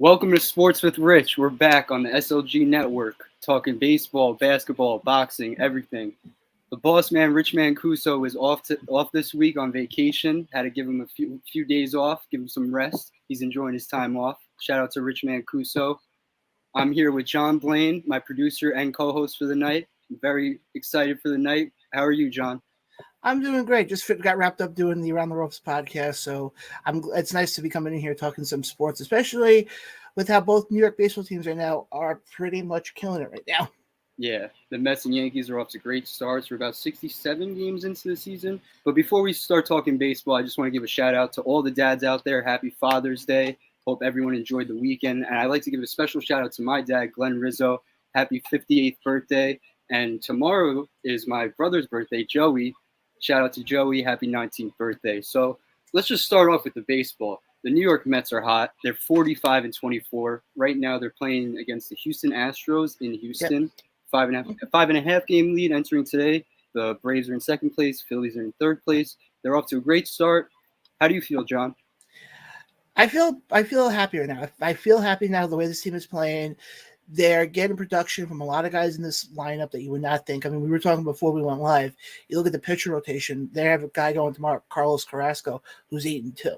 Welcome to Sports with Rich. We're back on the SLG network, talking baseball, basketball, boxing, everything. The boss man, Rich Mancuso, is off this week on vacation. Had to give him a few days off, give him some rest. He's enjoying his time off. Shout out to Rich Mancuso. I'm here with John Blayne, my producer and co-host for the night. I'm very excited for the night. How are you, John? I'm doing great. Just got wrapped up doing the Around the Ropes podcast, so it's nice to be coming in here talking some sports, especially with how both New York baseball teams right now are pretty much killing it right now. Yeah, the Mets and Yankees are off to great starts. We're about 67 games into the season. But before we start talking baseball, I just want to give a shout out to all the dads out there. Happy Father's Day. Hope everyone enjoyed the weekend. And I'd like to give a special shout out to my dad, Glenn Rizzo. Happy 58th birthday. And tomorrow is my brother's birthday, Joey. Shout out to Joey. Happy 19th birthday. So let's just start off with the baseball. The New York Mets are hot. They're 45-24. Right now they're playing against the Houston Astros in Houston. Yep. Five and a half game lead entering today. The Braves are in second place. Phillies are in third place. They're off to a great start. How do you feel, John? I feel happier now. I feel happy now the way this team is playing. They're getting production from a lot of guys in this lineup that you would not think. I mean, we were talking before we went live. You look at the pitcher rotation. They have a guy going tomorrow, Carlos Carrasco, who's 8-2.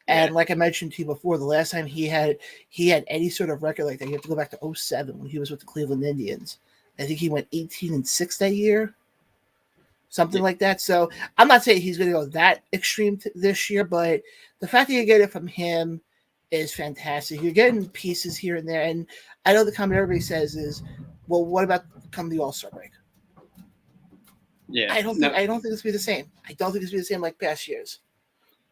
And like I mentioned to you before, the last time he had any sort of record like that, you have to go back to 2007 when he was with the Cleveland Indians. I think he went 18-6 that year, something like that. So I'm not saying he's going to go that extreme this year, but the fact that you get it from him is fantastic. You're getting pieces here and there, and I know the comment everybody says is, "Well, what about come the All-Star break?" Yeah, I don't think it's going to be the same. I don't think it's going to be the same like past years.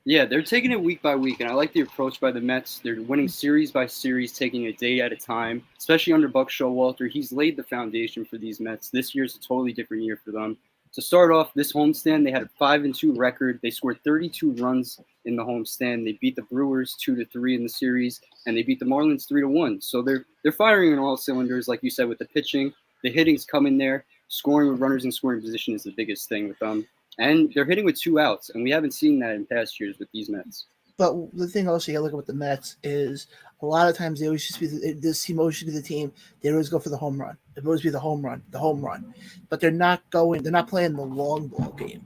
Yeah, they're taking it week by week, and I like the approach by the Mets. They're winning series by series, taking a day at a time, especially under Buck Showalter. He's laid the foundation for these Mets. This year's a totally different year for them. To start off, this homestand, they had a 5-2 record. They scored 32 runs in the homestand. They beat the Brewers 2-3 in the series, and they beat the Marlins 3-1. So they're firing on all cylinders, like you said, with the pitching. The hitting's coming there. Scoring with runners in scoring position is the biggest thing with them. And they're hitting with 2 outs, and we haven't seen that in past years with these Mets. But the thing also you got to look at with the Mets is a lot of times they always just be this team always be the team. They always go for the home run. It always be the home run. But they're not playing the long ball game.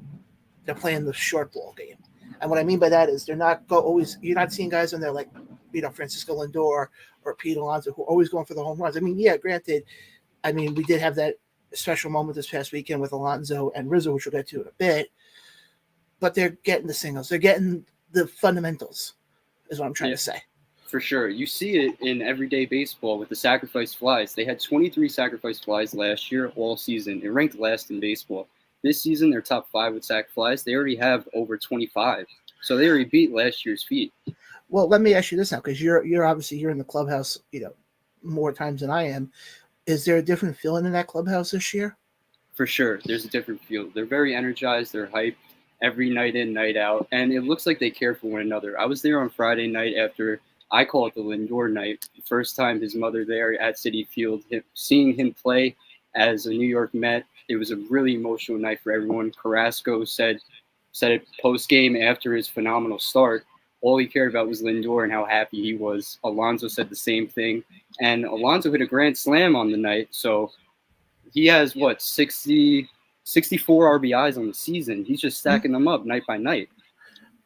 They're playing the short ball game. And what I mean by that is they're not you're not seeing guys on there like Francisco Lindor or Pete Alonso who are always going for the home runs. I mean, yeah, granted, we did have that special moment this past weekend with Alonso and Rizzo, which we'll get to in a bit. But they're getting the singles. They're getting the fundamentals, is what I'm trying to say. For sure. You see it in everyday baseball with the sacrifice flies. They had 23 sacrifice flies last year, all season. It ranked last in baseball. This season, they're top 5 with sac flies. They already have over 25. So they already beat last year's feat. Well, let me ask you this now, because you're obviously in the clubhouse, more times than I am. Is there a different feeling in that clubhouse this year? For sure. There's a different feel. They're very energized. They're hyped every night in, night out. And it looks like they care for one another. I was there on Friday night after, I call it the Lindor night. The first time his mother there at Citi Field, seeing him play as a New York Met, it was a really emotional night for everyone. Carrasco said it post-game after his phenomenal start. All he cared about was Lindor and how happy he was. Alonso said the same thing. And Alonso hit a grand slam on the night. So he has, 64 RBIs on the season. He's just stacking them up night by night.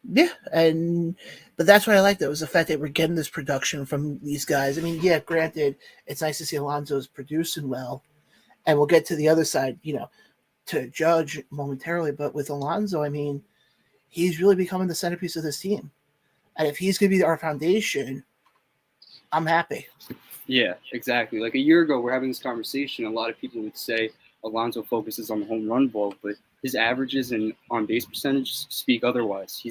Yeah, but that's what I liked. It was the fact that we're getting this production from these guys. I mean, yeah, granted, it's nice to see Alonso's producing well. And we'll get to the other side, to judge momentarily. But with Alonso, he's really becoming the centerpiece of this team. And if he's going to be our foundation, I'm happy. Yeah, exactly. Like a year ago, we're having this conversation. A lot of people would say Alonso focuses on the home run ball, but his averages and on base percentage speak otherwise. He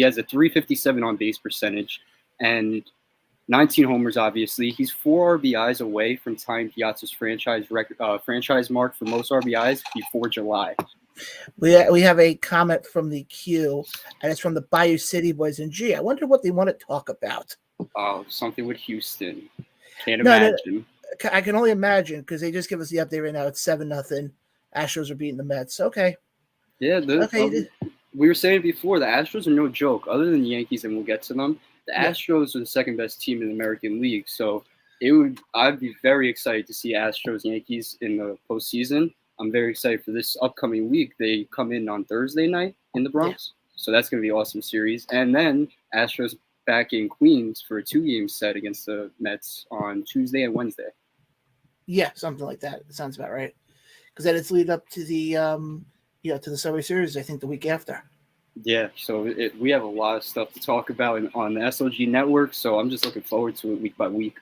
has a 357 on base percentage and 19 homers. Obviously, he's 4 RBIs away from tying Piazza's franchise mark for most RBIs before July. We have a comment from the queue, and it's from the Bayou City boys. And gee, I wonder what they want to talk about. Oh, something with Houston. Can't imagine. No, I can only imagine because they just give us the update right now. It's 7-0. Astros are beating the Mets. Okay. Yeah. We were saying before, the Astros are no joke. Other than the Yankees, and we'll get to them, The Yeah. Astros are the second best team in the American League, so I'd be very excited to see Astros Yankees in the postseason. I'm very excited for this upcoming week. They come in on Thursday night in the Bronx, so that's going to be an awesome series. And then Astros back in Queens for a 2-game set against the Mets on Tuesday and Wednesday. Yeah, something like that. It sounds about right. Because then it's lead up to the to the Subway Series. I think the week after. Yeah, so we have a lot of stuff to talk about on the SLG network. So I'm just looking forward to it week by week.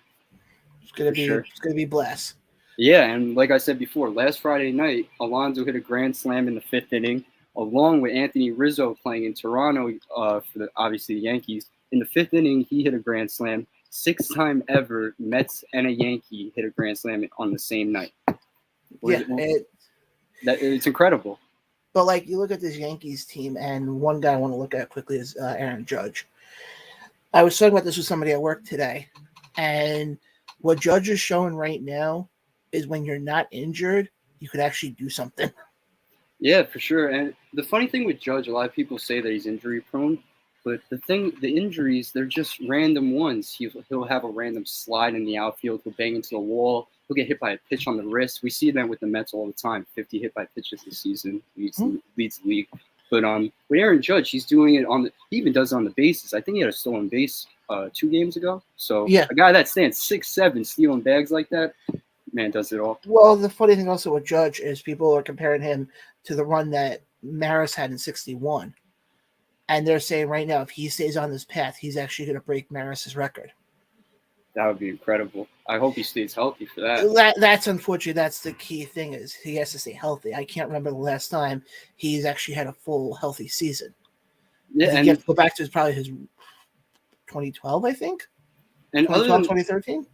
It's gonna be sure. It's gonna be blast. Yeah, and like I said before, last Friday night, Alonso hit a grand slam in the 5th inning, along with Anthony Rizzo playing in Toronto for obviously the Yankees. In the 5th inning, he hit a grand slam. 6th time ever, Mets and a Yankee hit a grand slam on the same night. It's incredible. But like you look at this Yankees team, and one guy I want to look at quickly is Aaron Judge. I was talking about this with somebody at work today, and what Judge is showing right now is when you're not injured, you could actually do something. Yeah, for sure. And the funny thing with Judge, a lot of people say that he's injury prone, but the injuries, they're just random ones. He'll have a random slide in the outfield. He'll bang into the wall. He'll get hit by a pitch on the wrist. We see that with the Mets all the time. 50 hit by pitches this season leads the league. But with Aaron Judge, he's doing it he even does it on the bases. I think he had a stolen base 2 games ago. So yeah, a guy that stands 6'7", stealing bags like that, man, does it all. Well, the funny thing also with Judge is people are comparing him to the run that Maris had in '61. And they're saying right now, if he stays on this path, he's actually going to break Maris's record. That would be incredible. I hope he stays healthy for that. That's unfortunate. That's the key thing is he has to stay healthy. I can't remember the last time he's actually had a full healthy season. Yeah, and you have to go back to probably his 2012, I think. And 2013.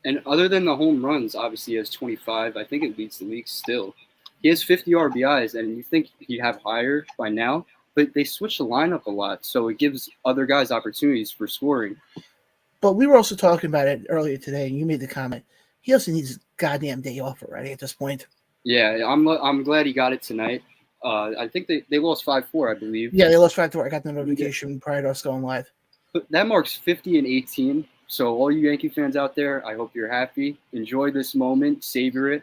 And other than the home runs, obviously he has 25. I think it leads the league still. He has 50 RBIs, and you think he'd have higher by now, but they switch the lineup a lot, so it gives other guys opportunities for scoring. But we were also talking about it earlier today, and you made the comment. He also needs a goddamn day off already at this point. Yeah, I'm glad he got it tonight. I think they lost 5-4, I believe. Yeah, they lost 5-4. I got the notification prior to us going live. But that marks 50 and 18. So all you Yankee fans out there, I hope you're happy. Enjoy this moment. Savor it.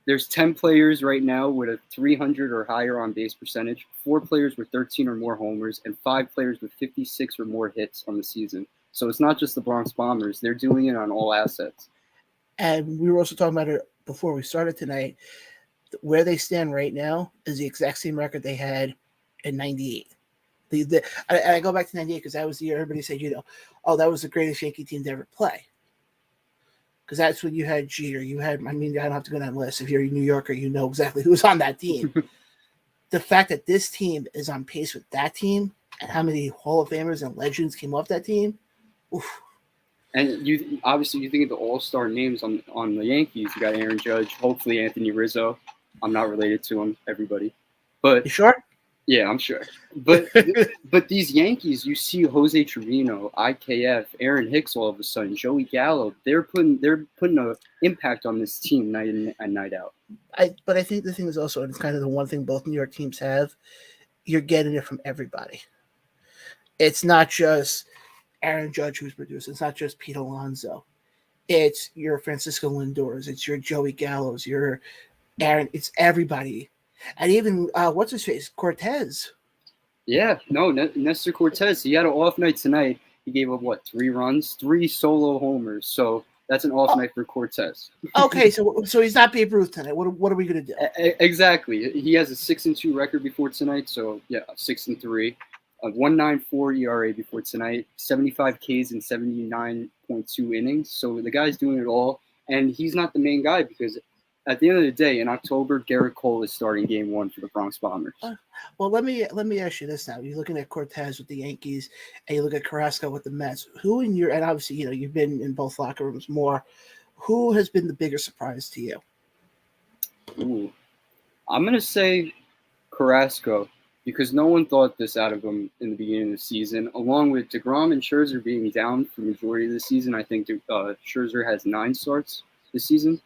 There's 10 players right now with a 300 or higher on base percentage, 4 players with 13 or more homers, and 5 players with 56 or more hits on the season. So it's not just the Bronx Bombers. They're doing it on all assets. And we were also talking about it before we started tonight. Where they stand right now is the exact same record they had in '98. I go back to '98 because that was the year everybody said, that was the greatest Yankee team to ever play. Because that's when you had Jeter. I don't have to go down the list. If you're a New Yorker, you know exactly who's on that team. The fact that this team is on pace with that team and how many Hall of Famers and legends came off that team, oof. And you think of the all-star names on the Yankees. You got Aaron Judge, hopefully Anthony Rizzo. I'm not related to him, everybody. But you sure? Yeah, I'm sure. But these Yankees, you see Jose Trevino, IKF, Aaron Hicks all of a sudden, Joey Gallo, they're putting an impact on this team night in and night out. But I think the thing is also, and it's kind of the one thing both New York teams have, you're getting it from everybody. It's not just Aaron Judge who's producing. It's not just Pete Alonso. It's your Francisco Lindors. It's your Joey Gallos. Your Aaron. It's everybody. And even, what's his face? Cortez. Yeah, no, Nestor Cortez. He had an off night tonight. He gave up, 3 runs? 3 solo homers. So that's an off night for Cortez. Okay, so he's not Babe Ruth tonight. What are we going to do? Exactly. He has a 6-2 record before tonight. So, yeah, 6-3. A 1.94 ERA before tonight. 75 Ks in 79.2 innings. So the guy's doing it all. And he's not the main guy because at the end of the day, in October, Garrett Cole is starting Game 1 for the Bronx Bombers. Well, let me ask you this now. You're looking at Cortez with the Yankees, and you look at Carrasco with the Mets. Who and obviously, you've been in both locker rooms more. Who has been the bigger surprise to you? Ooh, I'm gonna say Carrasco because no one thought this out of him in the beginning of the season. Along with DeGrom and Scherzer being down for the majority of the season, I think Scherzer has 9 starts this season.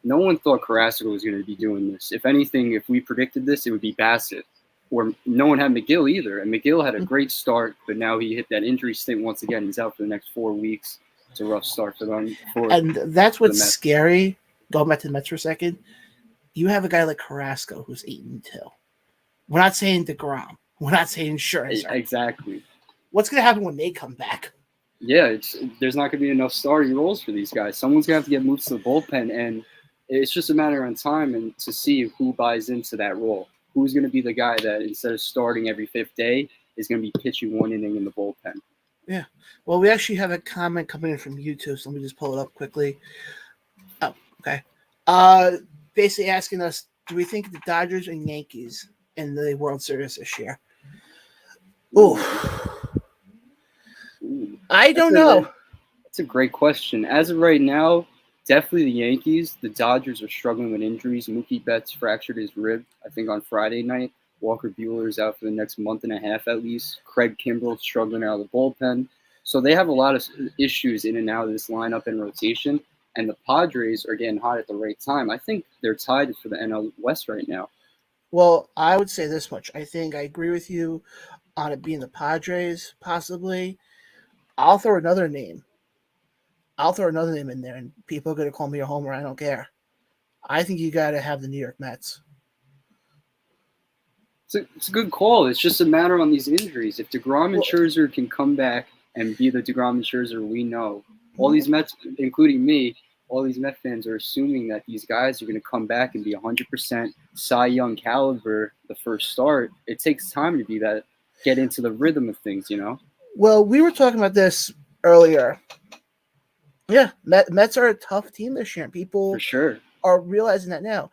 No one thought Carrasco was going to be doing this. If anything, if we predicted this, it would be Bassett. or no one had McGill either. And McGill had a great start, but now he hit that injury stint once again. He's out for the next 4 weeks. It's a rough start for them. And that's what's the Mets. scary. Going back to the Mets for a second, you have a guy like Carrasco who's 8-2. We're not saying DeGrom. We're not saying Scherzer. Exactly. What's going to happen when they come back? Yeah, there's not going to be enough starting roles for these guys. Someone's going to have to get moved to the bullpen, and it's just a matter of time and to see who buys into that role. Who's going to be the guy that instead of starting every fifth day is going to be pitching one inning in the bullpen? Yeah. Well, we actually have a comment coming in from YouTube, so let me just pull it up quickly. Oh, okay. Basically asking us, do we think the Dodgers and Yankees in the World Series this year? Ooh. I don't know. That's a great question. As of right now, definitely the Yankees. The Dodgers are struggling with injuries. Mookie Betts fractured his rib, I think, on Friday night. Walker Buehler's out for the next month and a half at least. Craig Kimbrell's struggling out of the bullpen. So they have a lot of issues in and out of this lineup and rotation. And the Padres are getting hot at the right time. I think they're tied for the NL West right now. Well, I would say this much. I think I agree with you on it being the Padres, possibly. I'll throw another name. In there, and people are going to call me a homer. I don't care. I think you got to have the New York Mets. It's a good call. It's just a matter on these injuries. If DeGrom and Scherzer can come back and be the DeGrom and Scherzer we know, all these Mets, including me, all these Met fans are assuming that these guys are going to come back and be 100% Cy Young caliber the first start. It takes time to be that, get into the rhythm of things, you know? Well, we were talking about this earlier. Yeah, Mets are a tough team this year. People for sure are realizing that now.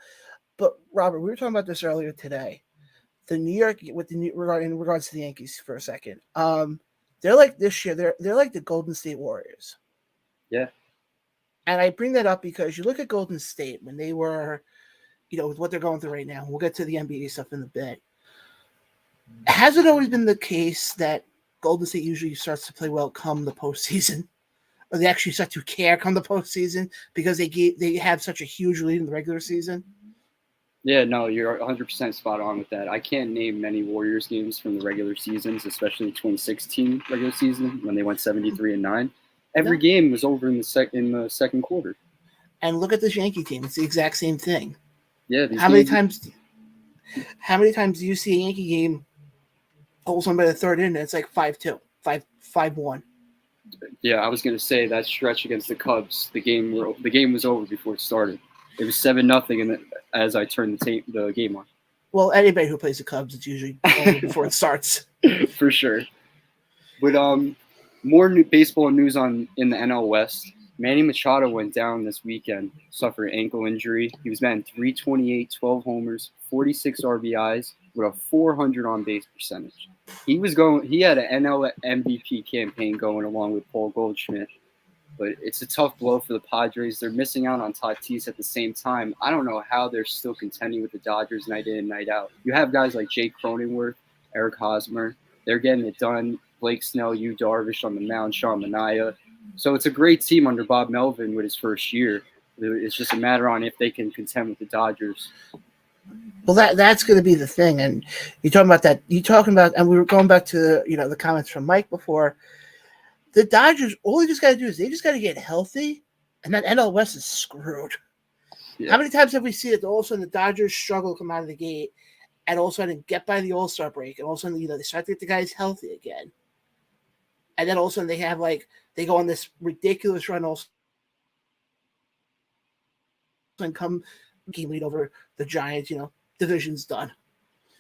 But Robert, we were talking about this earlier today. The New York, in regards to the Yankees for a second, they're like this year. They're like the Golden State Warriors. Yeah. And I bring that up because you look at Golden State when they were, with what they're going through right now. We'll get to the NBA stuff in a bit. Has it always been the case that Golden State usually starts to play well come the postseason? Or they actually start to care come the postseason because they have such a huge lead in the regular season? Yeah, no, you're 100% spot on with that. I can't name many Warriors games from the regular seasons, especially the 2016 regular season when they went 73-9. Every game was over in the second quarter. And look at this Yankee team; it's the exact same thing. Yeah. How many times do you see a Yankee game hold somebody by the third inning? It's like 5-2, 5-1. Yeah, I was going to say that stretch against the Cubs, the game was over before it started. It was 7-0, and as I turned the game on. Well, anybody who plays the Cubs, it's usually over before it starts. For sure. But more new baseball news in the NL West. Manny Machado went down this weekend, suffered an ankle injury. He was batting .328, 12 homers, 46 RBIs with a 400 on base percentage. He had an NL MVP campaign going along with Paul Goldschmidt. But it's a tough blow for the Padres. They're missing out on Tatis at the same time. I don't know how they're still contending with the Dodgers night in and night out. You have guys like Jake Cronenworth, Eric Hosmer. They're getting it done. Blake Snell, Yu Darvish on the mound, Sean Manaea. So it's a great team under Bob Melvin with his first year. It's just a matter on if they can contend with the Dodgers. Well, that's going to be the thing. And you're talking about that. And we were going back to the comments from Mike before. The Dodgers, all they just got to do is they just got to get healthy, and that NL West is screwed. Yeah. How many times have we seen it? All of a sudden, the Dodgers struggle to come out of the gate, and all of a sudden get by the All-Star break, and all of a sudden, they start to get the guys healthy again, and then all of a sudden they go on this ridiculous run, also, and come game lead over the Giants. Division's done.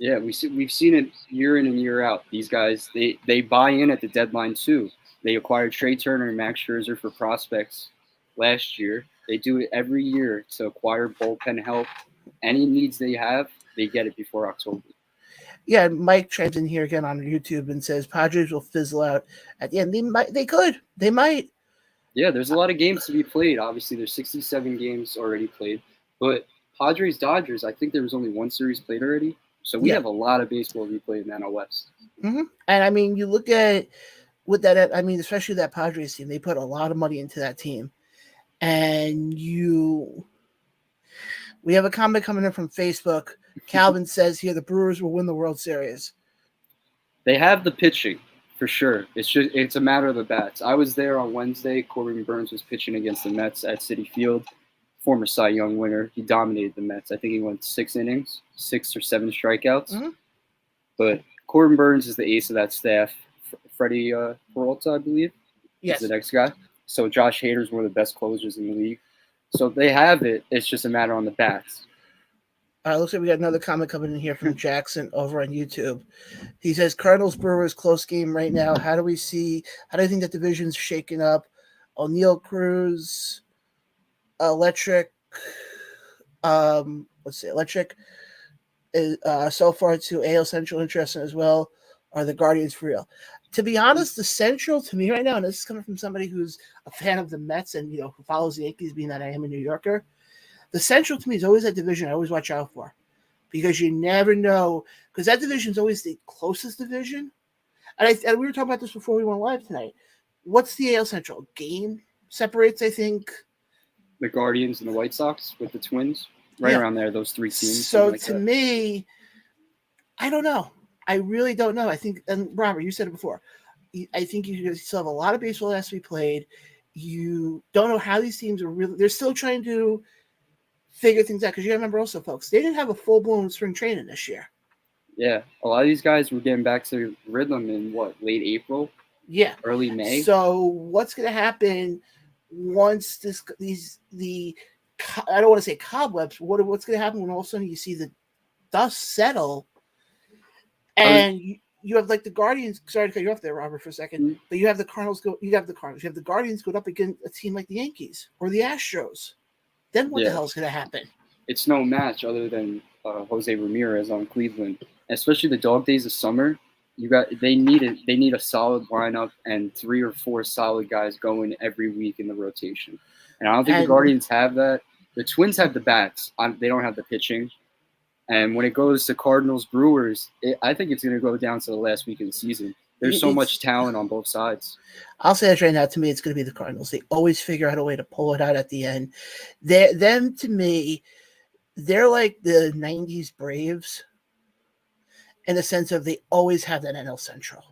Yeah, we've seen it year in and year out. These guys, they buy in at the deadline too. They acquired Trey Turner and Max Scherzer for prospects last year. They do it every year to acquire bullpen help. Any needs they have, they get it before October. Yeah, Mike chimes in here again on YouTube and says Padres will fizzle out at the end. They might. Yeah, there's a lot of games to be played. Obviously, there's 67 games already played. But Padres-Dodgers, I think there was only one series played already. So we have a lot of baseball to be played in the NL West. Mm-hmm. And, I mean, you look at with that, I mean, especially that Padres team, they put a lot of money into that team. And we have a comment coming in from Facebook. Calvin says here the Brewers will win the World Series. They have the pitching for sure. It's a matter of the bats. I was there on Wednesday. Corbin Burns was pitching against the Mets at Citi Field. Former Cy Young winner. He dominated the Mets. I think he went 6 innings, 6 or 7 strikeouts. Mm-hmm. But Corbin Burns is the ace of that staff. Freddie Peralta, I believe, Yes. is the next guy. So Josh Hader's one of the best closers in the league. So they have it. It's just a matter on the bats. Looks like we got another comment coming in here from Jackson over on YouTube. He says Cardinals Brewers close game right now. How do you think that division's shaking up? O'Neill, Cruz, Electric. Electric is so far to AL Central interesting as well. Are the Guardians for real? To be honest, the Central to me right now, and this is coming from somebody who's a fan of the Mets and who follows the Yankees, being that I am a New Yorker. The Central to me is always that division I always watch out for, because you never know, because that division is always the closest division. And we were talking about this before we went live tonight. What's the AL Central? Game separates, I think, the Guardians and the White Sox with the Twins, right around there, those 3 teams. So to me, I don't know. I really don't know. I think, and Robert, you said it before, I think you still have a lot of baseball that has to be played. You don't know how these teams are really, they're still trying to figure things out, because you got to remember also, folks, they didn't have a full-blown spring training this year. Yeah, a lot of these guys were getting back to rhythm in late April? Yeah, early May. So what's going to happen once I don't want to say cobwebs, but what's going to happen when all of a sudden you see the dust settle, and you have like the Guardians. Sorry to cut you off there, Robert, for a second, but you have the Cardinals go. You have the Guardians go up against a team like the Yankees or the Astros. Then what the hell is going to happen? It's no match other than Jose Ramirez on Cleveland, especially the dog days of summer. They need a solid lineup and 3 or 4 solid guys going every week in the rotation. And I don't think the Guardians have that. The Twins have the bats. They don't have the pitching. And when it goes to Cardinals Brewers, I think it's going to go down to the last week of the season. There's so much talent on both sides. I'll say this right now. To me, it's going to be the Cardinals. They always figure out a way to pull it out at the end. To me, they're like the 90s Braves in the sense of they always have that NL Central.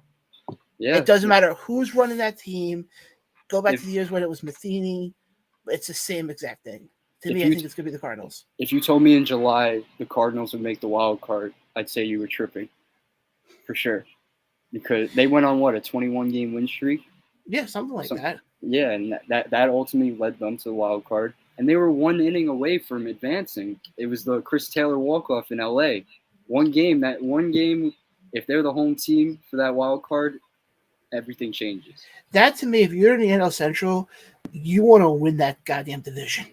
Yeah. It doesn't matter who's running that team. Go back to the years when it was Matheny. It's the same exact thing. To me, I think it's going to be the Cardinals. If you told me in July the Cardinals would make the wild card, I'd say you were tripping. For sure. Because they went on, a 21-game win streak? Yeah, something like that. Yeah, and that ultimately led them to the wild card. And they were 1 inning away from advancing. It was the Chris Taylor walk-off in L.A. One game, if they're the home team for that wild card, everything changes. That, to me, if you're in the NL Central, you want to win that goddamn division.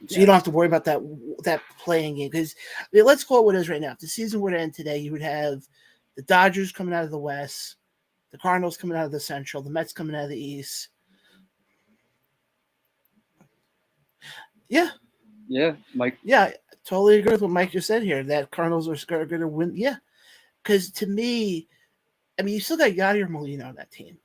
So you don't have to worry about that playing game. Because let's call it what it is right now. If the season were to end today, you would have the Dodgers coming out of the West, the Cardinals coming out of the Central, the Mets coming out of the East. Yeah. Yeah, Mike. Yeah, I totally agree with what Mike just said here, that Cardinals are going to win. Yeah. Because to me, you still got Yadier Molina on that team.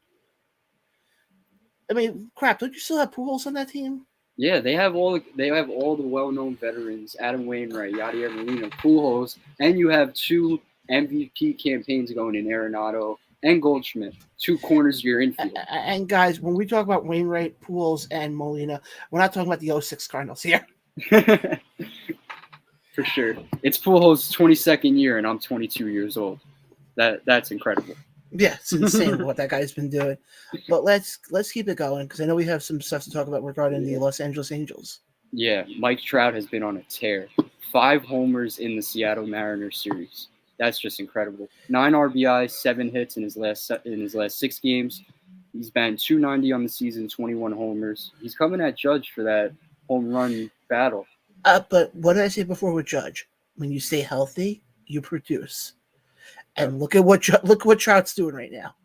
Crap, don't you still have Pujols on that team? Yeah, they have all the well-known veterans: Adam Wainwright, Yadier Molina, Pujols, and you have 2 MVP campaigns going in Arenado and Goldschmidt, 2 corners of your infield. And guys, when we talk about Wainwright, Pujols, and Molina, we're not talking about the 06 Cardinals here. For sure, it's Pujols' 22nd year, and I'm 22 years old. That's incredible. Yeah, it's insane what that guy's been doing. But let's keep it going, because I know we have some stuff to talk about regarding the Los Angeles Angels. Yeah, Mike Trout has been on a tear. 5 homers in the Seattle Mariners series. That's just incredible. 9 RBI, 7 hits in his last 6 games. He's batting .290 on the season, 21 homers. He's coming at Judge for that home run battle. But what did I say before with Judge? When you stay healthy, you produce. And look at what Trout's doing right now.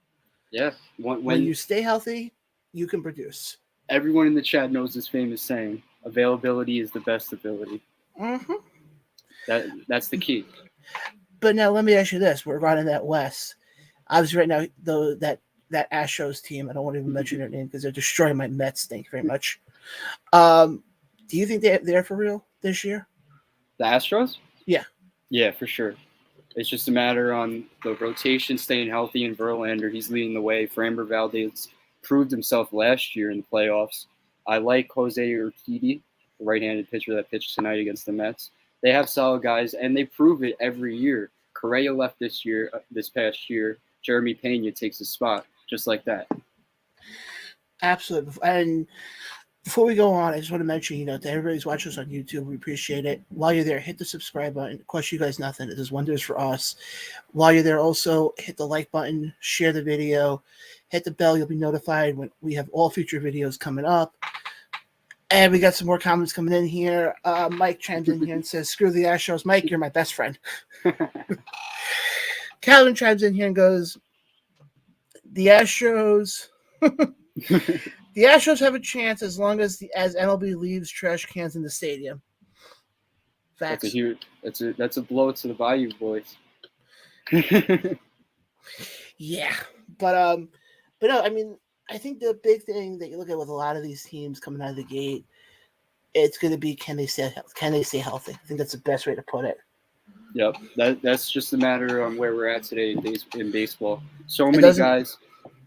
Yeah. When you stay healthy, you can produce. Everyone in the chat knows this famous saying, availability is the best ability. Mm-hmm. That's the key. But now let me ask you this. We're running that West. Obviously right now, though, that Astros team, I don't want to even mention their name because they're destroying my Mets. Thank you very much. Do you think they're for real this year? The Astros? Yeah. Yeah, for sure. It's just a matter on the rotation staying healthy, and Verlander, he's leading the way. Framber Valdez proved himself last year in the playoffs. I like Jose Urquidy, the right-handed pitcher that pitched tonight against the Mets. They have solid guys, and they prove it every year. Correa left this past year. Jeremy Pena takes his spot, just like that. Absolutely. And before we go on, I just want to mention, to everybody's watching us on YouTube, we appreciate it. While you're there, hit the subscribe button. It costs you guys nothing. It does wonders for us. While you're there, also hit the like button, share the video, hit the bell. You'll be notified when we have all future videos coming up. And we got some more comments coming in here. Mike chimes in here and says, "Screw the Astros, Mike. You're my best friend." Calvin chimes in here and goes, "The Astros." The Astros have a chance as long as MLB leaves trash cans in the stadium. Facts. That's a blow to the Bayou boys. Yeah, but no, I mean, I think the big thing that you look at with a lot of these teams coming out of the gate, it's going to be can they stay healthy? I think that's the best way to put it. Yep, that's just a matter on where we're at today in baseball. So many guys,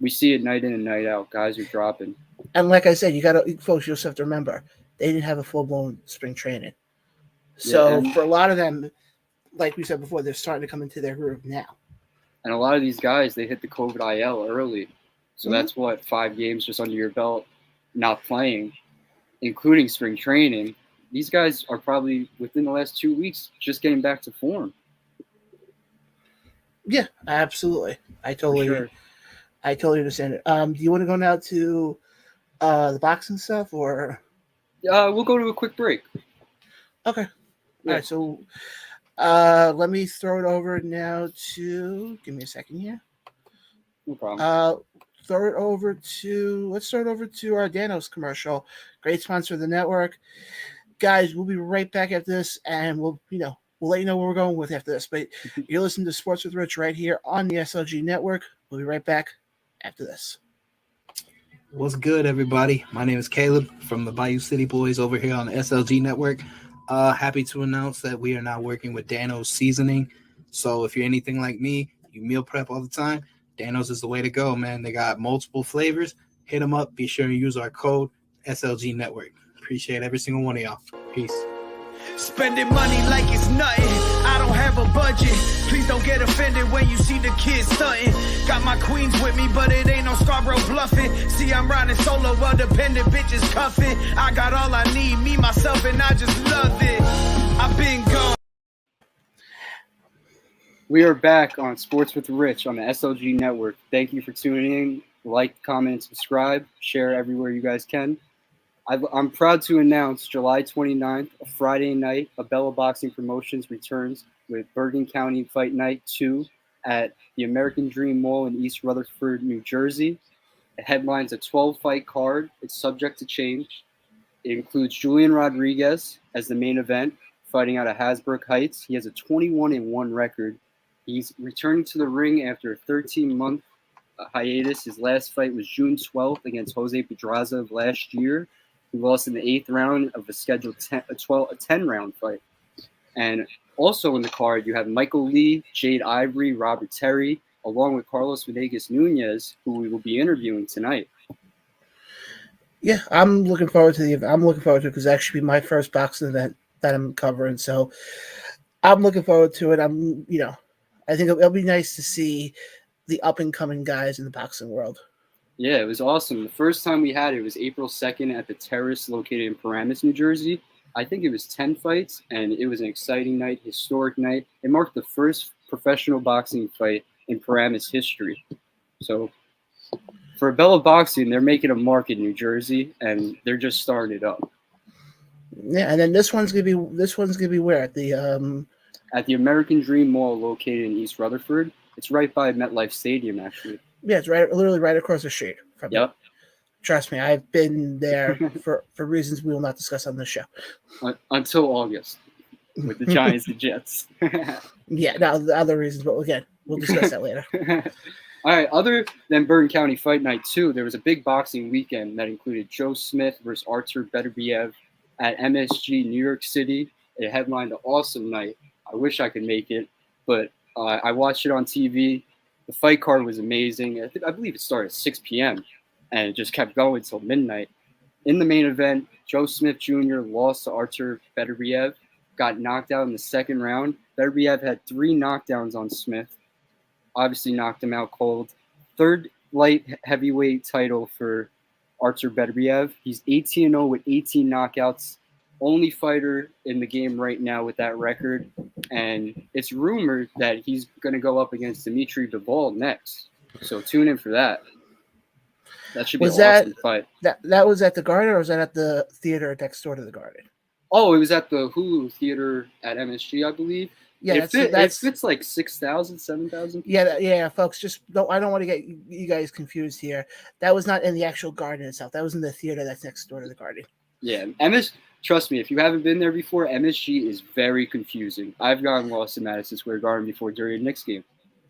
we see it night in and night out. Guys are dropping. And like I said, folks, you just have to remember they didn't have a full-blown spring training. So for a lot of them, like we said before, they're starting to come into their groove now. And a lot of these guys, they hit the COVID IL early. So that's 5 games just under your belt, not playing, including spring training. These guys are probably within the last 2 weeks just getting back to form. Yeah, absolutely. I totally understand it. Do you want to go now to the boxing stuff, or? We'll go to a quick break. Okay. Yeah. All right. So let me throw it over now to. Give me a second here. No problem. Let's throw it over to our Danos commercial. Great sponsor of the network. Guys, we'll be right back after this, and we'll let you know where we're going with after this. But you're listening to Sports with Rich right here on the SLG network. We'll be right back after this. What's good, everybody? My name is Caleb from the Bayou City Boys over here on the SLG network. Happy to announce that we are now working with Danos Seasoning. So if you're anything like me, you meal prep all the time, Danos is the way to go, man. They got multiple flavors. Hit them up. Be sure to use our code SLG network. Appreciate every single one of y'all. Peace. Spending money like it's nothing. I don't have a budget. Please don't get offended when you see the kids stunting. Got my queens with me, but it ain't no Scarborough bluffing. See, I'm riding solo while dependent bitches cuffing. I got all I need, me, myself, and I just love it. I've been gone. We are back on Sports with Rich on the SLG network. Thank you for tuning in. Like, comment, and subscribe. Share everywhere you guys can. I'm proud to announce July 29th, a Friday night, Abella Boxing Promotions returns with Bergen County Fight Night 2 at the American Dream Mall in East Rutherford, New Jersey. It headlines a 12-fight card. It's subject to change. It includes Julian Rodriguez as the main event, fighting out of Hasbrook Heights. He has a 21-1 record. He's returning to the ring after a 13-month hiatus. His last fight was June 12th against Jose Pedraza of last year. He lost in the 8th round of a scheduled 10-round fight. And also in the card, you have Michael Lee, Jade Ivory, Robert Terry, along with Carlos Venegas Nunez, who we will be interviewing tonight. Yeah, I'm looking forward to it because it's actually my first boxing event that I'm covering. So I'm looking forward to it. I think it'll be nice to see the up and coming guys in the boxing world. Yeah, it was awesome. The first time we had it was April 2nd at the Terrace located in Paramus, New Jersey. I think it was 10 fights, and it was an exciting night, historic night. It marked the first professional boxing fight in Paramus history. So for Abella Boxing, they're making a mark in New Jersey, and they're just starting it up. Yeah, and then this one's gonna be where at the American Dream Mall located in East Rutherford. It's right by MetLife Stadium, actually. Yeah, it's literally right across the street from Yep. me. Trust me, I've been there for reasons we will not discuss on this show. Until August with the Giants and Jets. Yeah, now the other reasons, but again, we'll discuss that later. All right, other than Bergen County Fight Night 2, there was a big boxing weekend that included Joe Smith versus Artur Beterbiev at MSG New York City. It headlined an awesome night. I wish I could make it, but I watched it on TV. The fight card was amazing. I believe it started at 6 p.m. and it just kept going until midnight. In the main event, Joe Smith Jr. lost to Artur Beterbiev, got knocked out in the second round. Beterbiev had 3 knockdowns on Smith, obviously knocked him out cold. Third light heavyweight title for Artur Beterbiev. He's 18-0 with 18 knockouts. Only fighter in the game right now with that record. And it's rumored that he's going to go up against Dimitri Bivol next. So tune in for that. That should be an awesome fight. That was at the Garden, or was that at the theater next door to the Garden? Oh, it was at the Hulu Theater at MSG, I believe. Yeah, it fits like 6,000, 7,000. Yeah, folks. I don't want to get you guys confused here. That was not in the actual Garden itself. That was in the theater that's next door to the Garden. Yeah, trust me, if you haven't been there before, MSG is very confusing. I've gotten lost in Madison Square Garden before during a Knicks game.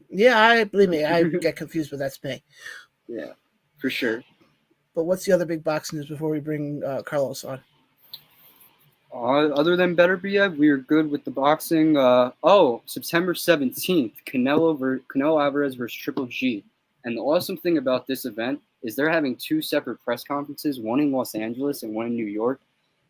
Yeah, believe me, I get confused, but that's me. Yeah, for sure. But what's the other big boxing news before we bring Carlos on? Other than Beterbiev, we are good with the boxing. September 17th, Canelo Alvarez versus Triple G. And the awesome thing about this event is they're having 2 separate press conferences, one in Los Angeles and one in New York.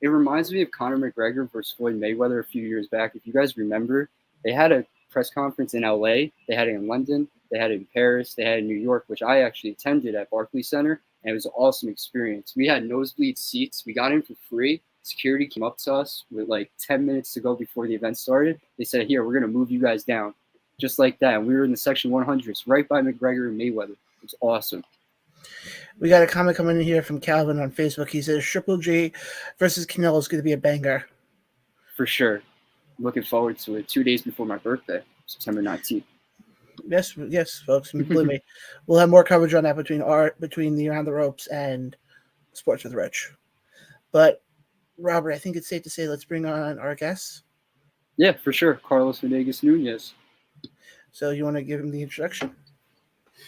It reminds me of Conor McGregor versus Floyd Mayweather a few years back. If you guys remember, they had a press conference in LA, they had it in London, they had it in Paris, they had it in New York, which I actually attended at Barclays Center, and it was an awesome experience. We had nosebleed seats. We got in for free. Security came up to us with like 10 minutes to go before the event started. They said, here, we're going to move you guys down. Just like that. And we were in the section 100s, right by McGregor and Mayweather. It was awesome. We got a comment coming in here from Calvin on Facebook. He says Triple G versus Canelo is going to be a banger. For sure. Looking forward to it. 2 days before my birthday, September 19th. Yes, folks. Believe me, we'll have more coverage on that between the Around the Ropes and Sports with Rich. But Robert, I think it's safe to say let's bring on our guests. Yeah, for sure. Carlos Venegas Nunez. So you want to give him the introduction?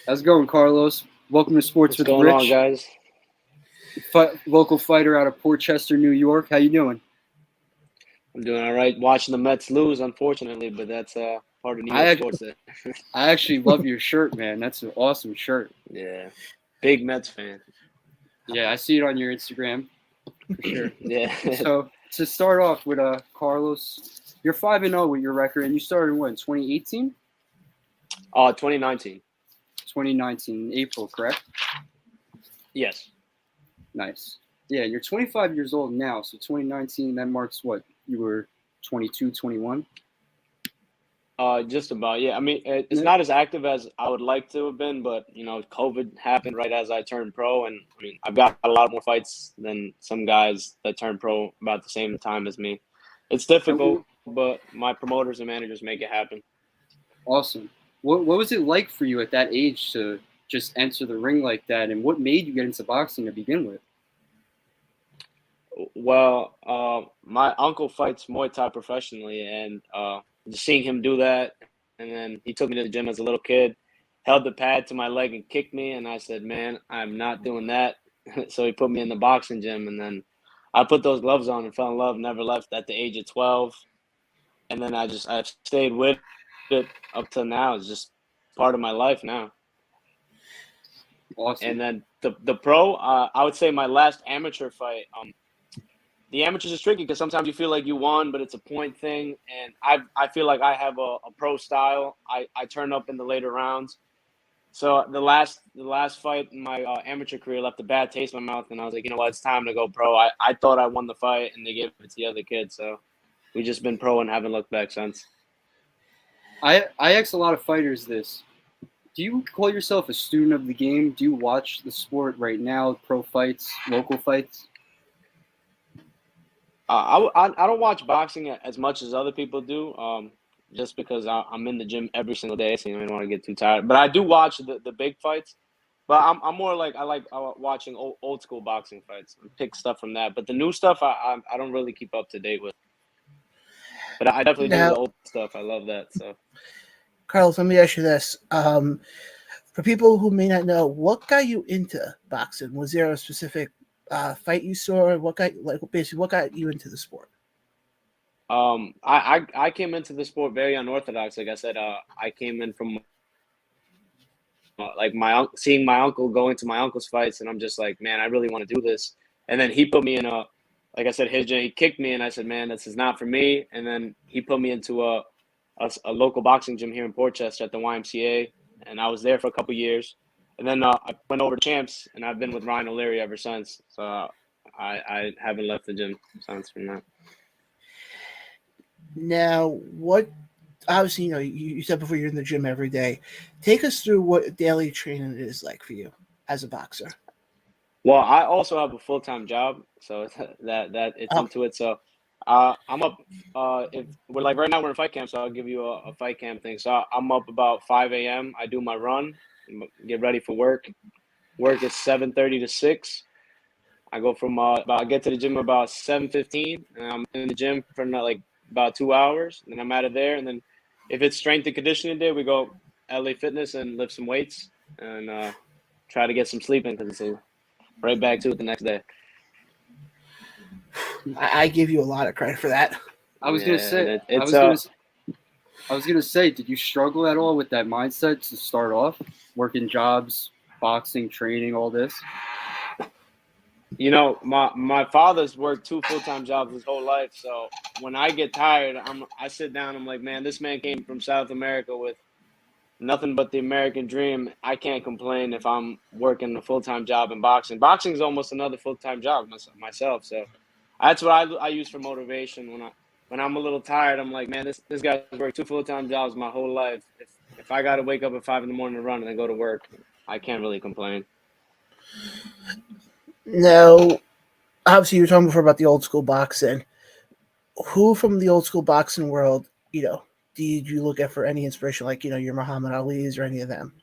How's it going, Carlos? Welcome to Sports with Rich. What's going on, guys? Local fighter out of Port Chester, New York. How you doing? I'm doing all right. Watching the Mets lose, unfortunately, but that's part of New York sports. I actually love your shirt, man. That's an awesome shirt. Yeah, big Mets fan. Yeah, I see it on your Instagram. For sure. Yeah. So to start off with Carlos, you're 5-0 with your record, and you started in when, 2018? 2019. 2019, April, correct? Yes. Nice. Yeah, you're 25 years old now, so 2019, that marks what? You were 22, 21? Just about, yeah. I mean, it's not as active as I would like to have been, but, COVID happened right as I turned pro, and, I mean, I've got a lot more fights than some guys that turned pro about the same time as me. It's difficult, but my promoters and managers make it happen. Awesome. What was it like for you at that age to just enter the ring like that, and what made you get into boxing to begin with? Well, my uncle fights Muay Thai professionally, and just seeing him do that, and then he took me to the gym as a little kid, held the pad to my leg and kicked me, and I said, man, I'm not doing that. So he put me in the boxing gym, and then I put those gloves on and fell in love, never left at the age of 12. And then I've stayed with it up to now. It's just part of my life now. Awesome. And then the pro, I would say my last amateur fight, the amateurs is tricky because sometimes you feel like you won, but it's a point thing. And I feel like I have a pro style. I turn up in the later rounds. So the last fight in my amateur career left a bad taste in my mouth, and I was like, you know what, it's time to go pro. I thought I won the fight, and they gave it to the other kid. So we've just been pro and haven't looked back since. I ask a lot of fighters this. Do you call yourself a student of the game? Do you watch the sport right now, pro fights, local fights? I don't watch boxing as much as other people do, just because I'm in the gym every single day, so I don't want to get too tired. But I do watch the big fights. But I'm more like I like watching old school boxing fights and pick stuff from that. But the new stuff I don't really keep up to date with. But I definitely do the old stuff. I love that. So, Carlos, let me ask you this: for people who may not know, what got you into boxing? Was there a specific fight you saw? What got you into the sport? I came into the sport very unorthodox. Like I said, I came in from like seeing my uncle going to my uncle's fights, and I'm just like, man, I really want to do this. And then he put me in a, like I said, his gym. He kicked me, and I said, man, this is not for me. And then he put me into a local boxing gym here in Portchester at the YMCA, and I was there for a couple years. And then I went over to Champs, and I've been with Ryan O'Leary ever since. So I haven't left the gym since from that. Now, what? Obviously, you said before you're in the gym every day. Take us through what daily training is like for you as a boxer. Well, I also have a full-time job, so that it's into it. So I'm up. If we're like right now we're in fight camp, so I'll give you a fight camp thing. So I'm up about 5 a.m. I do my run, get ready for work. Work is 7:30 to 6. I go from I get to the gym about 7:15, and I'm in the gym for like about 2 hours. And then I'm out of there, and then if it's strength and conditioning day, we go LA Fitness and lift some weights and try to get some sleep in because it's right back to it the next day. I give you a lot of credit for that. I was gonna say, did you struggle at all with that mindset to start off, working jobs, boxing, training, all this? My father's worked 2 full-time jobs his whole life. So when I get tired, I sit down. I'm like, man, this man came from South America with nothing but the American dream. I can't complain if I'm working a full-time job in boxing. Boxing is almost another full-time job myself. So that's what I use for motivation when I'm a little tired. I'm like, man, this guy's worked 2 full-time jobs my whole life. If I got to wake up at 5 a.m. to run and then go to work, I can't really complain. Now, obviously, you were talking before about the old school boxing. Who from the old school boxing world, did you look at for any inspiration, like your Muhammad Ali's or any of them?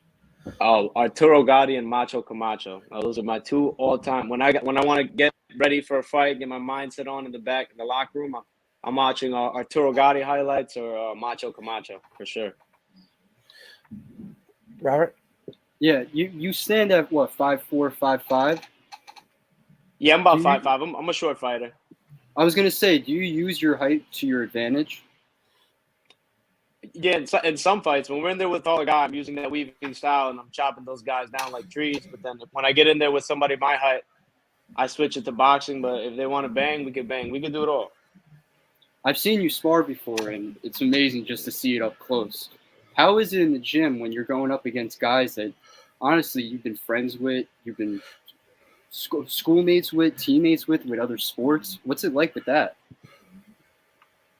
Oh, Arturo Gatti and Macho Camacho. Those are my 2 all-time. When I want to get ready for a fight, get my mindset on in the locker room, I'm watching Arturo Gatti highlights or Macho Camacho for sure. Robert? Yeah, you stand at what, 5'4", 5'5"? Yeah, I'm about 5'5". I'm a short fighter. I was gonna say, do you use your height to your advantage? Yeah, in some fights, when we're in there with all the guys, I'm using that weaving style and I'm chopping those guys down like trees. But then when I get in there with somebody my height, I switch it to boxing. But if they want to bang, we can bang. We can do it all. I've seen you spar before, and it's amazing just to see it up close. How is it in the gym when you're going up against guys that, honestly, you've been friends with, you've been schoolmates with, teammates with other sports? What's it like with that?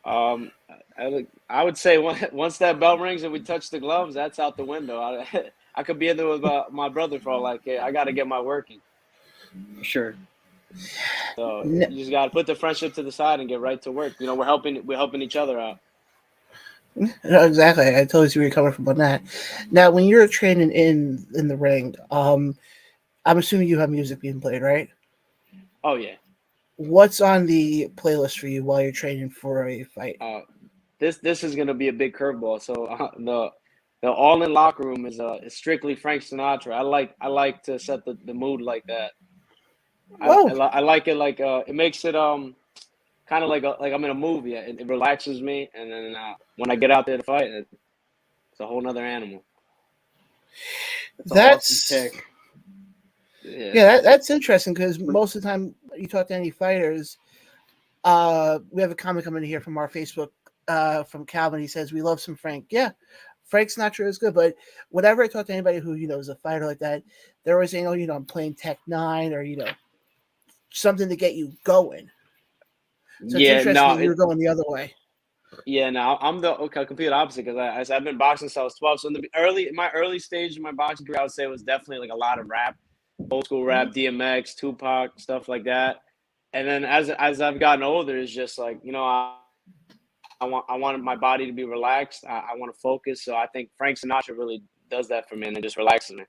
I would say once that bell rings and we touch the gloves, that's out the window. I could be in there with my brother for all I care. I got to get my work in. Sure. So you just got to put the friendship to the side and get right to work. We're helping each other out. No, exactly. I totally see where you're coming from on that. Now, when you're training in the ring, I'm assuming you have music being played, right? Oh yeah. What's on the playlist for you while you're training for a fight? This is gonna be a big curveball. So the all in locker room is strictly Frank Sinatra. I like to set the mood like that. I like it like it makes it kind of like I'm in a movie. It relaxes me, and then when I get out there to fight, it's a whole nother animal. That's awesome pick. Yeah, that's interesting because most of the time you talk to any fighters, we have a comment coming in here from our Facebook from Calvin. He says, we love some Frank. Yeah, Frank Sinatra is good, but whenever I talk to anybody who, is a fighter like that, they're always saying, oh, I'm playing Tech 9 or, something to get you going. So it's interesting you're going the other way. Yeah, no, I'm the complete opposite because I've been boxing since I was 12. So in my early stage of my boxing career, I would say it was definitely like a lot of rap, old school rap, DMX, Tupac, stuff like that. And then as I've gotten older, it's just like I wanted my body to be relaxed. I want to focus. So I think Frank Sinatra really does that for me and it just relaxes me.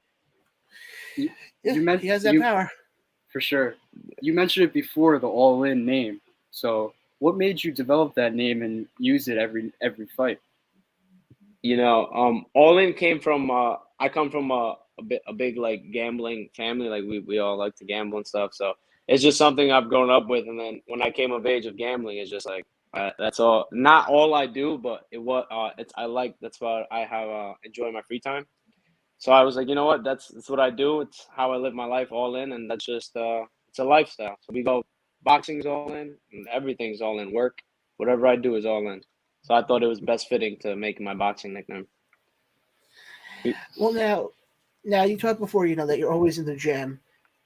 He has that power. For sure. You mentioned it before, the All In name. So what made you develop that name and use it every fight? All In came from I come from a big like gambling family. Like we all like to gamble and stuff. So it's just something I've grown up with. And then when I came of age of gambling, it's just like That's all. Not all I do, but that's what I have enjoy my free time. So I was like, you know what? That's what I do. It's how I live my life all in, and that's just it's a lifestyle. So we go boxing's all in, and everything's all in. Work, whatever I do is all in. So I thought it was best fitting to make my boxing nickname. Well, now you talked before, that you're always in the gym.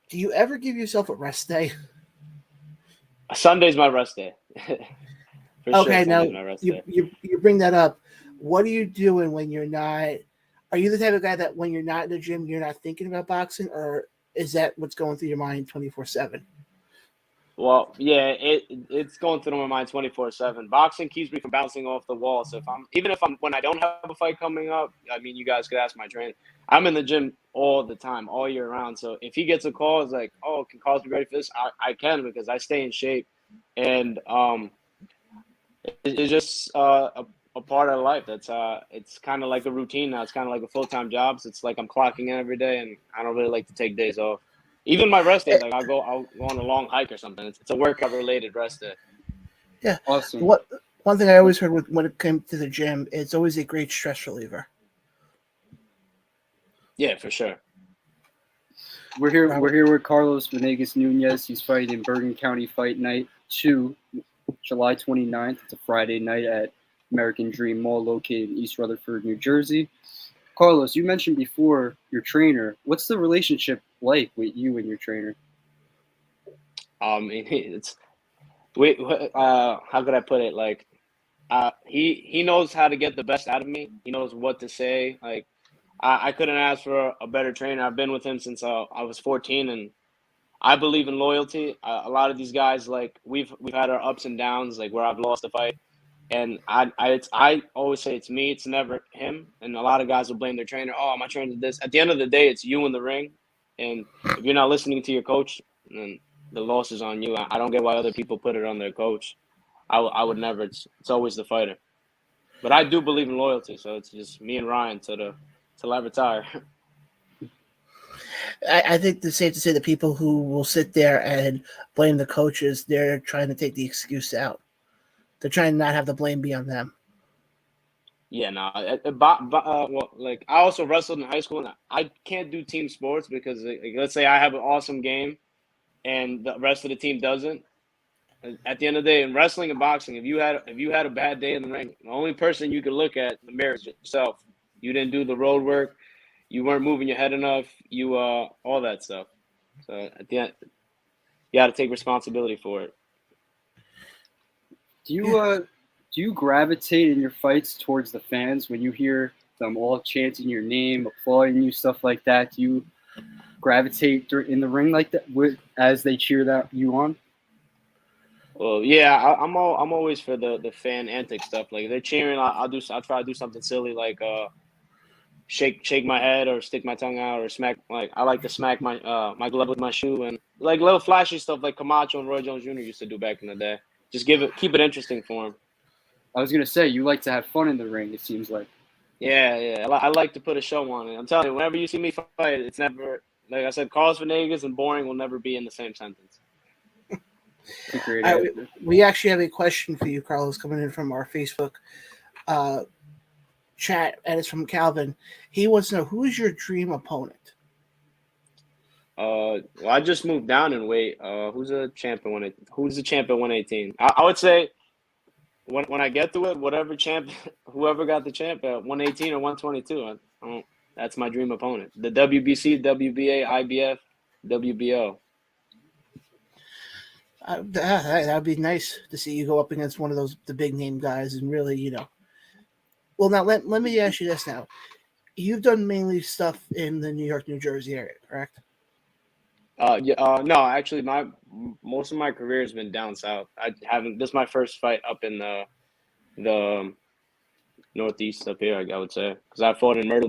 Do you ever give yourself a rest day? Sunday's my rest day. For Okay, sure, now Sunday's my rest day. you bring that up. What are you doing when you're not? Are you the type of guy that when you're not in the gym, you're not thinking about boxing, or is that what's going through your mind 24/7? Well, yeah, it's going through my mind 24/7. Boxing keeps me from bouncing off the wall. So if I'm when I don't have a fight coming up, I mean, you guys could ask my trainer. I'm in the gym all the time, all year round. So if he gets a call, it's like, oh, can Carlos be ready for this? I can because I stay in shape, and it's just a part of life. It's kind of like a routine now. It's kind of like a full-time job. So it's like I'm clocking in every day, and I don't really like to take days off. Even my rest days, like I'll go on a long hike or something. It's a workout related rest day. Yeah. Awesome. One thing I always heard when it came to the gym, it's always a great stress reliever. Yeah, for sure. We're here with Carlos Venegas Nunez. He's fighting in Bergen County Fight Night 2, July 29th. It's a Friday night at American Dream Mall located in East Rutherford, New Jersey. Carlos, you mentioned before your trainer. What's the relationship like with you and your trainer? It's how could I put it? Like, he knows how to get the best out of me. He knows what to say. Like, I couldn't ask for a better trainer. I've been with him since I was 14, and I believe in loyalty. A lot of these guys, like we've had our ups and downs, like where I've lost a fight. And I always say it's me, it's never him. And a lot of guys will blame their trainer. Oh, my trainer did this. At the end of the day, it's you in the ring. And if you're not listening to your coach, then the loss is on you. I don't get why other people put it on their coach. I would never. It's always the fighter. But I do believe in loyalty, so it's just me and Ryan till I retire. I think it's safe to say that people who will sit there and blame the coaches, they're trying to take the excuse out. They're trying to not have the blame be on them. Yeah, no. Well, like I also wrestled in high school, and I can't do team sports because, like, let's say I have an awesome game, and the rest of the team doesn't. At the end of the day, in wrestling and boxing, if you had a bad day in the ring, the only person you could look at in the mirror is yourself. You didn't do the road work. You weren't moving your head enough. You all that stuff. So at the end, you got to take responsibility for it. Do you gravitate in your fights towards the fans when you hear them all chanting your name, applauding you, stuff like that? Do you gravitate in the ring like that as they cheer you on? Well, yeah, I'm always for the fan antic stuff. Like if they're cheering, I'll try to do something silly like shake my head or stick my tongue out or smack. Like I like to smack my my glove with my shoe and like little flashy stuff like Camacho and Roy Jones Jr. used to do back in the day. Just keep it interesting for him. I was gonna say you like to have fun in the ring. It seems like. Yeah. I like to put a show on it. I'm telling you, whenever you see me fight, it's never like I said. Carlos Venegas and boring will never be in the same sentence. We actually have a question for you, Carlos, coming in from our Facebook chat, and it's from Calvin. He wants to know, who is your dream opponent? Well, I just moved down in weight. Who's the champion? Who's the champion 118? I would say when I get to it, whoever got the champ at 118 or 122, that's my dream opponent. The WBC, WBA, IBF, WBO. That'd be nice to see you go up against one of the big name guys and really, Well, now let me ask you this now. You've done mainly stuff in the New York, New Jersey area, correct? No, actually, most of my career has been down south. This is my first fight up in the Northeast up here, I would say, because I fought in Myrtle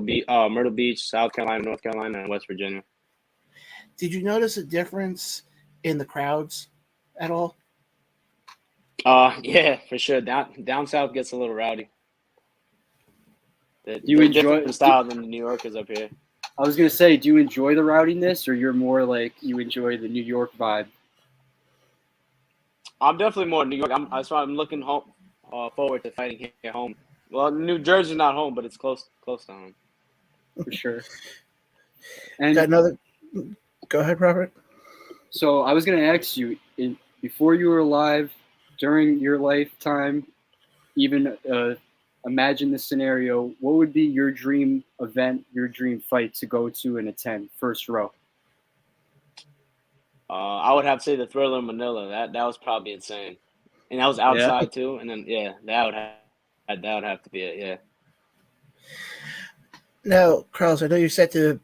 Beach, South Carolina, North Carolina, and West Virginia. Did you notice a difference in the crowds at all? Yeah, for sure. Down south gets a little rowdy. You enjoy the style than the New Yorkers up here. I was gonna say, do you enjoy the rowdiness, or you're more like you enjoy the New York vibe? I'm definitely more New York. That's why I'm looking forward to fighting here at home. Well, New Jersey's not home, but it's close to home. For sure. Got And another. Go ahead, Robert. so I was going to ask you, before you were alive, during your lifetime, even imagine the scenario. What would be your dream event, your dream fight to go to and attend? First row. I would have to say the Thriller in Manila. That was probably insane, and that was Yeah. outside too. And then that would have to be it. Yeah. Now, Carlos, I know you're set to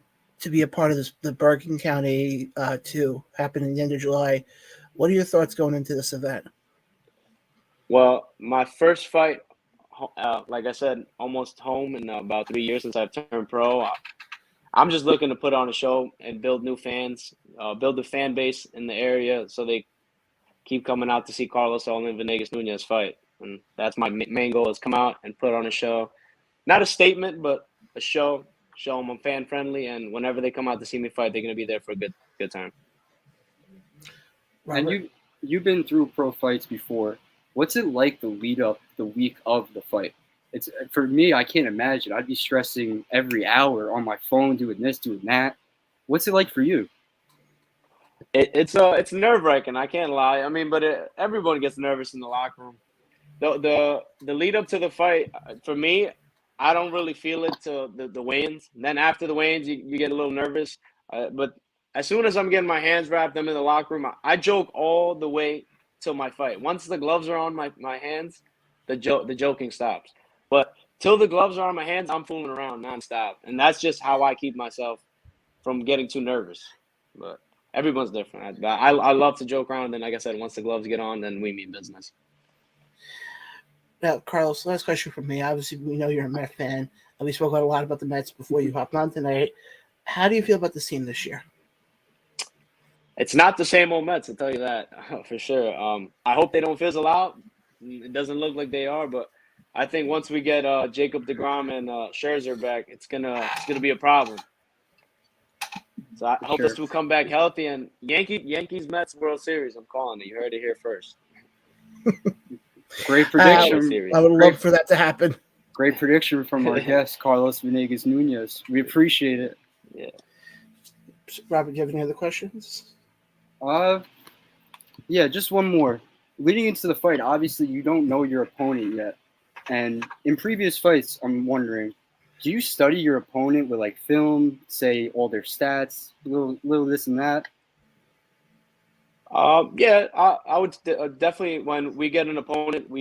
be a part of this, the Bergen County 2 happening at the end of July. What are your thoughts going into this event? Well, my first fight, like I said, almost home in about 3 years since I've turned pro. I'm just looking to put on a show and build new fans, build the fan base in the area so they keep coming out to see Carlos Saul and Venegas Nunez fight. And that's my main goal, is come out and put on a show. Not a statement, but a show. Show them I'm fan friendly, and whenever they come out to see me fight, they're going to be there for a good time. Robert? And you've been through pro fights before. What's it like the lead up, the week of the fight? It's, for me, I can't imagine. I'd be stressing every hour on my phone, doing this, doing that. What's it like for you? It's nerve wracking. I can't lie. I mean, but everyone gets nervous in the locker room. The lead up to the fight, for me, I don't really feel it till the weigh-ins. Then after the weigh-ins, you get a little nervous. But as soon as I'm getting my hands wrapped, I'm in the locker room. I joke all the way till my fight. Once the gloves are on my hands, the joking stops. But till the gloves are on my hands, I'm fooling around nonstop, and that's just how I keep myself from getting too nervous. But everyone's different. I love to joke around, and like I said, once the gloves get on, then we mean business. Now, Carlos, last question from me. Obviously, we know you're a Mets fan, and we spoke a lot about the Mets before you hopped on tonight. How do you feel about the team this year? It's not the same old Mets, I'll tell you that for sure. I hope they don't fizzle out. It doesn't look like they are, but I think once we get Jacob deGrom and Scherzer back, it's gonna be a problem. So I hope this will come back healthy, and Yankees Mets World Series. I'm calling it. You heard it here first. Great prediction. I would love for that to happen. Great prediction from our guest, Carlos Venegas Nunez. We appreciate it. Yeah. Robert, do you have any other questions? Yeah, just one more. Leading into the fight, obviously you don't know your opponent yet. And in previous fights, I'm wondering, do you study your opponent with like film, say all their stats, little this and that? Yeah, I would definitely, when we get an opponent,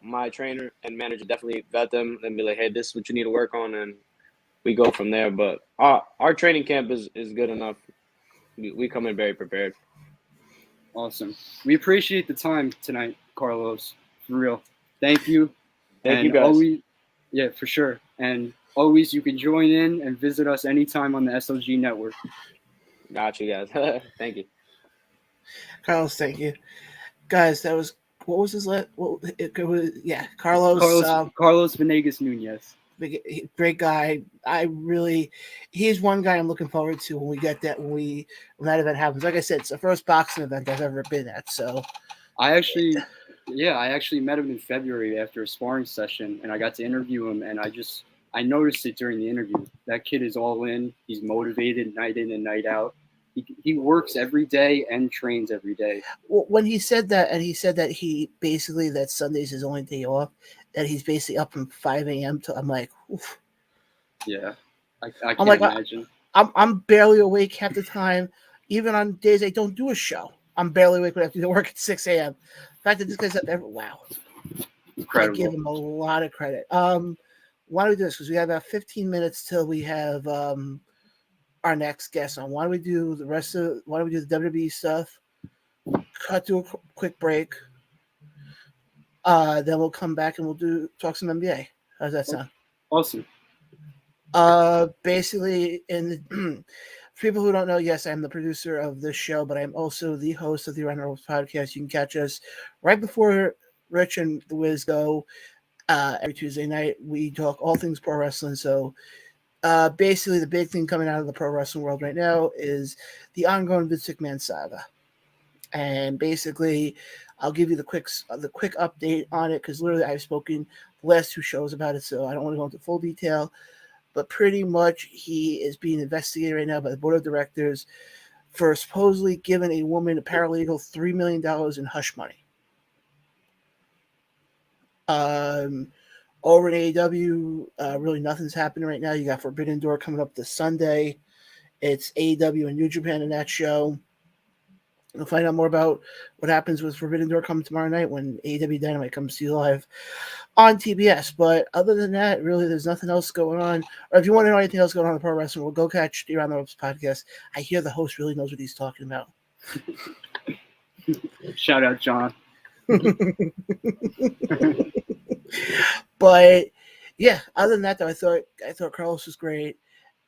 my trainer and manager definitely vet them and be like, hey, this is what you need to work on, and we go from there. But our training camp is good enough. We come in very prepared. Awesome. We appreciate the time tonight, Carlos. For real. Thank you. Thank you, guys. Yeah, for sure. And always, you can join in and visit us anytime on the SLG network. Got you, guys. Thank you. Carlos, thank you. Guys, that was, what was his last? Carlos. Carlos Venegas Nunez. Great guy. He's one guy I'm looking forward to when that event happens. Like I said, it's the first boxing event I've ever been at. So I actually met him in February after a sparring session, and I got to interview him, and I noticed it during the interview. That kid is all in. He's motivated night in and night out. He works every day and trains every day. Well, when he said that, and he said that that Sunday's his only day off, that he's basically up from 5 a.m. to, I'm like, oof. Yeah, I can't imagine. I'm barely awake half the time. Even on days I don't do a show, I'm barely awake when I have to do work at 6 a.m. The fact that this guy's up every, wow. Incredible. I give him a lot of credit. Why don't we do this? Because we have about 15 minutes till we have our next guest on. Why don't we do the WWE stuff? Cut to a quick break. Then we'll come back and we'll talk some NBA. How's that sound? Awesome. Basically, for people who don't know, yes, I'm the producer of this show, but I'm also the host of the Run Ropes podcast. You can catch us right before Rich and the Wiz go every Tuesday night. We talk all things pro wrestling. So basically, the big thing coming out of the pro wrestling world right now is the ongoing Vince McMahon saga. And basically, I'll give you the quick update on it because literally I've spoken the last 2 shows about it, so I don't want to go into full detail. But pretty much, he is being investigated right now by the board of directors for supposedly giving a woman, a paralegal, $3 million in hush money. Over in AEW, really nothing's happening right now. You got Forbidden Door coming up this Sunday. It's AEW and New Japan in that show. We'll find out more about what happens with Forbidden Door coming tomorrow night when AEW Dynamite comes to you live on TBS. But other than that, really, there's nothing else going on. Or if you want to know anything else going on in pro wrestling, we'll go catch the Around the Ropes podcast. I hear the host really knows what he's talking about. Shout out, John. But yeah, other than that, though, I thought Carlos was great.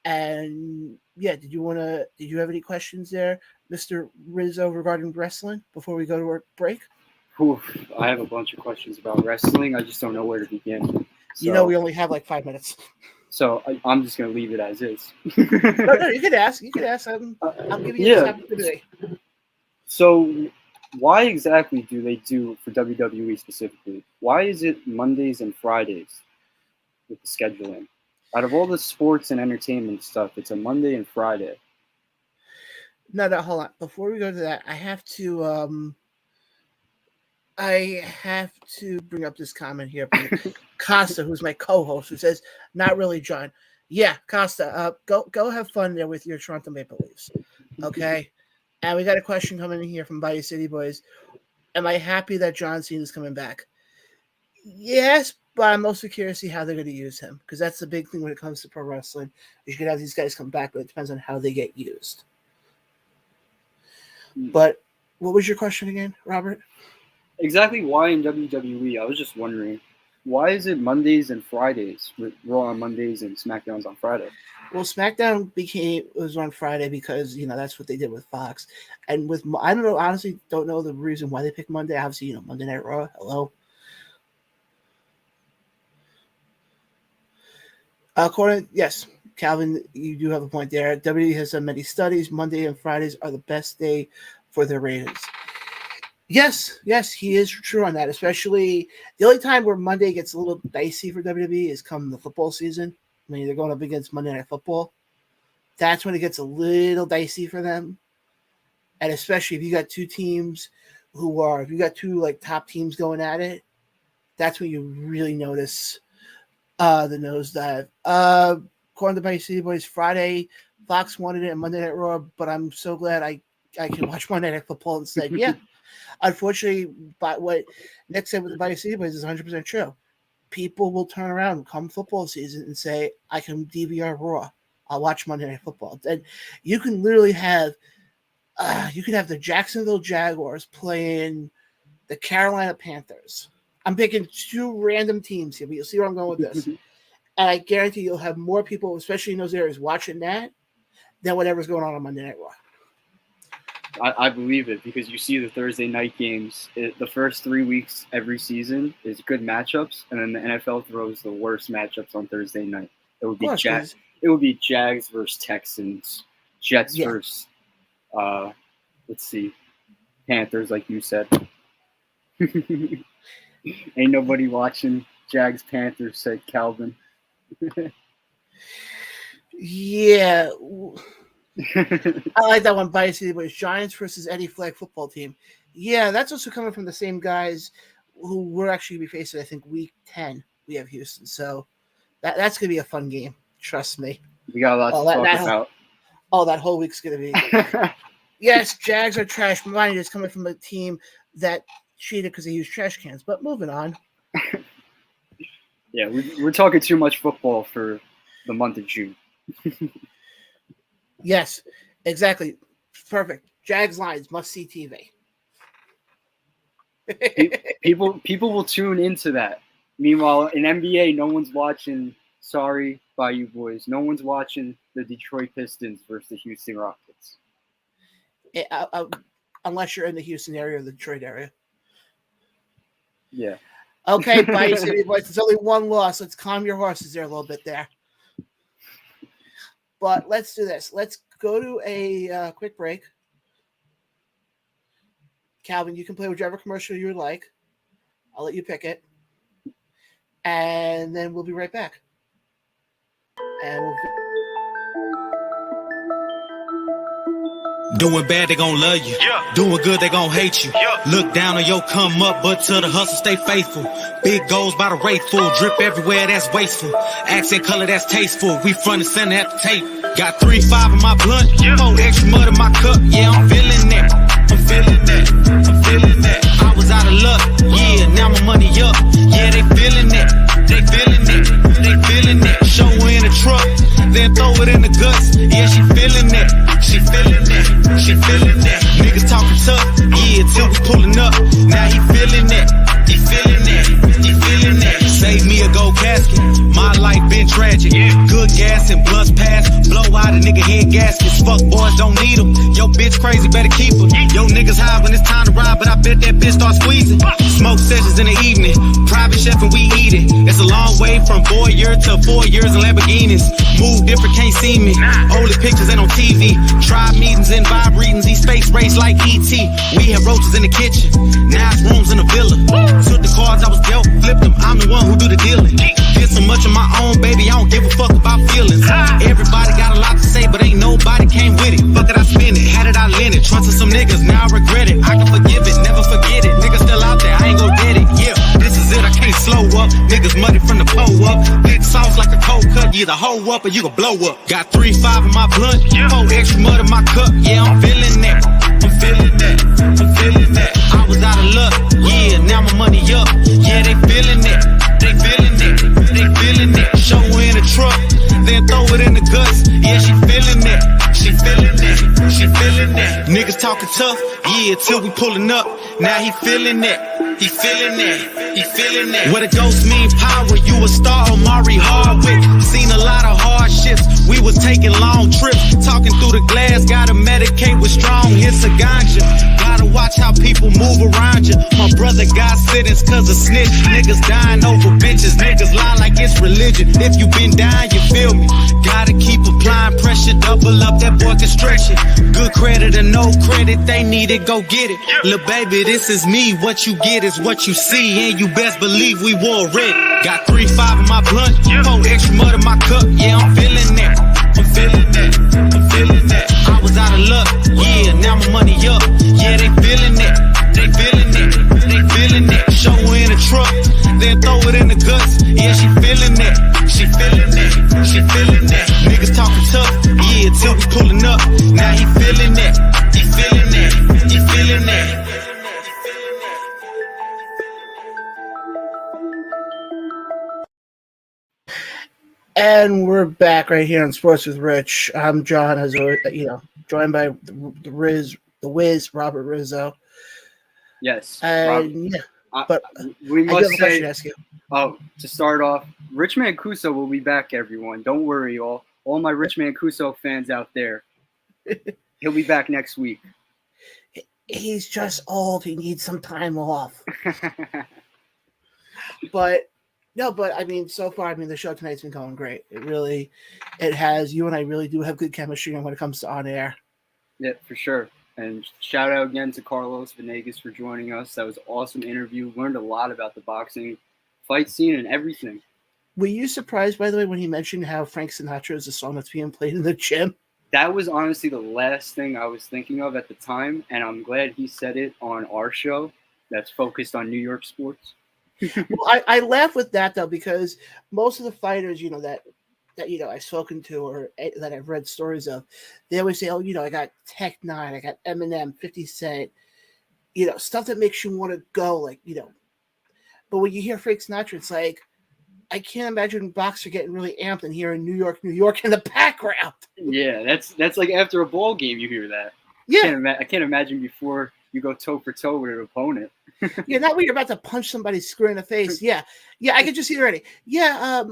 And yeah, did you have any questions there, Mr. Rizzo, regarding wrestling before we go to our break? Oof, I have a bunch of questions about wrestling. I just don't know where to begin. So, we only have like 5 minutes. So I'm just going to leave it as is. No, you could ask. I'm giving you this opportunity. So why exactly do they do, for WWE specifically, why is it Mondays and Fridays with the scheduling? Out of all the sports and entertainment stuff, it's a Monday and Friday. No, hold on. Before we go to that, I have to bring up this comment here from Costa, who's my co-host, who says, "Not really, John." Yeah, Costa, go have fun there with your Toronto Maple Leafs. Okay. And we got a question coming in here from Bayou City Boys. Am I happy that John Cena's coming back? Yes, but I'm mostly curious to see how they're going to use him, because that's the big thing when it comes to pro wrestling. You could have these guys come back, but it depends on how they get used. But what was your question again, Robert? Exactly why in WWE? I was just wondering, why is it Mondays and Fridays with Raw on Mondays and SmackDown's on Friday? Well, SmackDown was on Friday because that's what they did with Fox, and with I don't know, honestly, don't know the reason why they picked Monday. Obviously, Monday Night Raw. Hello. Yes, Calvin, you do have a point there. WWE has done many studies. Monday and Fridays are the best day for their ratings. Yes, he is true on that. Especially the only time where Monday gets a little dicey for WWE is come the football season. I mean, they're going up against Monday Night Football. That's when it gets a little dicey for them. And especially if you got two teams if you got two like top teams going at it, that's when you really notice the nosedive. According to Bay City Boys, Friday, Fox wanted it and Monday Night Raw, but I'm so glad I can watch Monday Night Football instead. Yeah. Unfortunately, but what Nick said with the Bay City Boys is 100% true. People will turn around come football season and say, I can DVR Raw. I'll watch Monday Night Football. And you can literally have the Jacksonville Jaguars playing the Carolina Panthers. I'm picking two random teams here, but you'll see where I'm going with this. And I guarantee you'll have more people, especially in those areas, watching that than whatever's going on Monday Night Raw. I believe it, because you see the Thursday night games. The first 3 weeks every season is good matchups, and then the NFL throws the worst matchups on Thursday night. It would be Jags. It would be Jags versus Texans, Jets versus Panthers, like you said. Ain't nobody watching Jags Panthers, said Calvin. Yeah. I like that one. Bias City Boys, Giants versus Eddie Flag football team. Yeah, that's also coming from the same guys who we're actually going to be facing, I think, week 10. We have Houston. So that's going to be a fun game. Trust me. We got a lot to talk about. That whole week's going to be. Yes, Jags are trash. Mind you, it's coming from a team that cheated because they used trash cans. But moving on. Yeah, we're talking too much football for the month of June. Yes, exactly. Perfect. Jags Lions, must-see TV. People will tune into that. Meanwhile, in NBA, no one's watching. Sorry, Bayou Boys. No one's watching the Detroit Pistons versus the Houston Rockets. Unless you're in the Houston area or the Detroit area. Yeah. Okay, Bayou City Boys. There's only one loss. Let's calm your horses there a little bit there. But let's do this. Let's go to a quick break. Calvin, you can play whichever commercial you would like. I'll let you pick it. And then we'll be right back. And we'll Doing bad, they gon' love you. Yeah. Doing good, they gon' hate you. Yeah. Look down on your come up, but to the hustle, stay faithful. Big goals by the rate full. Drip everywhere, that's wasteful. Accent color, that's tasteful. We front and center at the tape. Got 3-5 in my blunt. Yeah. 4 extra mud in my cup. Yeah, I'm feeling that. I'm feeling that. I'm feeling that. I was out of luck. Yeah, now my money up. Yeah, they feeling that. They feeling that. They feeling that. Show her in the truck. Then throw it in the guts. Yeah, she feeling that. She feeling that. She feeling that. Niggas talking tough, yeah, till we pulling up. Now he feeling that. He feeling that. He feeling that. Save me a gold casket. My life been tragic. Good gas and blunts pass. Blow out a nigga head gaskets. Fuck boys, don't need them. Yo bitch crazy, better keep her. Yo niggas high when it's time to ride, but I bet that bitch start squeezing. Smoke sessions in the evening. Private chef and we eat it. It's a long way from voyeur to 4 years in Lamborghinis. Move different, can't see me. Only pictures ain't on TV. Tribe meetings and vibe readings. These space race like E.T. We have roaches in the kitchen. Nice rooms in the villa. Took the cards I was dealt, flipped them. I'm the one who do the dealing. Did so much of my own, baby. I don't give a fuck about feelings. Everybody got a lot to say, but ain't nobody came with it. Fuck it, I spend it. Had it, I lent it. Trusted some niggas, now I regret it. I can forgive it, never forget it. Niggas still out there, I ain't gon' get it. Yeah, this is it, I can't slow up. Niggas muddy from the pole up. Big sauce like a cold cut. You either hoe up or you gon' blow up. Got 3-5 in my blunt. 4 extra mud in my cup. Yeah, I'm feeling that. I'm feeling that. I'm feeling that. I was out of luck. Yeah, now my money up. Yeah, they feeling it. They feeling it. They feeling it. Show her in the truck. Then throw it in the guts. Yeah, she feeling it. She feeling it. She feeling it. Niggas talking tough. Yeah, till we pulling up. Now he feeling it. He feeling it. He feeling it. What a ghost mean power. You a star, Omari Hardwick. Seen a lot of hardships. We was taking long trips. Talking through the glass. Gotta medicate with strong hits of ganja. Gotta watch how people move around you. My brother got sentence cause of snitch. Niggas dying over bitches. Niggas lie like it's religion. If you been dying, you feel me. Gotta keep applying pressure. Double up, that boy can stretch it. Good credit or no credit, they need it, go get it. Lil' baby, this is me. What you get is what you see. And you best believe we war red. Got 3-5 in my blunt. 4 extra mud in my cup. Yeah, I'm feeling that. I'm feeling that. I'm feeling that. I was out of luck. Yeah, now my money up. Yeah, they feeling it. They feeling it. They feeling it. Show her in the truck. Then throw it in the guts. Yeah, she feeling it. She feeling it. She feeling it. Niggas talking tough. Yeah, till we pulling up. Now he feeling it. He feeling it. He feeling it. And we're back right here on Sports with Rich. I'm John, as joined by the Wiz, Robert Rizzo. Yes. Yeah, but we I do must have a question say, to ask you. to start off, Rich Mancuso will be back, everyone. Don't worry, all my Rich Mancuso fans out there. He'll be back next week. He's just old. He needs some time off. But I mean, so far, the show tonight's been going great. It has. You and I really do have good chemistry when it comes to on air. Yeah, for sure. And shout out again to Carlos Venegas for joining us. That was an awesome interview. Learned a lot about the boxing fight scene and everything. Were you surprised, by the way, when he mentioned how Frank Sinatra is a song that's being played in the gym? That was honestly the last thing I was thinking of at the time, and I'm glad he said it on our show that's focused on New York sports. Well, I laugh with that, though, because most of the fighters, that I've spoken to or that I've read stories of, they always say, I got Tech 9, I got Eminem, 50 Cent, stuff that makes you want to go, But when you hear Frank Sinatra, it's like, I can't imagine boxer getting really amped and hearing New York in the background. Yeah, that's like after a ball game you hear that. Yeah. I can't imagine before you go toe for toe with an opponent. Yeah, not when you're about to punch somebody square in the face. Yeah, I can just see it already. Yeah,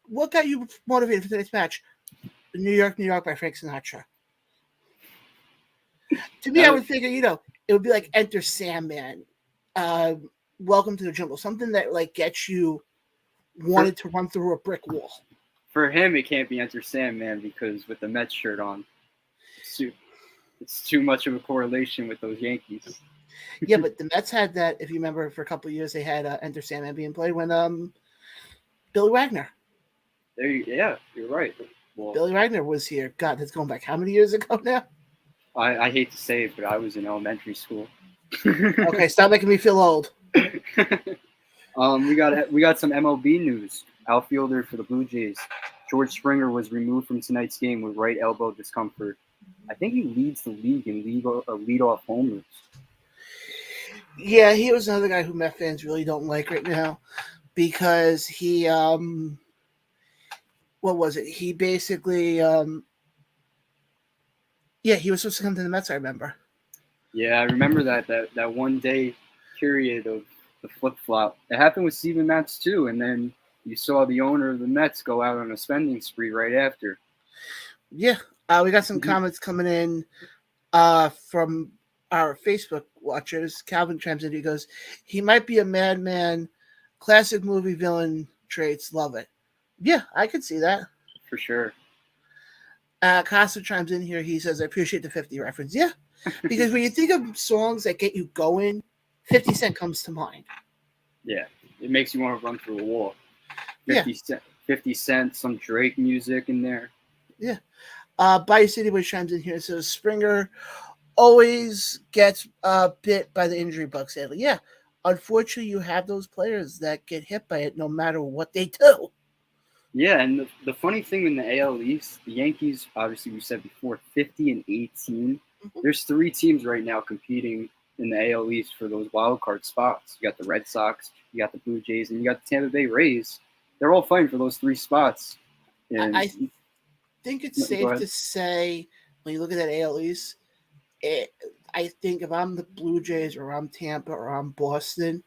what got you motivated for tonight's match? New York by Frank Sinatra. To me, I would figure, it would be like Enter Sandman, Welcome to the Jungle, something that gets you wanted to run through a brick wall. For him, it can't be Enter Sandman because with the Mets shirt on, it's too much of a correlation with those Yankees. Yeah, but the Mets had that. If you remember, for a couple of years they had Enter Sandman being played when Billy Wagner. Yeah, you're right. Well, Billy Wagner was here. God, that's going back how many years ago now? I hate to say it, but I was in elementary school. Okay, stop making me feel old. We got some MLB news. Outfielder for the Blue Jays, George Springer, was removed from tonight's game with right elbow discomfort. I think he leads the league in leadoff homers. Yeah, he was another guy who Met fans really don't like right now because he what was it? He basically he was supposed to come to the Mets, I remember. Yeah, I remember that 1 day period of the flip flop. It happened with Steven Matz too, and then you saw the owner of the Mets go out on a spending spree right after. Yeah, we got some comments coming in from our Facebook watchers. Calvin chimes in. He goes, "He might be a madman. Classic movie villain traits. Love it." Yeah, I could see that. For sure. Costa chimes in here. He says, "I appreciate the 50 reference." Yeah, because when you think of songs that get you going, 50 Cent comes to mind. Yeah, it makes you want to run through a wall. 50 Cent, some Drake music in there. Yeah. Bayou City Boy chimes in here and says, Springer always gets bit by the injury bug, sadly. Yeah. Unfortunately, you have those players that get hit by it no matter what they do. Yeah, and the funny thing in the AL East, the Yankees, obviously we said before, 50 and 18. Mm-hmm. There's 3 teams right now competing in the AL East for those wild card spots. You got the Red Sox, you got the Blue Jays, and you got the Tampa Bay Rays. They're all fighting for those 3 spots. And I think it's safe to say, when you look at that AL East, I think if I'm the Blue Jays or I'm Tampa or I'm Boston,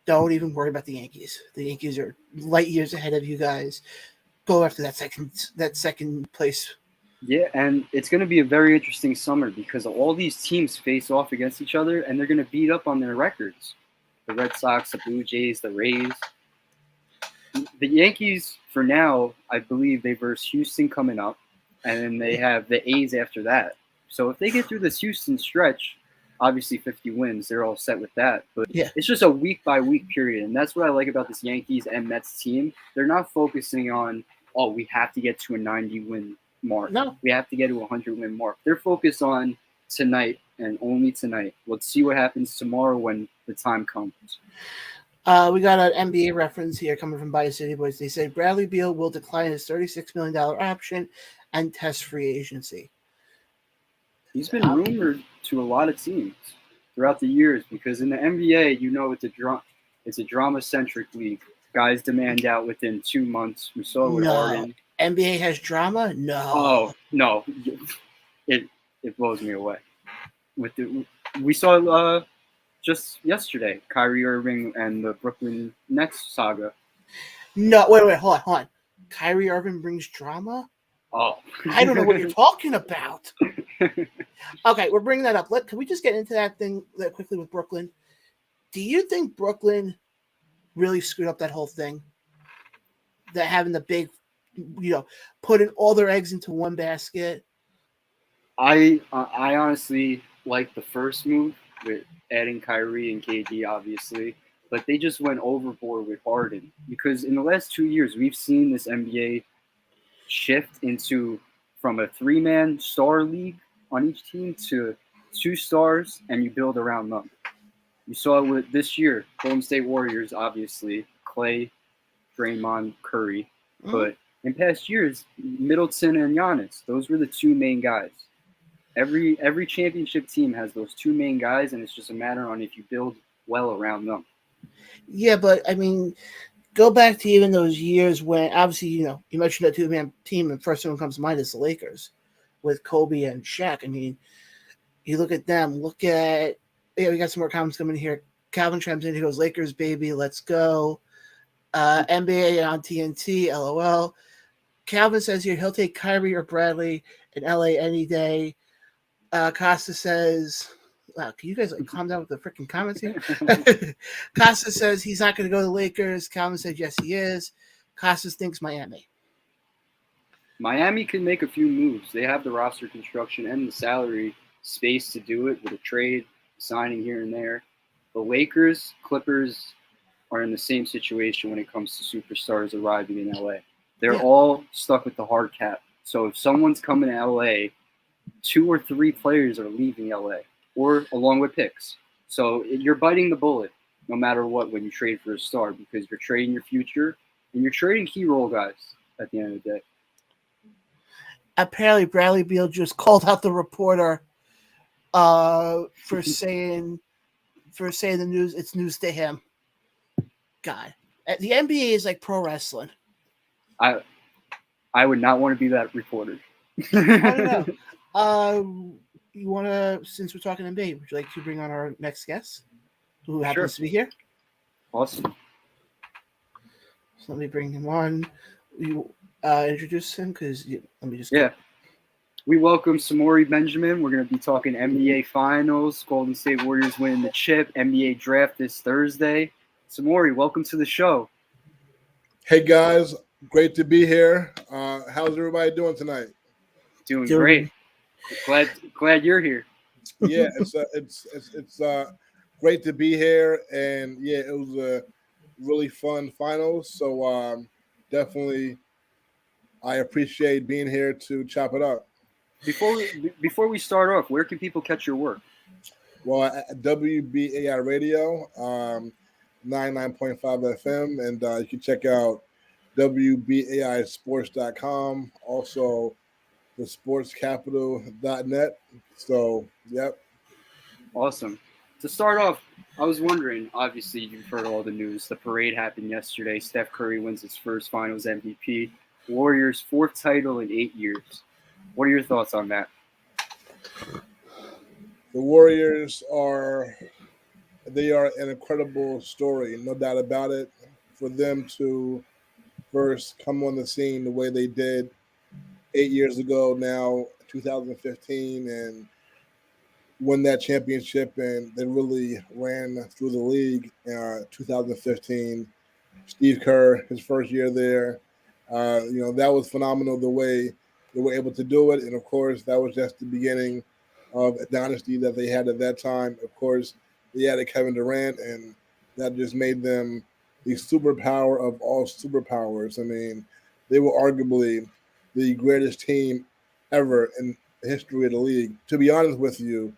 don't even worry about the Yankees. The Yankees are light years ahead of you guys. Go after that second place. Yeah, and it's going to be a very interesting summer because all these teams face off against each other, and they're going to beat up on their records. The Red Sox, the Blue Jays, the Rays. The Yankees, for now, I believe they verse Houston coming up, and then they have the A's after that. So if they get through this Houston stretch, obviously 50 wins, they're all set with that. But it's just a week-by-week period, and that's what I like about this Yankees and Mets team. They're not focusing on, we have to get to a 90-win mark. No. We have to get to a 100-win mark. They're focused on tonight and only tonight. Let's see what happens tomorrow when the time comes. We got an NBA reference here coming from Bayou City Boys. They say Bradley Beal will decline his $36 million option and test free agency. He's been rumored to a lot of teams throughout the years because in the NBA, it's a drama-centric league. Guys demand out within 2 months. We saw it with Harden. NBA has drama? No. Oh, no. It blows me away. We saw just yesterday, Kyrie Irving and the Brooklyn Nets saga. No, wait, hold on. Kyrie Irving brings drama? Oh. I don't know what you're talking about. Okay, we're bringing that up. Can we just get into that thing quickly with Brooklyn? Do you think Brooklyn really screwed up that whole thing? That having the big, putting all their eggs into one basket? I honestly like the first move with adding Kyrie and KD, obviously, but they just went overboard with Harden because in the last 2 years we've seen this NBA shift from a 3-man star league on each team to 2 stars, and you build around them. You saw it with this year, Golden State Warriors, obviously, Clay, Draymond, Curry, but in past years, Middleton and Giannis, those were the 2 main guys. Every championship team has those 2 main guys, and it's just a matter on if you build well around them. Yeah, but I mean, go back to even those years when, obviously, you mentioned that 2-man team, and first one comes to mind is the Lakers with Kobe and Shaq. I mean, you look at them. We got some more comments coming here. Calvin chimes in. He goes, Lakers, baby, let's go. NBA on TNT, LOL. Calvin says here he'll take Kyrie or Bradley in LA any day. Costa says, wow, can you guys calm down with the freaking comments here? Costa says he's not going to go to the Lakers. Calvin says yes, he is. Costa thinks Miami. Miami can make a few moves. They have the roster construction and the salary space to do it with a trade. signing here and there. The Lakers, Clippers are in the same situation when it comes to superstars arriving in LA. They're Yeah. all stuck with the hard cap. So if someone's coming to LA, 2 or 3 players are leaving LA, or along with picks. So you're biting the bullet no matter what when you trade for a star, because you're trading your future and you're trading key role guys at the end of the day. Apparently, Bradley Beal just called out the reporter for saying the news. It's news to him. God, the NBA is like pro wrestling. I would not want to be that reporter. I don't know. You want to, since we're talking NBA, would you like to bring on our next guest, who happens to be here? Awesome. So let me bring him on. You introduce him because let me just. Yeah. We welcome Samori Benjamin. We're going to be talking NBA Finals, Golden State Warriors winning the chip, NBA Draft this Thursday. Samori, welcome to the show. Hey guys, great to be here. How's everybody doing tonight? Doing great. Glad you're here. Yeah, it's great to be here, and yeah, it was a really fun finals. So definitely, I appreciate being here to chop it up. Before we start off, where can people catch your work? Well, at WBAI Radio, 99.5 FM, and you can check out WBAIsports.com, also thesportscapital.net. So, yep. Awesome. To start off, I was wondering, obviously you've heard all the news. The parade happened yesterday. Steph Curry wins his first Finals MVP. Warriors' 4th title in 8 years. What are your thoughts on that? The Warriors are an incredible story, no doubt about it. For them to first come on the scene the way they did 8 years ago now, 2015, and win that championship, and they really ran through the league 2015. Steve Kerr, his first year there, that was phenomenal the way they were able to do it. And of course, that was just the beginning of a dynasty that they had at that time. Of course, they added Kevin Durant, and that just made them the superpower of all superpowers. I mean, they were arguably the greatest team ever in the history of the league. To be honest with you,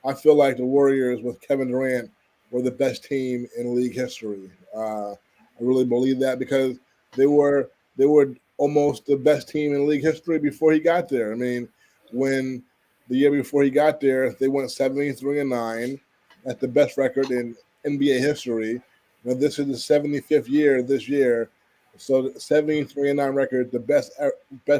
I feel like the Warriors with Kevin Durant were the best team in league history. I really believe that because they were almost the best team in league history before he got there. I mean, when the year before he got there, they went 73-9. That's the best record in NBA history. Now, this is the 75th year this year. So 73-9 record, the best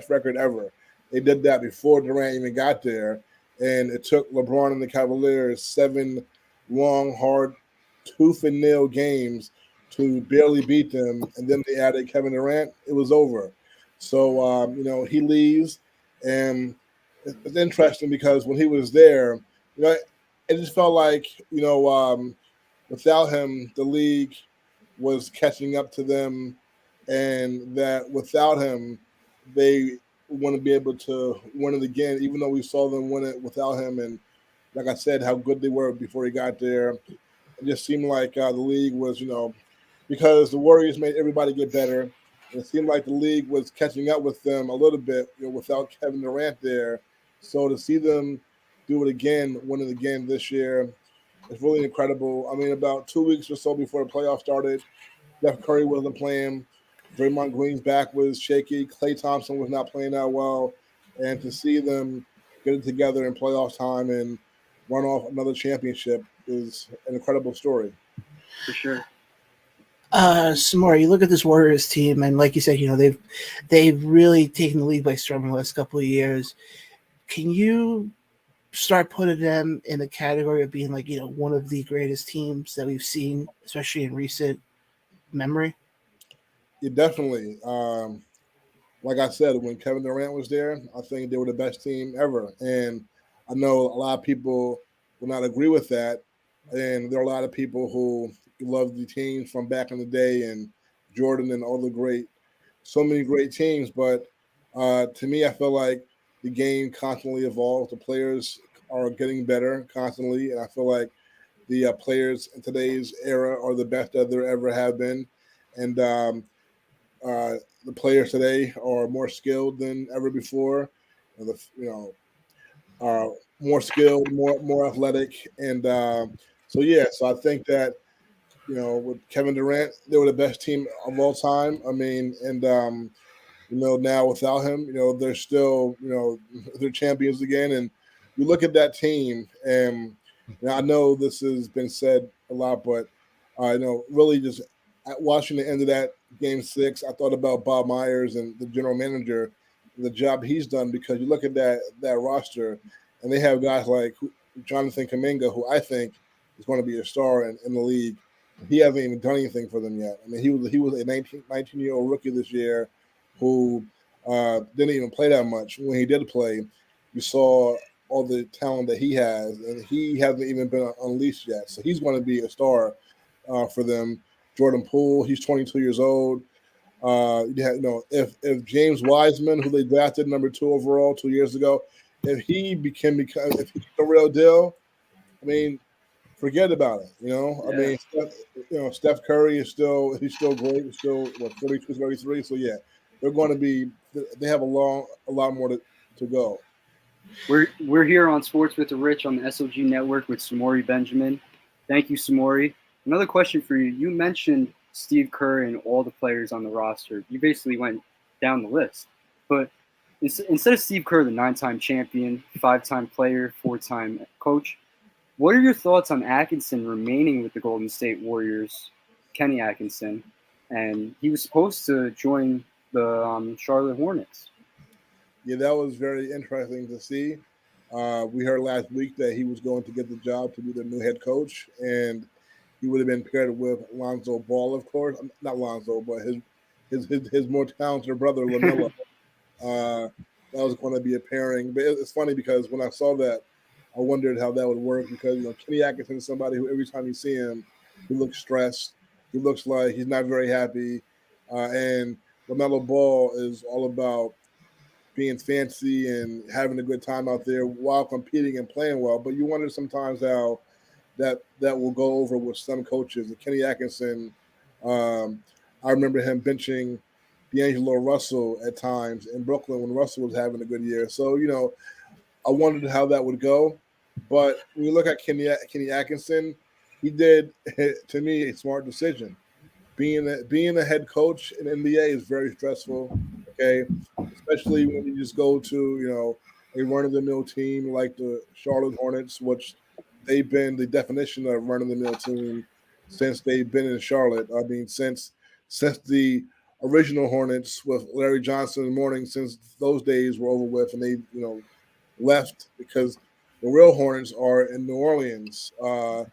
record ever. They did that before Durant even got there. And it took LeBron and the Cavaliers 7 long, hard, tooth-and-nail games to barely beat them. And then they added Kevin Durant. It was over. So, he leaves. And it's interesting because when he was there, it just felt like, without him, the league was catching up to them, and that without him, they want to be able to win it again, even though we saw them win it without him. And like I said, how good they were before he got there. It just seemed like the league was, because the Warriors made everybody get better. It seemed like the league was catching up with them a little bit, without Kevin Durant there. So to see them do it again, win it again this year, it's really incredible. I mean, about 2 weeks or so before the playoffs started, Steph Curry wasn't playing. Draymond Green's back was shaky. Klay Thompson was not playing that well. And to see them get it together in playoff time and run off another championship is an incredible story. For sure. Some more. You look at this Warriors team, and like you said, they've really taken the league by storm in the last couple of years. Can you start putting them in the category of being like, one of the greatest teams that we've seen, especially in recent memory? Yeah, definitely. Like I said, when Kevin Durant was there, I think they were the best team ever. And I know a lot of people will not agree with that. And there are a lot of people who love the teams from back in the day and Jordan and all so many great teams. But to me, I feel like the game constantly evolves. The players are getting better constantly, and I feel like the players in today's era are the best that there ever have been, and uh, the players today are more skilled than ever before. And are more skilled, more athletic, and so yeah. So I think that with Kevin Durant, they were the best team of all time. I mean, and now without him, they're still, they're champions again. And you look at that team, and I know this has been said a lot, but really just watching the end of that game 6, I thought about Bob Myers and the general manager, the job he's done, because you look at that roster, and they have guys like Jonathan Kuminga, who I think is going to be a star in the league. He hasn't even done anything for them yet. I mean, he was a 19-year-old rookie this year who didn't even play that much. When he did play, you saw all the talent that he has, and he hasn't even been unleashed yet. So he's going to be a star for them. Jordan Poole, he's 22 years old. If James Wiseman, who they drafted number 2 overall 2 years ago, if if he's the real deal, I mean, forget about it. I mean, Steph Curry he's still great. He's still 42, 33. So yeah, they're going to be. They have a lot more to go. We're here on Sports with the Rich on the SOG Network with Samori Benjamin. Thank you, Samori. Another question for you. You mentioned Steve Kerr and all the players on the roster. You basically went down the list. But instead of Steve Kerr, the 9-time champion, 5-time player, 4-time coach, what are your thoughts on Atkinson remaining with the Golden State Warriors, Kenny Atkinson? And he was supposed to join the Charlotte Hornets. Yeah, that was very interesting to see. We heard last week that he was going to get the job to be the new head coach, and he would have been paired with Lonzo Ball, of course. Not Lonzo, but his more talented brother, LaMelo. That was going to be a pairing. But it's funny because when I saw that, I wondered how that would work because Kenny Atkinson is somebody who every time you see him, he looks stressed. He looks like he's not very happy. And LaMelo Ball is all about being fancy and having a good time out there while competing and playing well. But you wonder sometimes how that will go over with some coaches. And Kenny Atkinson, I remember him benching D'Angelo Russell at times in Brooklyn when Russell was having a good year. So, I wondered how that would go. But when you look at Kenny Atkinson, he did, to me, a smart decision. Being a head coach in the NBA is very stressful, okay? Especially when you just go to, a run-of-the-mill team like the Charlotte Hornets, which they've been the definition of run-of-the-mill team since they've been in Charlotte. I mean, since the original Hornets with Larry Johnson in the morning, since those days were over with, and they, left because the real Hornets are in New Orleans. They're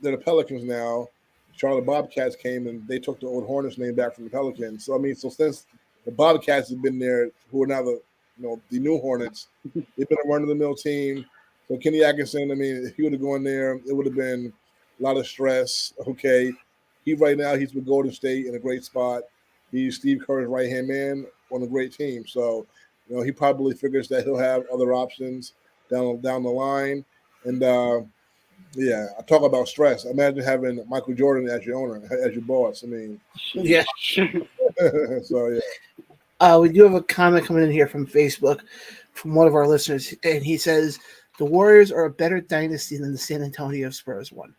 the Pelicans now. Charlotte Bobcats came and they took the old Hornets name back from the Pelicans. So I mean, since the Bobcats have been there, who are now the new Hornets, they've been a run-of-the-mill team. So Kenny Atkinson, I mean, if he would have gone there, it would have been a lot of stress. Okay, he's with Golden State in a great spot. He's Steve Kerr's right-hand man on a great team. So he probably figures that he'll have other options down the line. And yeah, I talk about stress. Imagine having Michael Jordan as your owner, as your boss. I mean, Yeah. So yeah. We do have a comment coming in here from Facebook from one of our listeners, and he says the Warriors are a better dynasty than the San Antonio Spurs one.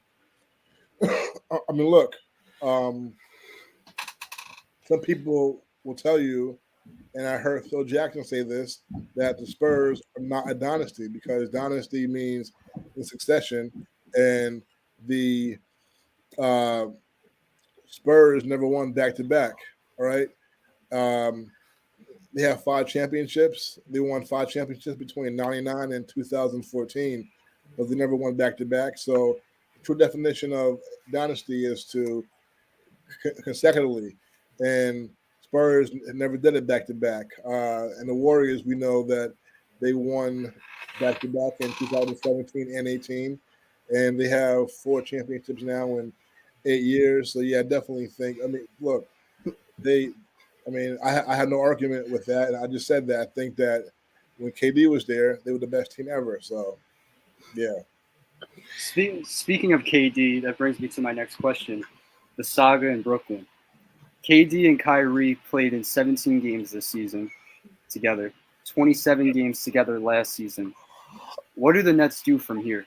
I mean, look, some people will tell you, and I heard Phil Jackson say this, that the Spurs are not a dynasty because dynasty means in succession, and the Spurs never won back-to-back, all right? They have 5 championships. They won 5 championships between 99 and 2014, but they never won back-to-back. So the true definition of dynasty is to consecutively, and Spurs never did it back-to-back. And the Warriors, we know that they won back-to-back in 2017 and 18, and they have 4 championships now in 8 years. So, yeah, I definitely think – I mean, look, I had no argument with that, and I just said that. I think that when KD was there, they were the best team ever. So, Yeah. Speaking of KD, that brings me to my next question: the saga in Brooklyn. KD and Kyrie played in 17 games this season together, 27 games together last season. What do the Nets do from here?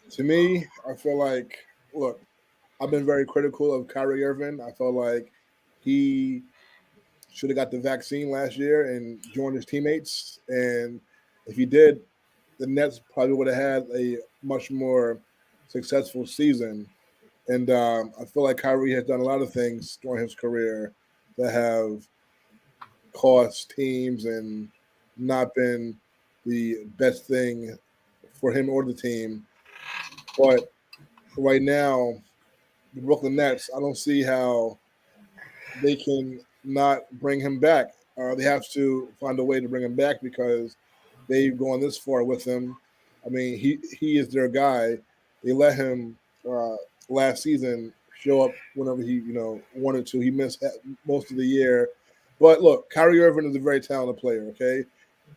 To me, I feel like, look, I've been very critical of Kyrie Irving. I felt like he should have got the vaccine last year and joined his teammates. And if he did, the Nets probably would have had a much more successful season. And I feel like Kyrie has done a lot of things during his career that have cost teams and not been the best thing for him or the team. But right now, the Brooklyn Nets, I don't see how they can not bring him back. They have to find a way to bring him back because they've gone this far with him. I mean, he is their guy. They let him last season show up whenever he wanted to. He missed most of the year, but look, Kyrie Irving is a very talented player. Okay,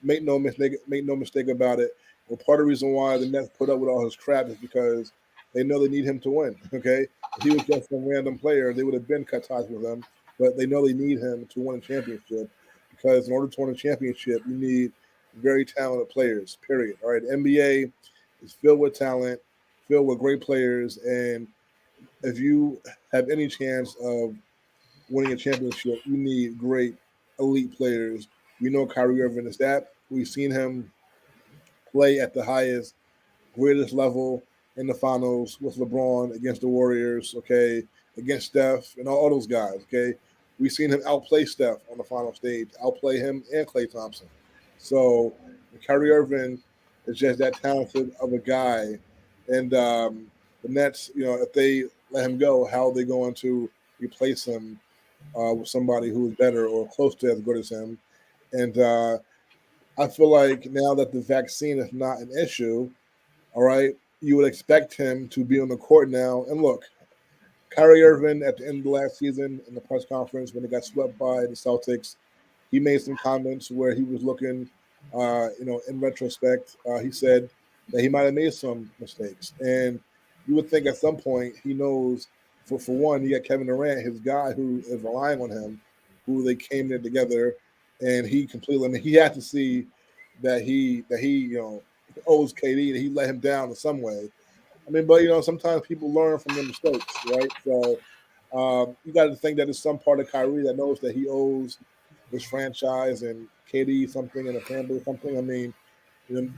make no mistake about it. And part of the reason why the Nets put up with all his crap is because they know they need him to win. Okay, if he was just some random player, they would have been cut ties with him. But they know they need him to win a championship because in order to win a championship, you need very talented players. Period. All right, the NBA is filled with talent, filled with great players, and if you have any chance of winning a championship, you need great elite players. We know Kyrie Irving is that. We've seen him play at the highest, greatest level in the finals with LeBron against the Warriors, okay, against Steph and all those guys, okay. We've seen him outplay Steph on the final stage, outplay him and Klay Thompson. So Kyrie Irving is just that talented of a guy. And the Nets, if they let him go, how are they going to replace him with somebody who is better or close to as good as him? And I feel like now that the vaccine is not an issue, all right, you would expect him to be on the court now. And look, Kyrie Irving at the end of the last season in the press conference when they got swept by the Celtics, he made some comments where he was looking, in retrospect, he said that he might have made some mistakes. And you would think at some point he knows, for one, you got Kevin Durant, his guy who is relying on him, who they came there together, and he completely, I mean, he had to see that he owes KD, that he let him down in some way. I mean, but sometimes people learn from their mistakes, right? So you got to think that there's some part of Kyrie that knows that he owes this franchise and KD something and a fan base something. I mean,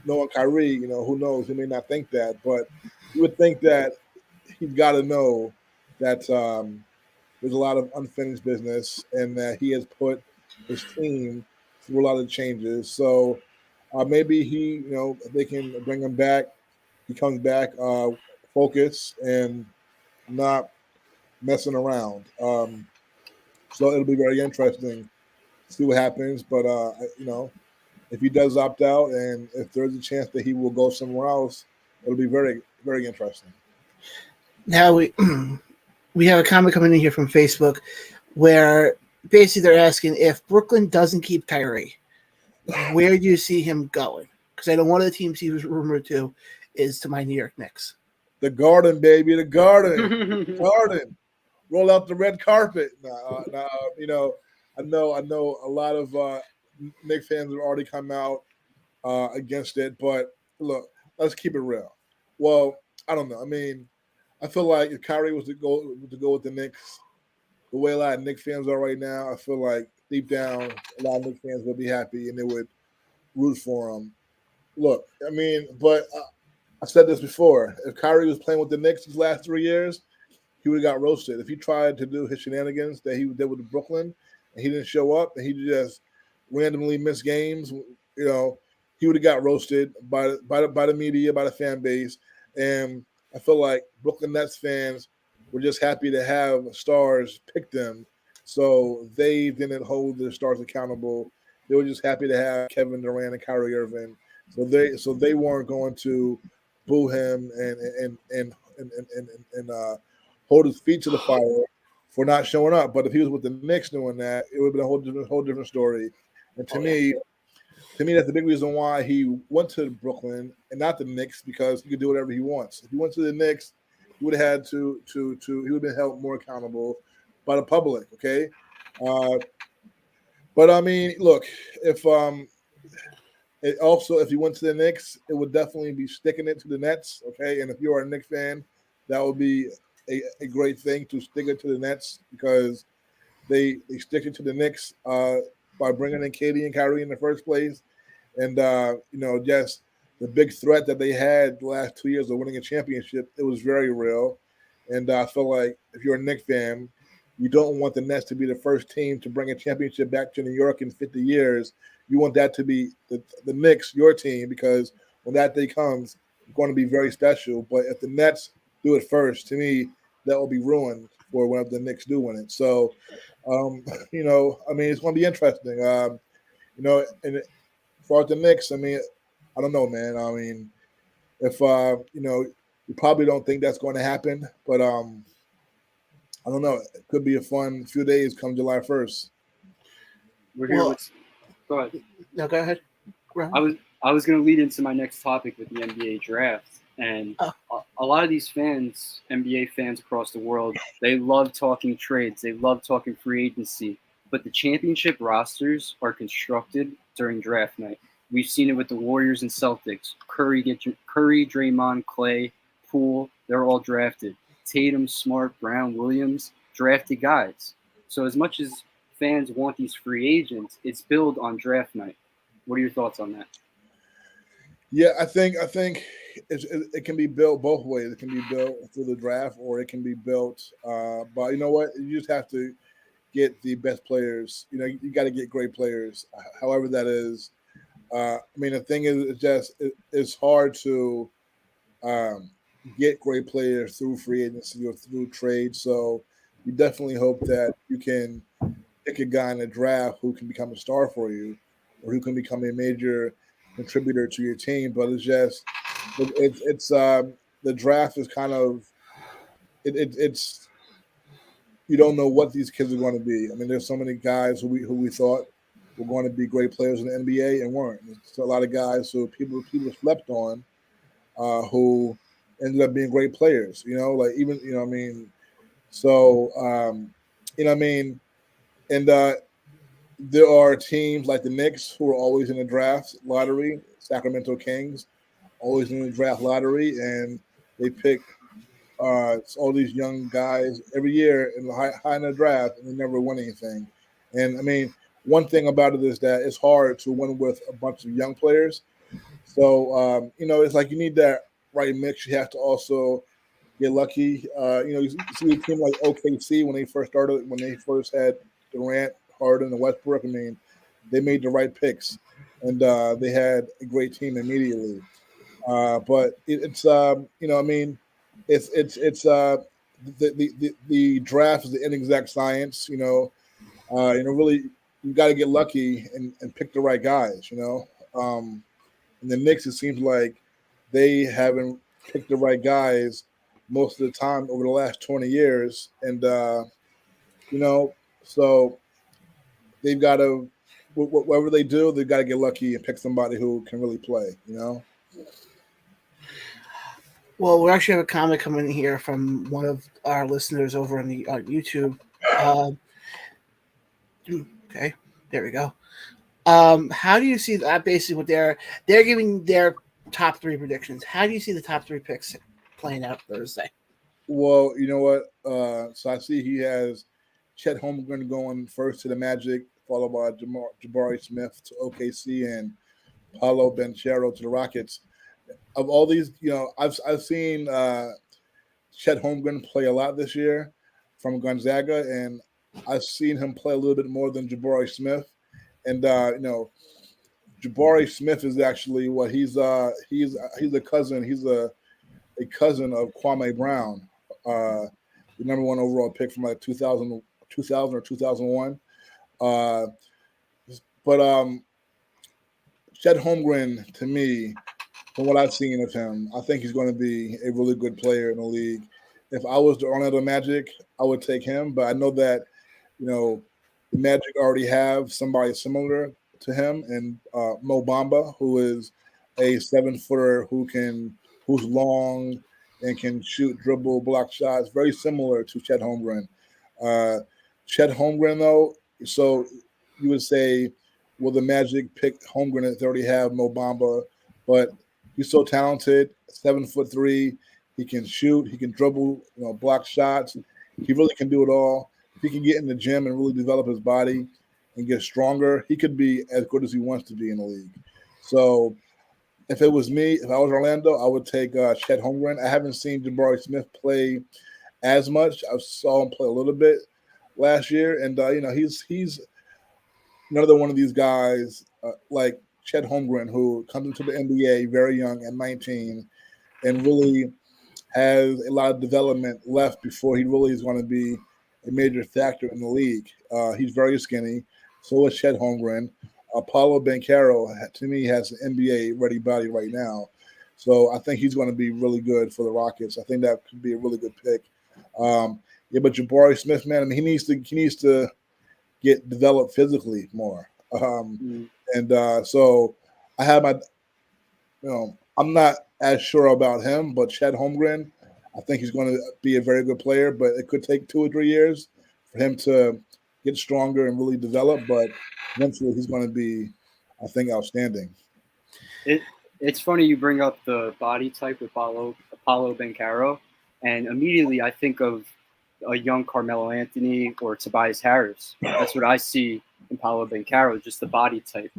knowing Kyrie, who knows? He may not think that, but you would think that he's got to know that there's a lot of unfinished business and that he has put his team through a lot of changes. So maybe if they can bring him back, he comes back focused and not messing around. So it'll be very interesting to see what happens. But if he does opt out, and if there's a chance that he will go somewhere else, it'll be very, very interesting. Now we have a comment coming in here from Facebook where basically they're asking if Brooklyn doesn't keep Kyrie, where do you see him going? Because I know one of the teams he was rumored to is to my New York Knicks. The Garden, baby, the Garden, Garden. Roll out the red carpet. I know a lot of Knicks fans have already come out against it, but look, let's keep it real. Well, I don't know. I mean, I feel like if Kyrie was to go with the Knicks, the way a lot of Knicks fans are right now, I feel like deep down, a lot of Knicks fans would be happy and they would root for him. Look, I mean, but I said this before. If Kyrie was playing with the Knicks these last 3 years, he would have got roasted. If he tried to do his shenanigans that he did with Brooklyn and he didn't show up and he just randomly missed games, he would have got roasted by the media, by the fan base. And I feel like Brooklyn Nets fans were just happy to have stars pick them. So they didn't hold their stars accountable. They were just happy to have Kevin Durant and Kyrie Irving. So they weren't going to boo him and hold his feet to the fire for not showing up. But if he was with the Knicks doing that, it would have been a whole different story. And to me, to me, that's the big reason why he went to Brooklyn and not the Knicks, because he could do whatever he wants. If he went to the Knicks, he would have had to he would have been held more accountable by the public. Okay, uh, but I mean, look, if if he went to the Knicks, it would definitely be sticking it to the Nets. Okay, and if you are a Knicks fan, that would be a great thing to stick it to the Nets, because they stick it to the Knicks by bringing in Katie and Kyrie in the first place, and just the big threat that they had the last 2 years of winning a championship. It was very real, and I feel like if you're a Knicks fan, you don't want the Nets to be the first team to bring a championship back to New York in 50 years. You want that to be the Knicks, your team, because when that day comes, it's going to be very special. But if the Nets do it first, to me, that will be ruined for when the Knicks do win it. So, I mean, it's going to be interesting. And as far as the Knicks, I mean, I don't know, man. I mean, if you probably don't think that's going to happen, but I don't know. It could be a fun few days come July 1st. We're here Well, with. Go ahead. No, go ahead. I was going to lead into my next topic with the NBA draft, and a lot of these fans, NBA fans across the world, they love talking trades. They love talking free agency, but the championship rosters are constructed during draft night. We've seen it with the Warriors and Celtics. Curry, Draymond, Clay, Poole, they're all drafted. Tatum, Smart, Brown, Williams, drafted guys. So as much as fans want these free agents, it's built on draft night. What are your thoughts on that? Yeah, I think it can be built both ways. It can be built through the draft, or it can be built. But you know what? You just have to get the best players. You know, you got to get great players, however that is. I mean, the thing is, it's hard to get great players through free agency or through trade. So you definitely hope that you can pick a guy in the draft who can become a star for you, or who can become a major contributor to your team. But it's the draft is kind of it's you don't know what these kids are going to be. I mean, there's so many guys who we thought were going to be great players in the NBA and weren't. So a lot of guys who people slept on, who ended up being great players. You know, like even I mean, so I mean, and there are teams like the Knicks who are always in the draft lottery. Sacramento Kings always in the draft lottery, and they pick all these young guys every year in the high in the draft, and they never win anything. And I mean, one thing about it is that it's hard to win with a bunch of young players. So it's like you need that right mix. You have to also get lucky. You see a team like OKC when they first had Durant, Harden, and Westbrook. I mean, they made the right picks, and they had a great team immediately. But it's I mean, it's the draft is the inexact science. Really you got to get lucky and pick the right guys. And the Knicks, it seems like they haven't picked the right guys most of the time over the last 20 years, and so they've got to whatever they do, they've got to get lucky and pick somebody who can really play. Well, we actually have a comment coming in here from one of our listeners over on YouTube. Okay, there we go. How do you see that? Basically, what they're giving their top three predictions. How do you see the top three picks playing out Thursday? Well, you know what? So I see he has Chet Holmgren going first to the Magic, followed by Jabari Smith to OKC and Paolo Banchero to the Rockets. Of all these, I've seen Chet Holmgren play a lot this year from Gonzaga, and I've seen him play a little bit more than Jabari Smith. And Jabari Smith is actually he's a cousin. He's a cousin of Kwame Brown, the number one overall pick from like 2000 or 2001. But Chet Holmgren, to me, from what I've seen of him, I think he's going to be a really good player in the league. If I was the owner of the Magic, I would take him. But I know that, the Magic already have somebody similar to him, and Mo Bamba, who is a 7-footer who's long and can shoot, dribble, block shots, very similar to Chet Holmgren. Uh, Chet Holmgren, though, so you would say, will the Magic pick Holmgren if they already have Mo Bamba? But he's so talented, 7'3". He can shoot, he can dribble, block shots. He really can do it all. If he can get in the gym and really develop his body and get stronger, he could be as good as he wants to be in the league. So if it was me, if I was Orlando, I would take Chet Holmgren. I haven't seen Jabari Smith play as much. I saw him play a little bit last year, and he's another one of these guys like Chet Holmgren, who comes into the NBA very young at 19 and really has a lot of development left before he really is going to be a major factor in the league. He's very skinny. So is Chet Holmgren. Paulo Banchero, to me, has an NBA-ready body right now. So I think he's going to be really good for the Rockets. I think that could be a really good pick. But Jabari Smith, man, I mean, he needs to get developed physically more. So I have my, I'm not as sure about him, but Chet Holmgren, I think he's going to be a very good player, but it could take 2 or 3 years for him to get stronger and really develop. But eventually he's going to be, I think, outstanding. It's funny you bring up the body type with Paulo Banchero, and immediately I think of a young Carmelo Anthony or Tobias Harris. That's what I see in Paulo Banchero, just the body type.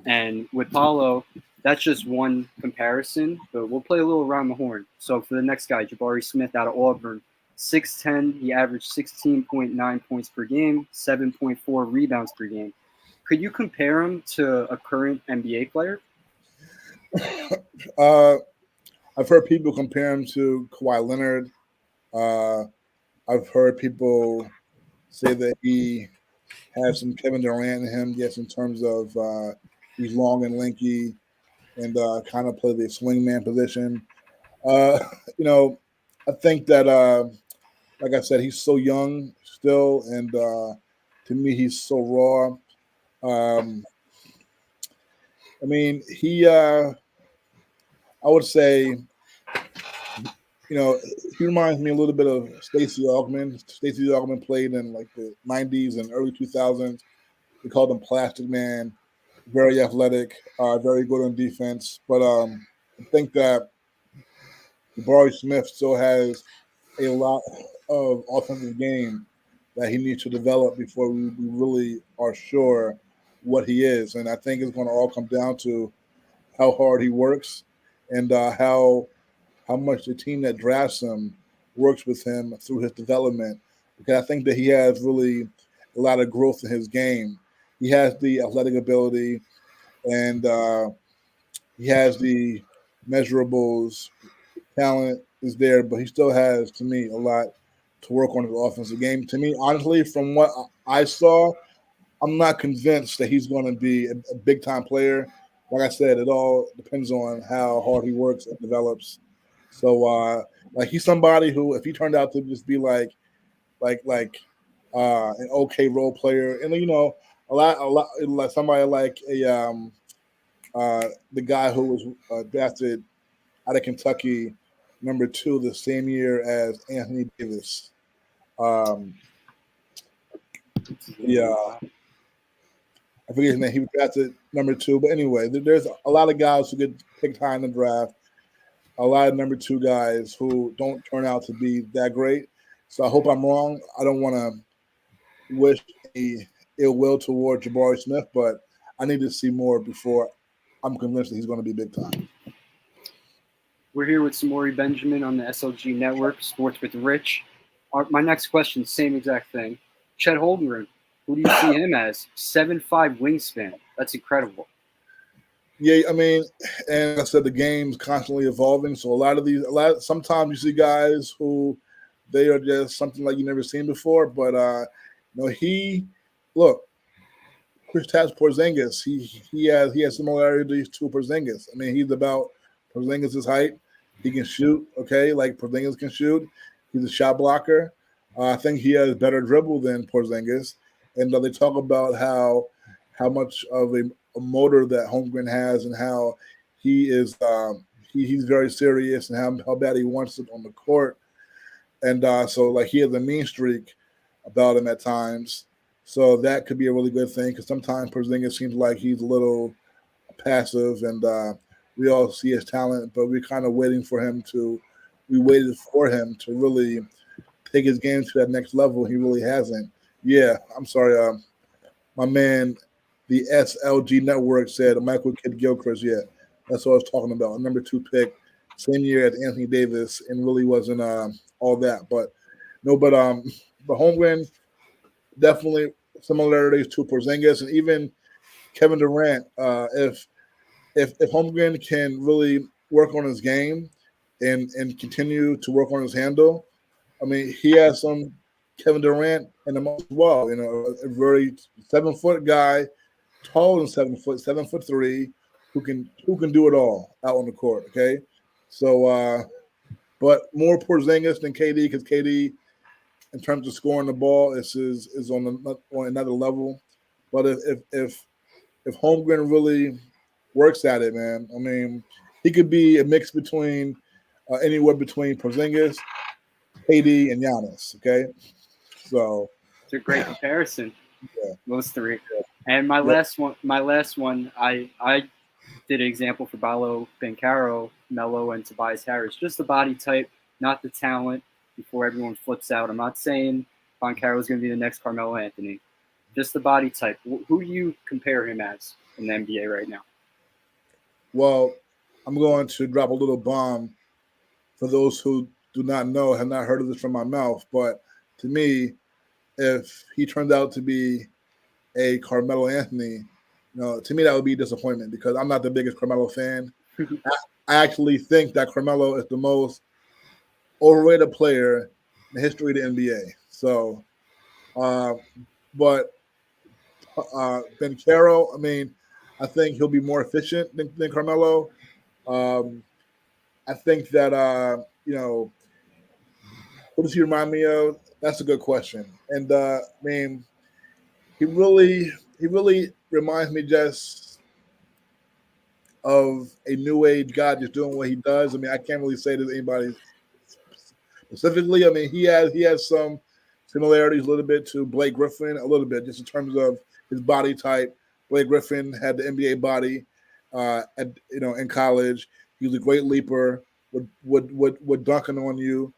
And with Paulo, that's just one comparison, but we'll play a little around the horn. So for the next guy, Jabari Smith out of Auburn, 6'10", he averaged 16.9 points per game, 7.4 rebounds per game. Could you compare him to a current NBA player? I've heard people compare him to Kawhi Leonard. I've heard people say that he has some Kevin Durant in him, yes, in terms of he's long and lanky and kind of play the swingman position. I think that, like I said, he's so young still, and to me, he's so raw. I would say, he reminds me a little bit of Stacey Augmon. Stacey Augmon played in like the 90s and early 2000s. We called him Plastic Man, very athletic, very good on defense. But I think that Jabari Smith still has a lot of offensive game that he needs to develop before we really are sure what he is. And I think it's going to all come down to how hard he works and how much the team that drafts him works with him through his development. Because I think that he has really a lot of growth in his game. He has the athletic ability and he has the measurables. Talent is there, but he still has, to me, a lot to work on his offensive game. To me, honestly, from what I saw, I'm not convinced that he's going to be a big-time player. Like I said, it all depends on how hard he works and develops. So, he's somebody who, if he turned out to just be like an okay role player, and a lot like somebody like the guy who was drafted out of Kentucky, number 2, the same year as Anthony Davis. I forget his name. He was drafted number 2, but anyway, there's a lot of guys who get picked high in the draft. A lot of number 2 guys who don't turn out to be that great. So I hope I'm wrong. I don't want to wish ill will toward Jabari Smith, but I need to see more before I'm convinced that he's going to be big time. We're here with Samori Benjamin on the SLG Network, Sports with Rich. My next question, same exact thing. Chet Holmgren, who do you see him as? 7'5" wingspan. That's incredible. Yeah, I mean, and I said the game's constantly evolving. So sometimes you see guys who they are just something like you never seen before. But Kristaps Porzingis, he has similarities to Porzingis. I mean, he's about Porzingis' height. He can shoot, okay, like Porzingis can shoot. He's a shot blocker. I think he has better dribble than Porzingis. And they talk about how much of a motor that Holmgren has, and how he is he's very serious, and how bad he wants it on the court. And so like he has a mean streak about him at times. So that could be a really good thing, because sometimes Porzingis seems like he's a little passive, and we all see his talent, but we're kind of waiting for him to. We waited for him to really take his game to that next level. He really hasn't. Yeah, I'm sorry. My man, the SLG Network said Michael Kidd Gilchrist. Yeah, that's what I was talking about. Number 2 pick, same year as Anthony Davis, and really wasn't all that. But no, but Holmgren definitely similarities to Porzingis, and even Kevin Durant. If Holmgren can really work on his game and continue to work on his handle, I mean, he has some Kevin Durant in him as well. You know, a very 7-foot guy, taller than 7 foot, 7'3", who can do it all out on the court. Okay, so but more Porzingis than KD, because KD, in terms of scoring the ball, is on another level. But if Holmgren really works at it, man, I mean, he could be a mix between anywhere between Porzingis, KD, and Giannis. Okay, so It's a great comparison. Yeah. Those three. And my last one, I did an example for Paolo Banchero, Melo, and Tobias Harris. Just the body type, not the talent. Before everyone flips out, I'm not saying Banchero is going to be the next Carmelo Anthony. Just the body type. Who do you compare him as in the NBA right now? Well, I'm going to drop a little bomb for those who do not know, have not heard of this from my mouth. But to me, if he turned out to be a Carmelo Anthony, to me that would be a disappointment, because I'm not the biggest Carmelo fan. I actually think that Carmelo is the most overrated player in the history of the NBA. So, but Banchero, I mean, I think he'll be more efficient than Carmelo. I think that who does he remind me of? That's a good question. And I mean, he really reminds me just of a new age guy just doing what he does. I mean, I can't really say that anybody specifically. I mean, he has some similarities a little bit to Blake Griffin, a little bit, just in terms of his body type. Blake Griffin had the NBA body in college. He was a great leaper, would dunking on you.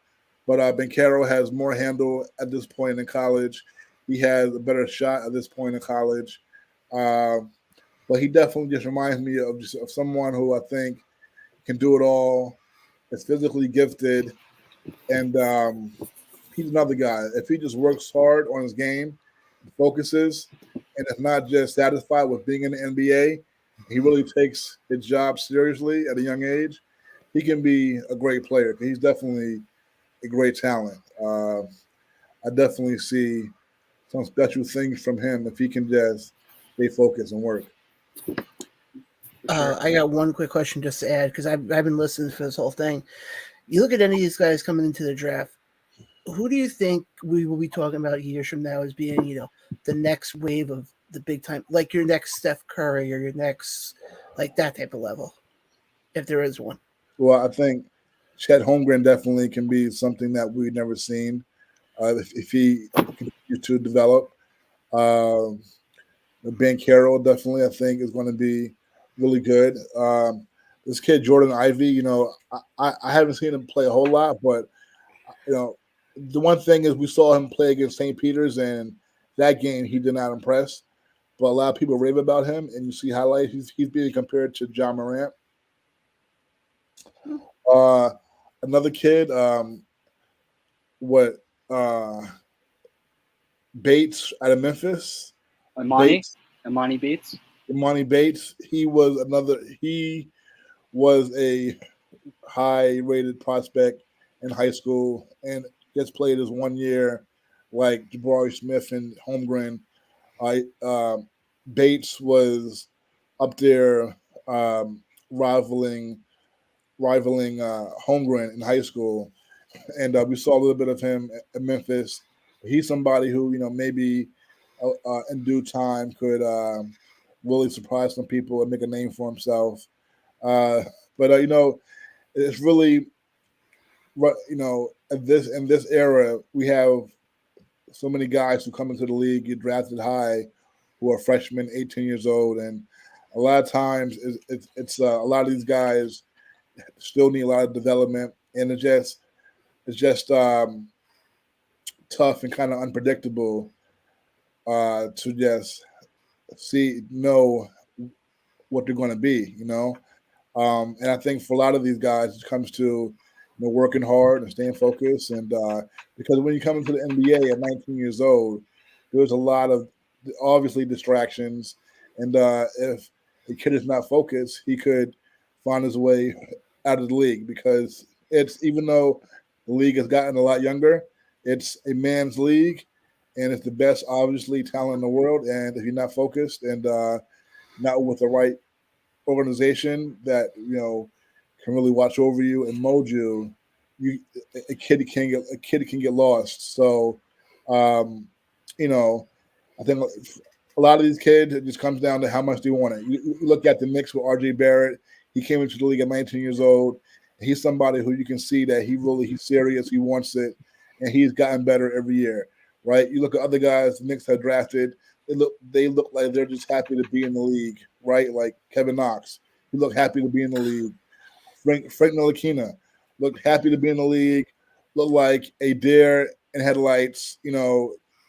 But Banchero has more handle at this point in college. He has a better shot at this point in college. But he definitely just reminds me of someone who I think can do it all, is physically gifted, and he's another guy. If he just works hard on his game, focuses, and is not just satisfied with being in the NBA, he really takes his job seriously at a young age, he can be a great player. He's definitely a great talent. I definitely see some special things from him if he can just stay focused and work. I got one quick question just to add, because I've been listening to this whole thing. You look at any of these guys coming into the draft, who do you think we will be talking about years from now as being, the next wave of the big time, like your next Steph Curry or your next, like that type of level, if there is one? Well, I think Chet Holmgren definitely can be something that we've never seen if he continues to develop. Banchero definitely, I think, is going to be really good. This kid Jordan Ivey, I haven't seen him play a whole lot, but the one thing is we saw him play against St. Peter's, and that game he did not impress. But a lot of people rave about him, and you see highlights. He's being compared to John Morant. Another kid, Bates out of Memphis. Emoni Bates. Emoni Bates. He was a high-rated prospect in high school and just played his 1 year like Jabari Smith and Holmgren. Bates was up there rivaling Holmgren in high school, and we saw a little bit of him at Memphis. He's somebody who maybe in due time could really surprise some people and make a name for himself. But it's really in this era we have so many guys who come into the league, get drafted high, who are freshmen, 18 years old, and a lot of times it's a lot of these guys still need a lot of development, and it's just tough and kind of unpredictable to just know what they're going to be, and I think for a lot of these guys, it comes to working hard and staying focused, and because when you come into the NBA at 19 years old, there's a lot of obviously distractions, and if the kid is not focused, he could find his way out of the league because it's even though the league has gotten a lot younger, it's a man's league, and it's the best obviously talent in the world, and if you're not focused and not with the right organization that can really watch over you and mold you, a kid can get lost. So, I think a lot of these kids, it just comes down to how much they want it. You look at the Knicks with R.J. Barrett. He came into the league at 19 years old. He's somebody who you can see that he's serious. He wants it, and he's gotten better every year. Right? You look at other guys the Knicks have drafted. They look like they're just happy to be in the league. Right? Like Kevin Knox. He looked happy to be in the league. Frank Ntilikina looked happy to be in the league. Looked like a deer in headlights.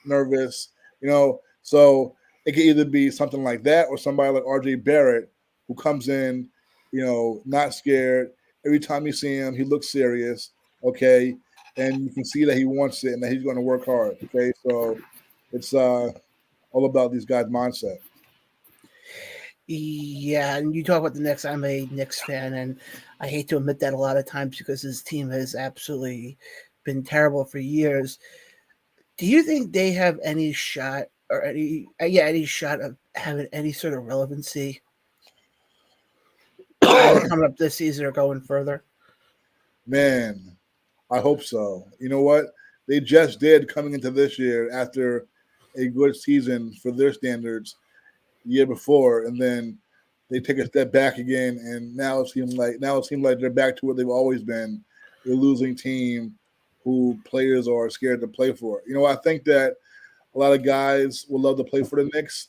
Nervous. So it could either be something like that or somebody like R.J. Barrett who comes in, not scared. Every time you see him, he looks serious, okay? And you can see that he wants it and that he's going to work hard, okay? So it's all about these guys' mindset. Yeah, and you talk about the Knicks. I'm a Knicks fan, and I hate to admit that a lot of times because his team has absolutely been terrible for years. Do you think they have any shot or any shot of having any sort of relevancy either coming up this season or going further? Man, I hope so. You know what? They just did coming into this year after a good season for their standards the year before, and then they take a step back again, and now it seems like they're back to what they've always been, a losing team who players are scared to play for. I think that a lot of guys would love to play for the Knicks,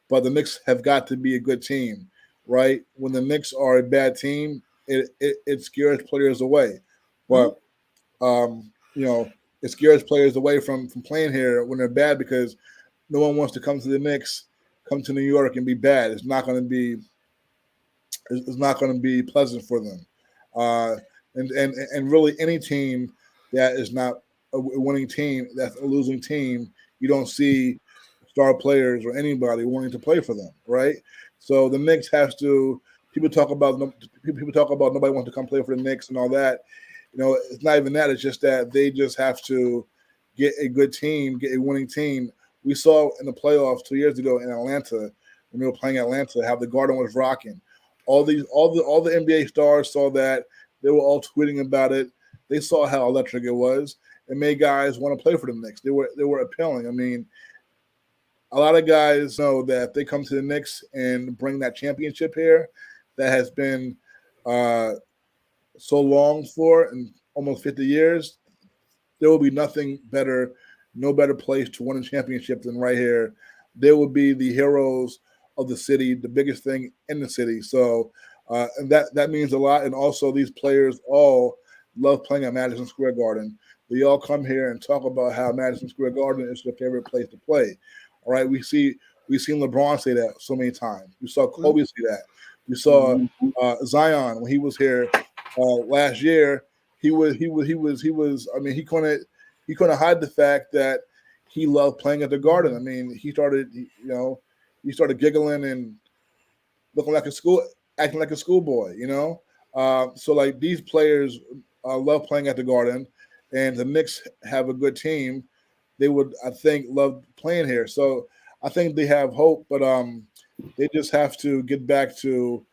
but the Knicks have got to be a good team, right? When the Knicks are a bad team, it scares players away. But it scares players away from playing here when they're bad because no one wants to come to the Knicks, come to New York and be bad. It's not going to be pleasant for them. And really any team that is not a winning team, that's a losing team, you don't see star players or anybody wanting to play for them, right? So the Knicks has to. People talk about nobody wants to come play for the Knicks and all that. It's not even that. It's just that they just have to get a good team, get a winning team. We saw in the playoffs 2 years ago in Atlanta when we were playing Atlanta how the Garden was rocking. All the NBA stars saw that. They were all tweeting about it. They saw how electric it was. It made guys want to play for the Knicks. They were appealing. I mean, a lot of guys know that if they come to the Knicks and bring that championship here, that has been so long for in almost 50 years, there will be nothing better, no better place to win a championship than right here. They will be the heroes of the city, the biggest thing in the city. So, and that means a lot. And also, these players all love playing at Madison Square Garden. They all come here and talk about how Madison Square Garden is their favorite place to play. All right, we've seen LeBron say that so many times. We saw Kobe say that. We saw Zion when he was here last year. He was. I mean, he couldn't hide the fact that he loved playing at the Garden. I mean, he started giggling and looking like acting like a schoolboy. So like these players love playing at the Garden, and the Knicks have a good team. They would, I think, love playing here. So I think they have hope, but they just have to get back to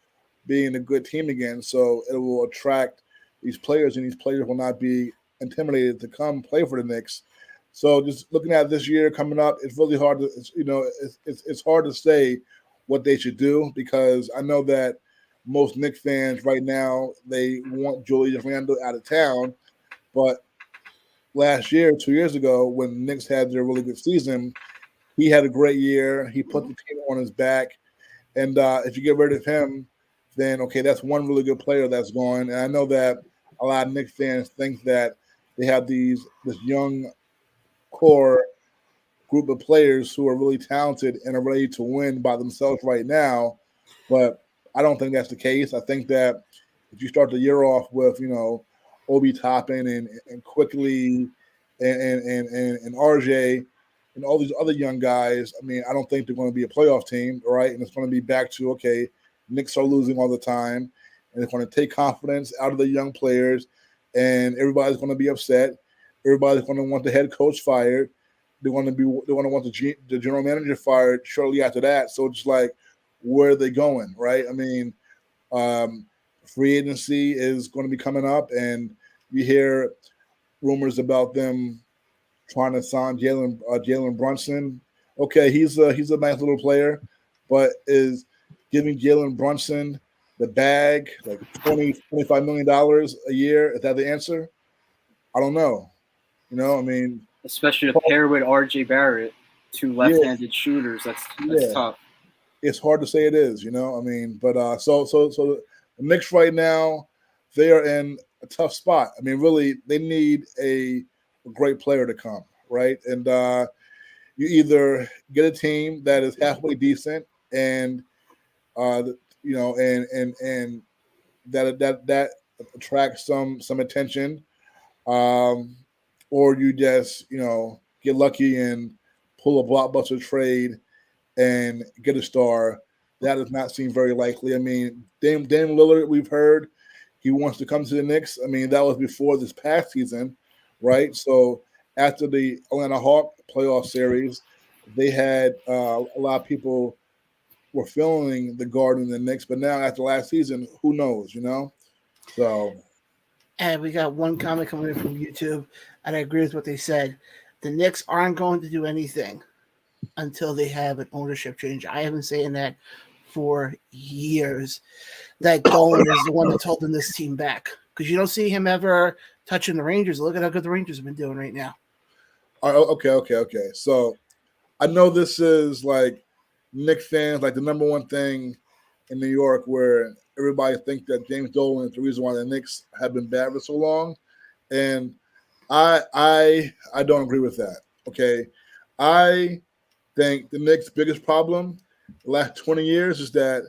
being a good team again. So it will attract these players, and these players will not be intimidated to come play for the Knicks. So just looking at this year coming up, it's really hard to, it's hard to say what they should do, because I know that most Knicks fans right now, they want Julius Randle out of town. But last year, 2 years ago, when the Knicks had their really good season, he had a great year. He put the team on his back. And if you get rid of him, then, okay, that's one really good player that's gone. And I know that a lot of Knicks fans think that they have this young core group of players who are really talented and are ready to win by themselves right now. But I don't think that's the case. I think that if you start the year off with, Obi Toppin and Quickly and RJ and all these other young guys, I mean, I don't think they're going to be a playoff team, right? And it's going to be back to, okay, Knicks are losing all the time, and it's going to take confidence out of the young players, and everybody's going to be upset. Everybody's going to want the head coach fired. They want to want the general manager fired shortly after that. So it's like, where are they going, right? I mean, free agency is going to be coming up, and you hear rumors about them trying to sign Jalen Brunson. Okay, he's a nice little player, but is giving Jalen Brunson the bag, like $25 million a year, is that the answer? I don't know. I mean, especially to pair with RJ Barrett, two left-handed shooters. That's tough. It's hard to say it is, I mean, but so the Knicks right now, they are in a tough spot. I mean, really, they need a great player to come, right? And you either get a team that is halfway decent and and that attracts some attention, or you just get lucky and pull a blockbuster trade and get a star. That does not seem very likely. I mean, Dame Lillard, we've heard he wants to come to the Knicks. I mean, that was before this past season, right? So after the Atlanta Hawks playoff series, they had a lot of people were feeling the Garden and the Knicks, but now after last season, who knows, So. And we got one comment coming in from YouTube, and I agree with what they said. The Knicks aren't going to do anything until they have an ownership change. I have been saying that for years, that Dolan is the one that's holding this team back, because you don't see him ever touching the Rangers. Look at how good the Rangers have been doing right now. Okay. So I know this is like Knicks fans, like the number one thing in New York where everybody thinks that James Dolan is the reason why the Knicks have been bad for so long. And I don't agree with that. Okay. I think the Knicks' biggest problem the last 20 years is that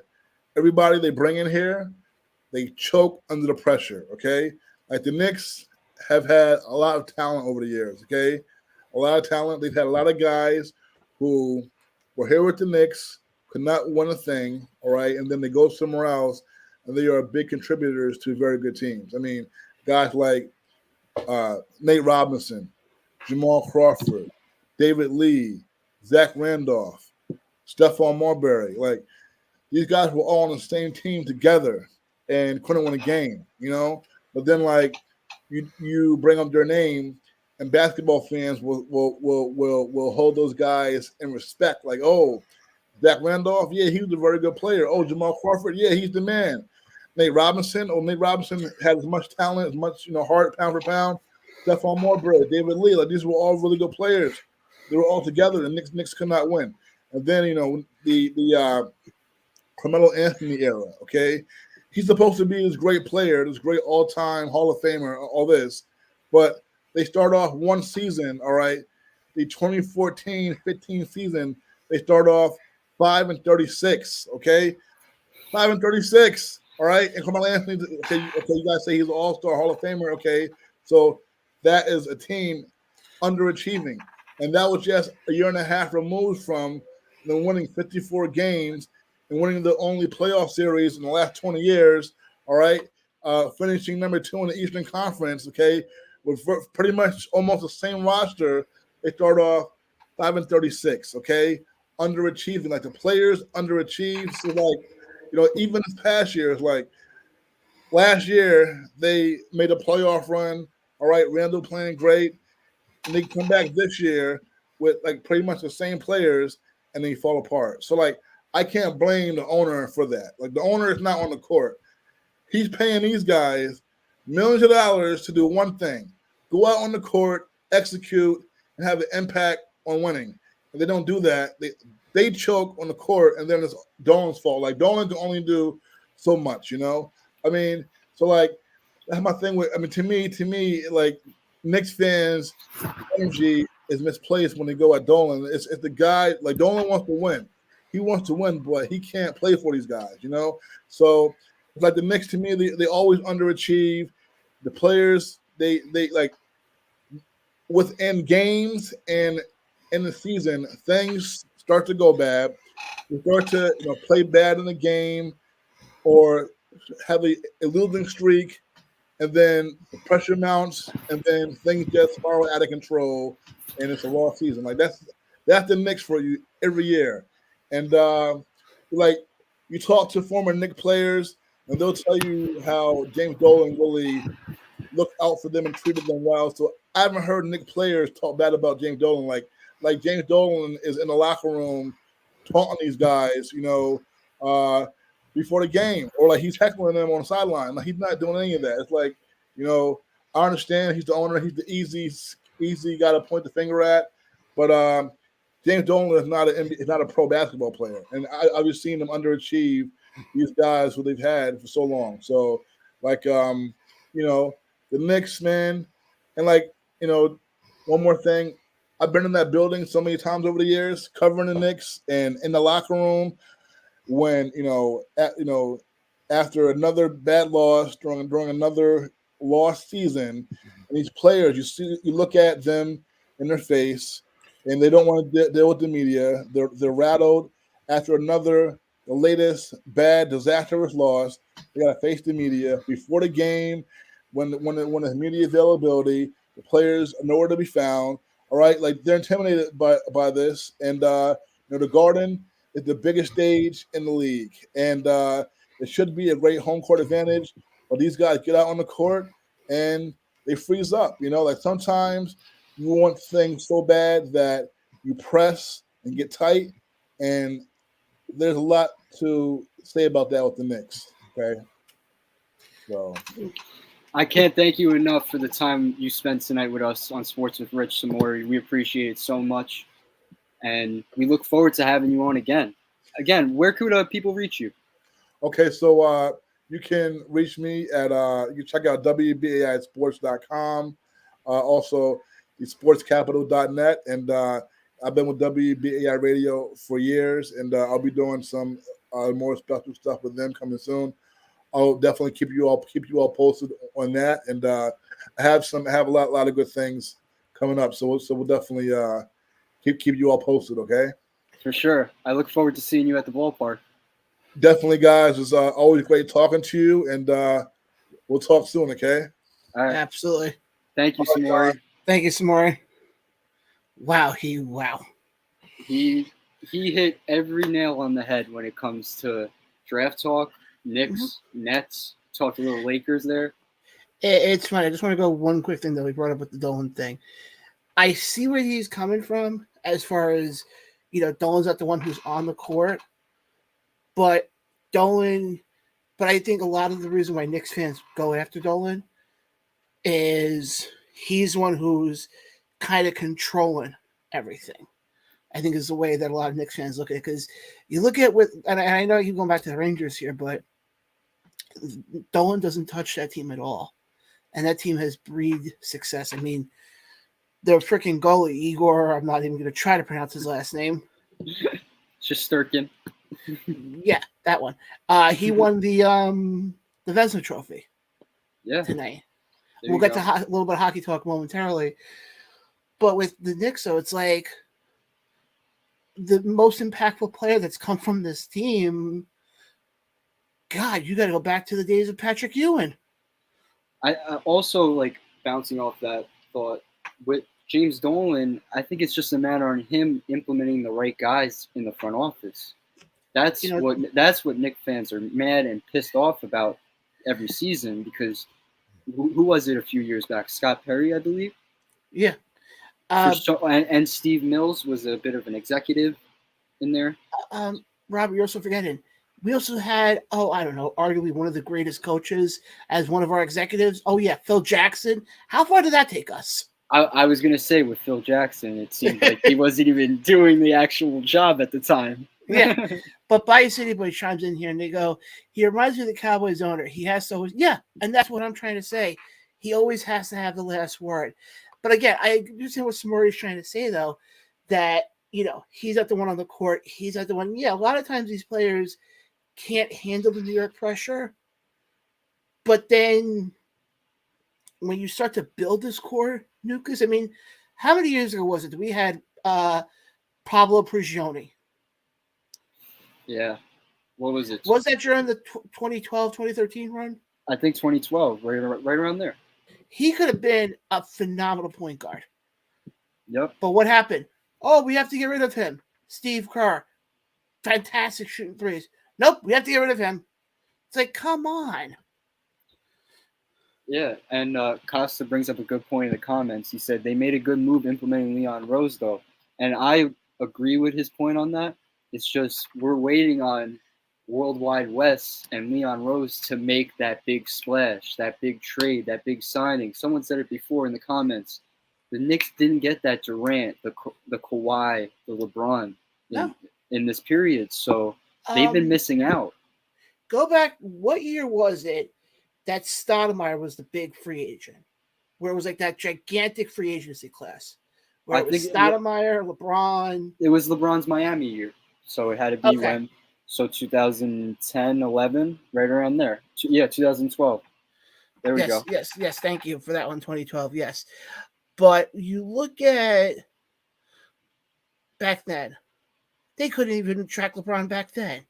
everybody they bring in here, they choke under the pressure. Okay. Like the Knicks have had a lot of talent over the years. Okay. A lot of talent. They've had a lot of guys who were here with the Knicks, could not win a thing, all right, and then they go somewhere else, and they are big contributors to very good teams. I mean, guys like Nate Robinson, Jamal Crawford, David Lee, Zach Randolph, Stephon Marbury. Like, these guys were all on the same team together and couldn't win a game, But then, like, you bring up their name, and basketball fans will hold those guys in respect. Like, oh, Zach Randolph, yeah, he was a very good player. Oh, Jamal Crawford, yeah, he's the man. Nate Robinson had as much talent, as much heart pound for pound. Stephon Marbury, David Lee, like these were all really good players. They were all together, and Knicks could not win. And then the Carmelo Anthony era. Okay, he's supposed to be this great player, this great all-time Hall of Famer, all this, but they start off one season, all right, the 2014-15 season, they start off 5-36, okay? 5-36, all right? And Carmelo Anthony, okay, you guys say he's an all-star Hall of Famer, okay? So that is a team underachieving. And that was just a year and a half removed from them winning 54 games and winning the only playoff series in the last 20 years, all right? Finishing number 2 in the Eastern Conference, okay? With pretty much almost the same roster. They start off 5-36, okay? Underachieving, like the players underachieved. So, like, even this past year, it's like last year they made a playoff run. All right, Randall playing great, and they come back this year with like pretty much the same players, and they fall apart. So, like, I can't blame the owner for that. Like the owner is not on the court. He's paying these guys millions of dollars to do one thing: go out on the court, execute, and have an impact on winning. And they don't do that. They choke on the court, and then it's Dolan's fault. Like Dolan can only do so much, you know. I mean, so like that's my thing with. I mean, to me, like Knicks fans' energy is misplaced when they go at Dolan. It's the guy. Like Dolan wants to win. He wants to win, but he can't play for these guys, you know. So it's like the Knicks, to me, they always underachieve. The players, they like within games and in the season, things start to go bad. They start to play bad in the game or have a losing streak, and then the pressure mounts, and then things just spiral out of control, and it's a lost season. Like that's the Knicks for you every year. And like you talk to former Knicks players, and they'll tell you how James Dolan really looked out for them and treated them well. So I haven't heard Knicks players talk bad about James Dolan. Like James Dolan is in the locker room taunting these guys, before the game, or like he's heckling them on the sideline. Like he's not doing any of that. It's like, I understand he's the owner, he's the easy guy to point the finger at, but James Dolan is not a pro basketball player, and I've just seen them underachieve these guys who they've had for so long. So, like, the Knicks, man, and like, one more thing. I've been in that building so many times over the years, covering the Knicks, and in the locker room when after another bad loss during another lost season, and these players, you look at them in their face, and they don't want to deal with the media. They're rattled after the latest bad, disastrous loss. They got to face the media before the game, when there's media availability. The players are nowhere to be found. All right, like they're intimidated by this, and the Garden is the biggest stage in the league, and it should be a great home court advantage. But these guys get out on the court and they freeze up. Like sometimes you want things so bad that you press and get tight, and there's a lot to say about that with the Knicks. Okay, so. I can't thank you enough for the time you spent tonight with us on Sports with Rich Samori. We appreciate it so much, and we look forward to having you on again. Again, where could people reach you? Okay, so you can reach me at you can check out WBAIsports.com, also the sportscapital.net, and I've been with WBAI Radio for years, and I'll be doing some more special stuff with them coming soon. I'll definitely keep you all posted on that, and I have a lot of good things coming up. So we'll definitely keep you all posted. Okay. For sure. I look forward to seeing you at the ballpark. Definitely, guys. It's always great talking to you, and we'll talk soon. Okay. All right. Absolutely. Thank you, Samori. Thank you, Samori. Wow. He hit every nail on the head when it comes to draft talk. Knicks, Nets, talked a little Lakers there. It's funny. I just want to go one quick thing that we brought up with the Dolan thing. I see where he's coming from as far as, Dolan's not the one who's on the court, but I think a lot of the reason why Knicks fans go after Dolan is he's one who's kind of controlling everything. I think is the way that a lot of Knicks fans look at it, because you look at and I know you're going back to the Rangers here, but Dolan doesn't touch that team at all, and that team has breathed success. I mean, their freaking goalie Igor, I'm not even going to try to pronounce his last name. Shesterkin. Yeah, that one. He won the Vezina Trophy. Yeah. Tonight. We'll get to a little bit of hockey talk momentarily, but with the Knicks, though, it's like the most impactful player that's come from this team. God, you got to go back to the days of Patrick Ewing. I also, like, bouncing off that thought, with James Dolan, I think it's just a matter of him implementing the right guys in the front office. That's what Knicks fans are mad and pissed off about every season, because who was it a few years back? Scott Perry, I believe. Yeah. And Steve Mills was a bit of an executive in there. Robert, you're also forgetting. We also had, I don't know, arguably one of the greatest coaches as one of our executives. Oh, yeah, Phil Jackson. How far did that take us? I was going to say with Phil Jackson, it seemed like he wasn't even doing the actual job at the time. Yeah. But Bayou City Boy chimes in here and they go, he reminds me of the Cowboys owner. He has to always, yeah, and that's what I'm trying to say. He always has to have the last word. But again, I understand what Samori's trying to say, though, that, he's at the one on the court. He's at the one. Yeah, a lot of times these players can't handle the New York pressure. But then when you start to build this core, Nucleus, I mean, how many years ago was it that we had Pablo Prigioni? Yeah. What was it? Was that during the 2012, 2013 run? I think 2012, right around there. He could have been a phenomenal point guard. Yep. But what happened? Oh, we have to get rid of him. Steve Kerr. Fantastic shooting threes. Nope, we have to get rid of him. It's like, come on. Yeah, and Costa brings up a good point in the comments. He said they made a good move implementing Leon Rose, though. And I agree with his point on that. It's just we're waiting on Worldwide West and Leon Rose to make that big splash, that big trade, that big signing. Someone said it before in the comments. The Knicks didn't get that Durant, the Kawhi, the LeBron in this period. So they've been missing out. Go back. What year was it that Stoudemire was the big free agent? Where it was like that gigantic free agency class? Where it was Stoudemire, LeBron. It was LeBron's Miami year. So it had to be when. So 2010, 11, right around there. Yeah, 2012. There we go. Yes. Thank you for that one, 2012. Yes. But you look at back then, they couldn't even track LeBron back then.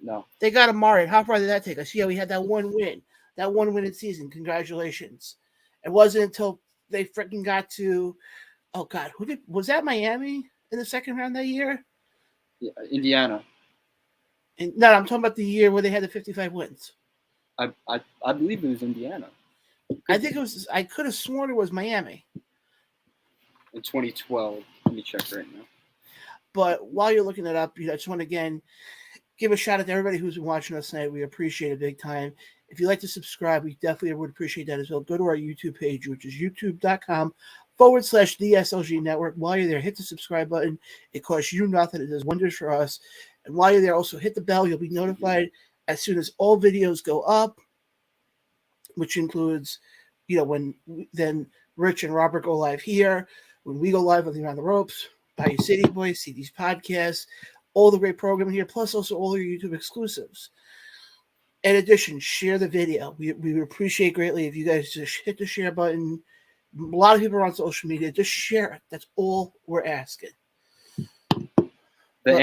No. They got Amari. How far did that take us? Yeah, we had that one win in season. Congratulations. It wasn't until they freaking got to, oh God, was that Miami in the second round that year? Yeah, Indiana. No, I'm talking about the year where they had the 55 wins. I believe it was Indiana. I think it was. I could have sworn it was Miami. In 2012. Let me check right now. But while you're looking it up, I just want to again give a shout out to everybody who's been watching us tonight. We appreciate it big time. If you'd like to subscribe, we definitely would appreciate that as well. Go to our YouTube page, which is youtube.com/the SLG Network. While you're there, hit the subscribe button. It costs you nothing. It does wonders for us. And while you're there, also hit the bell. You'll be notified as soon as all videos go up, which includes, when then Rich and Robert go live here, when we go live on the Around the Ropes, Bayou City Boys, see these podcasts, all the great programming here, plus also all your YouTube exclusives. In addition, share the video. We would appreciate greatly if you guys just hit the share button. A lot of people are on social media. Just share it. That's all we're asking. The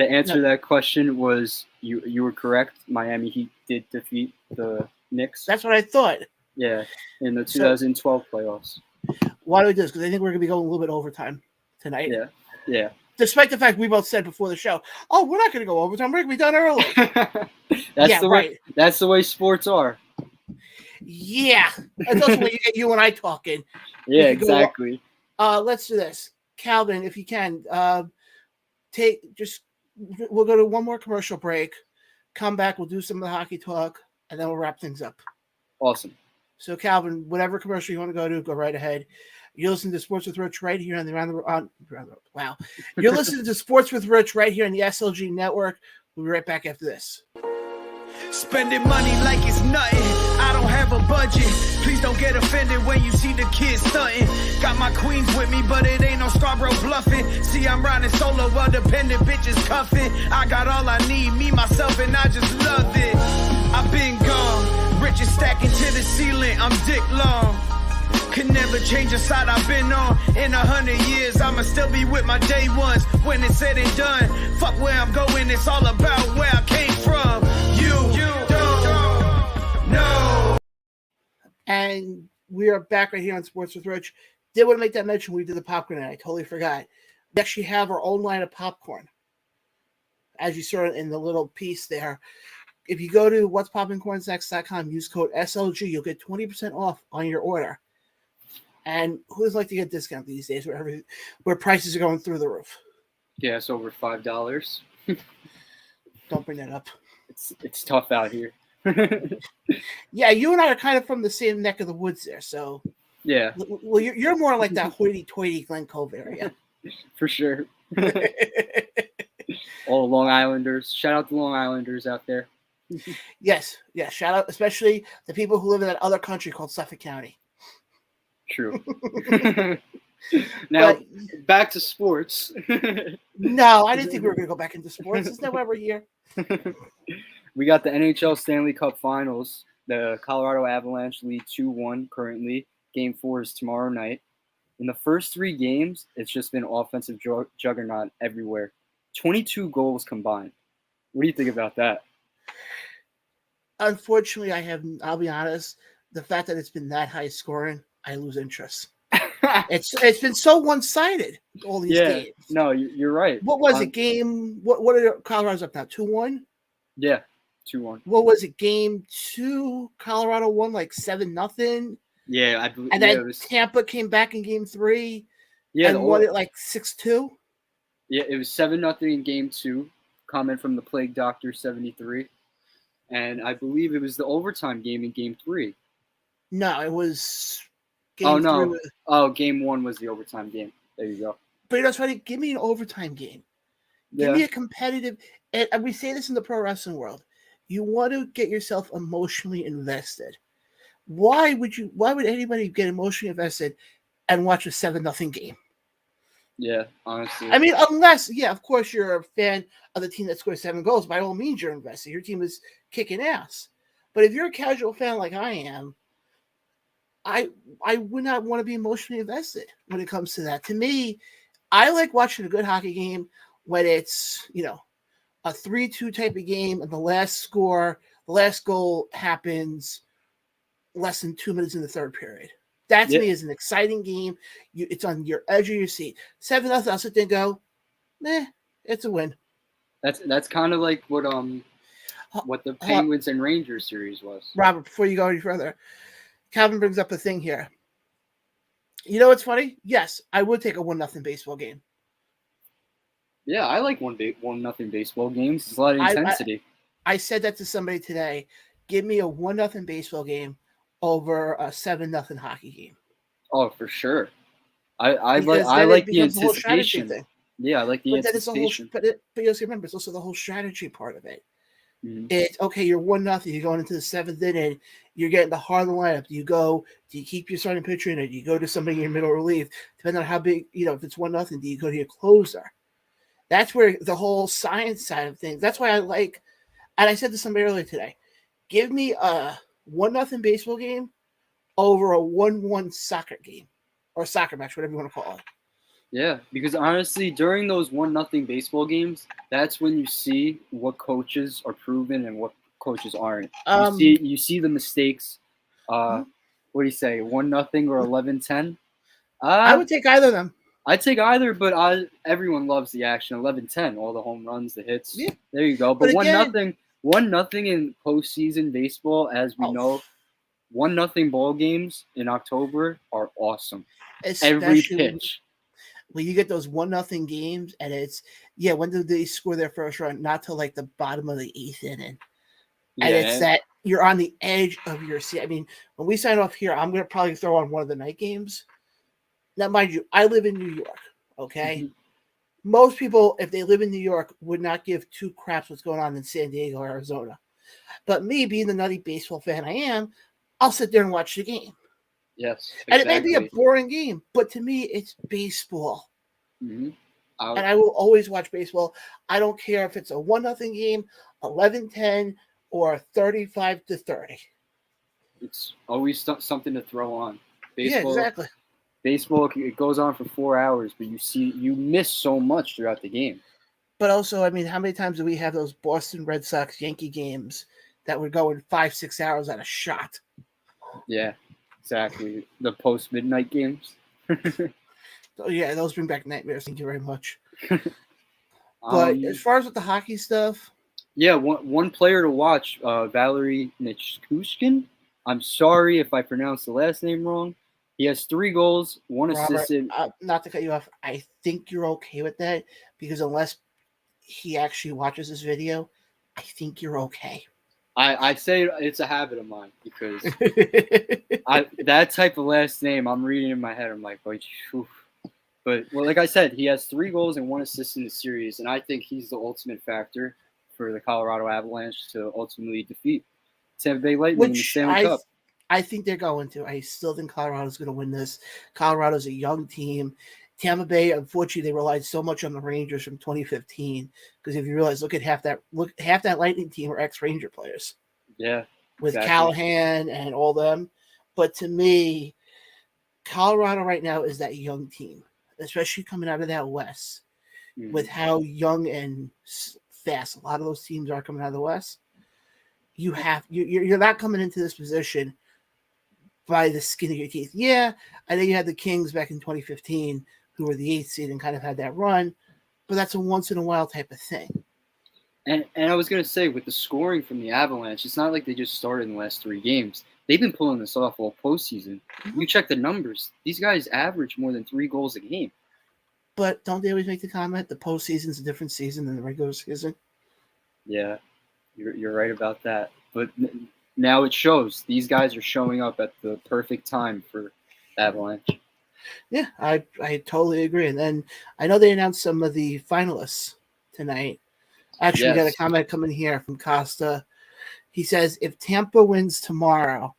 answer to that question was you were correct. Miami Heat did defeat the Knicks. That's what I thought. Yeah, in the 2012 playoffs. Why do we do this? Because I think we're going to be going a little bit overtime tonight. Yeah. Despite the fact we both said before the show, oh, we're not going to go overtime. We're going to be done early. That's the way sports are. Yeah. That's also when you get you and I talking. Yeah, exactly. Let's do this. Calvin, if you can, we'll go to one more commercial break, come back, we'll do some of the hockey talk, and then we'll wrap things up. Awesome. So, Calvin, whatever commercial you want to go to, go right ahead. You're listening to Sports with Rich right here on the Wow. You're listening to Sports with Rich right here on the SLG Network. We'll be right back after this. Spending money like it's nothing. I don't have a budget. Please don't get offended when you see the kids stunting. Got my queens with me, but it ain't no Scarborough bluffing. See, I'm riding solo while dependent bitches cuffing. I got all I need, me, myself, and I just love it. I've been gone. Rich is stacking to the ceiling. I'm dick long. Can never change the side I've been on. In 100 years, I'ma still be with my day ones. When it's said and done, fuck where I'm going, it's all about where I came from. You don't know. And we are back right here on Sports with Rich. Did want to make that mention when we did the popcorn, and I totally forgot. We actually have our own line of popcorn. As you saw in the little piece there. If you go to what'spoppingcornsnacks.com, use code SLG, you'll get 20% off on your order. And who doesn't like to get a discount these days where prices are going through the roof? Yeah, it's over $5. Don't bring that up. It's tough out here. Yeah, you and I are kind of from the same neck of the woods there, so Yeah, well, you're more like that hoity-toity Glen Cove area. for sure. All Long Islanders. Shout out to Long Islanders out there. Yes. Shout out, especially the people who live in that other country called Suffolk County. True. Now, But back to sports. no, I didn't think we were going to go back into sports. Isn't that why we're here? We got the NHL Stanley Cup Finals. The Colorado Avalanche lead 2-1 currently. Game 4 is tomorrow night. In the first 3 games, it's just been offensive juggernaut everywhere. 22 goals combined. What do you think about that? Unfortunately, I'll be honest, the fact that it's been that high scoring, I lose interest. It's been so one-sided, all these games. No, you're right. What was it? What are Colorado's up now? 2-1? Yeah, 2-1. What was it? Game 2, Colorado won like 7-0. Yeah, I believe. And then Tampa came back in game 3 and won it like 6-2. Yeah, it was 7-0 in game 2. Comment from the Plague Doctor 73. And I believe it was the overtime game in game 3. No, it was game 3. Oh, game 1 was the overtime game. There you go. But that's funny. Give me an overtime game. Give me a competitive, and we say this in the pro wrestling world. You want to get yourself emotionally invested. Why would anybody get emotionally invested and watch a 7-0 game? Yeah, honestly. I mean, unless, of course, you're a fan of the team that scores 7 goals. By all means, you're invested. Your team is kicking ass. But if you're a casual fan like I am, I would not want to be emotionally invested when it comes to that. To me, I like watching a good hockey game when it's, a 3-2 type of game and the last goal happens less than 2 minutes in the third period. That to me is an exciting game. It's on your edge of your seat. 7-0, I'll sit there and go, it's a win. That's kind of like what the Penguins and Rangers series was. Robert, before you go any further, Calvin brings up a thing here. You know what's funny? Yes, I would take a 1-0 baseball game. Yeah, I like 1-0 baseball games. There's a lot of intensity. I said that to somebody today. Give me a 1-0 baseball game over a 7-0 hockey game. Oh, for sure. I like the anticipation. Yeah, I like the anticipation. But you also remember, it's also the whole strategy part of it. Mm-hmm. It's okay. You're 1-0. You're going into the 7th inning. You're getting the heart of the lineup. Do you keep your starting pitcher in it? Do you go to somebody in your middle relief? Depending on how big, if it's 1-0, do you go to your closer? That's where the whole science side of things. That's why I like, and I said to somebody earlier today, give me a 1-0 baseball game over a 1-1 soccer game or soccer match, whatever you want to call it. Yeah, because honestly, during those 1-0 baseball games, that's when you see what coaches are proven and what coaches aren't. You see the mistakes. What do you say, 1-0 or 11-10? I would take either of them. I'd take either, but everyone loves the action. 11-10, all the home runs, the hits. Yeah. There you go. But 1-0 in postseason baseball, as we know, 1-0 ball games in October are awesome. Every pitch. When you get those 1-0 games, and it's when do they score their first run? Not till like the bottom of the 8th inning, and it's that you're on the edge of your seat. I mean, when we sign off here, I'm gonna probably throw on one of the night games. Now, mind you, I live in New York. Okay, most people, if they live in New York, would not give 2 craps what's going on in San Diego or Arizona. But me, being the nutty baseball fan I am, I'll sit there and watch the game. Yes, exactly. And it may be a boring game, but to me, it's baseball. Mm-hmm. And I will always watch baseball. I don't care if it's a 1-0 game, 11-10, or 35-30. It's always something to throw on. Baseball, yeah, exactly. Baseball, it goes on for 4 hours, but you miss so much throughout the game. But also, I mean, how many times do we have those Boston Red Sox Yankee games that would go in 5-6 hours at a shot? Yeah, exactly. The post-midnight games. So, yeah, those bring back nightmares. Thank you very much. But as far as with the hockey stuff... Yeah, one player to watch, Valery Nichushkin. I'm sorry if I pronounced the last name wrong. He has 3 goals, 1 assisted. Not to cut you off, I think you're okay with that because unless he actually watches this video, I think you're okay. I say it's a habit of mine because that type of last name, I'm reading in my head. I'm like, oh, phew. But well, like I said, he has 3 goals and 1 assist in the series, and I think he's the ultimate factor for the Colorado Avalanche to ultimately defeat Tampa Bay Lightning in the Which Stanley Cup. I think they're going to. I still think Colorado's going to win this. Colorado's a young team. Tampa Bay, unfortunately, they relied so much on the Rangers from 2015 because if you realize, look at half that Lightning team are ex-Ranger players. Yeah, with exactly. Callahan and all them. But to me, Colorado right now is that young team, especially coming out of that West, with how young and fast a lot of those teams are coming out of the West. You're not coming into this position by the skin of your teeth. Yeah, I know you had the Kings back in 2015, who were the 8th seed and kind of had that run, but that's a once in a while type of thing. And I was going to say, with the scoring from the Avalanche, it's not like they just started in the last 3 games. They've been pulling this off all postseason. You check the numbers. These guys average more than 3 goals a game. But don't they always make the comment, the postseason's a different season than the regular season? Yeah, you're right about that. But now it shows. These guys are showing up at the perfect time for Avalanche. Yeah, I totally agree. And then I know they announced some of the finalists tonight. Actually, we got a comment coming here from Costa. He says, if Tampa wins tomorrow,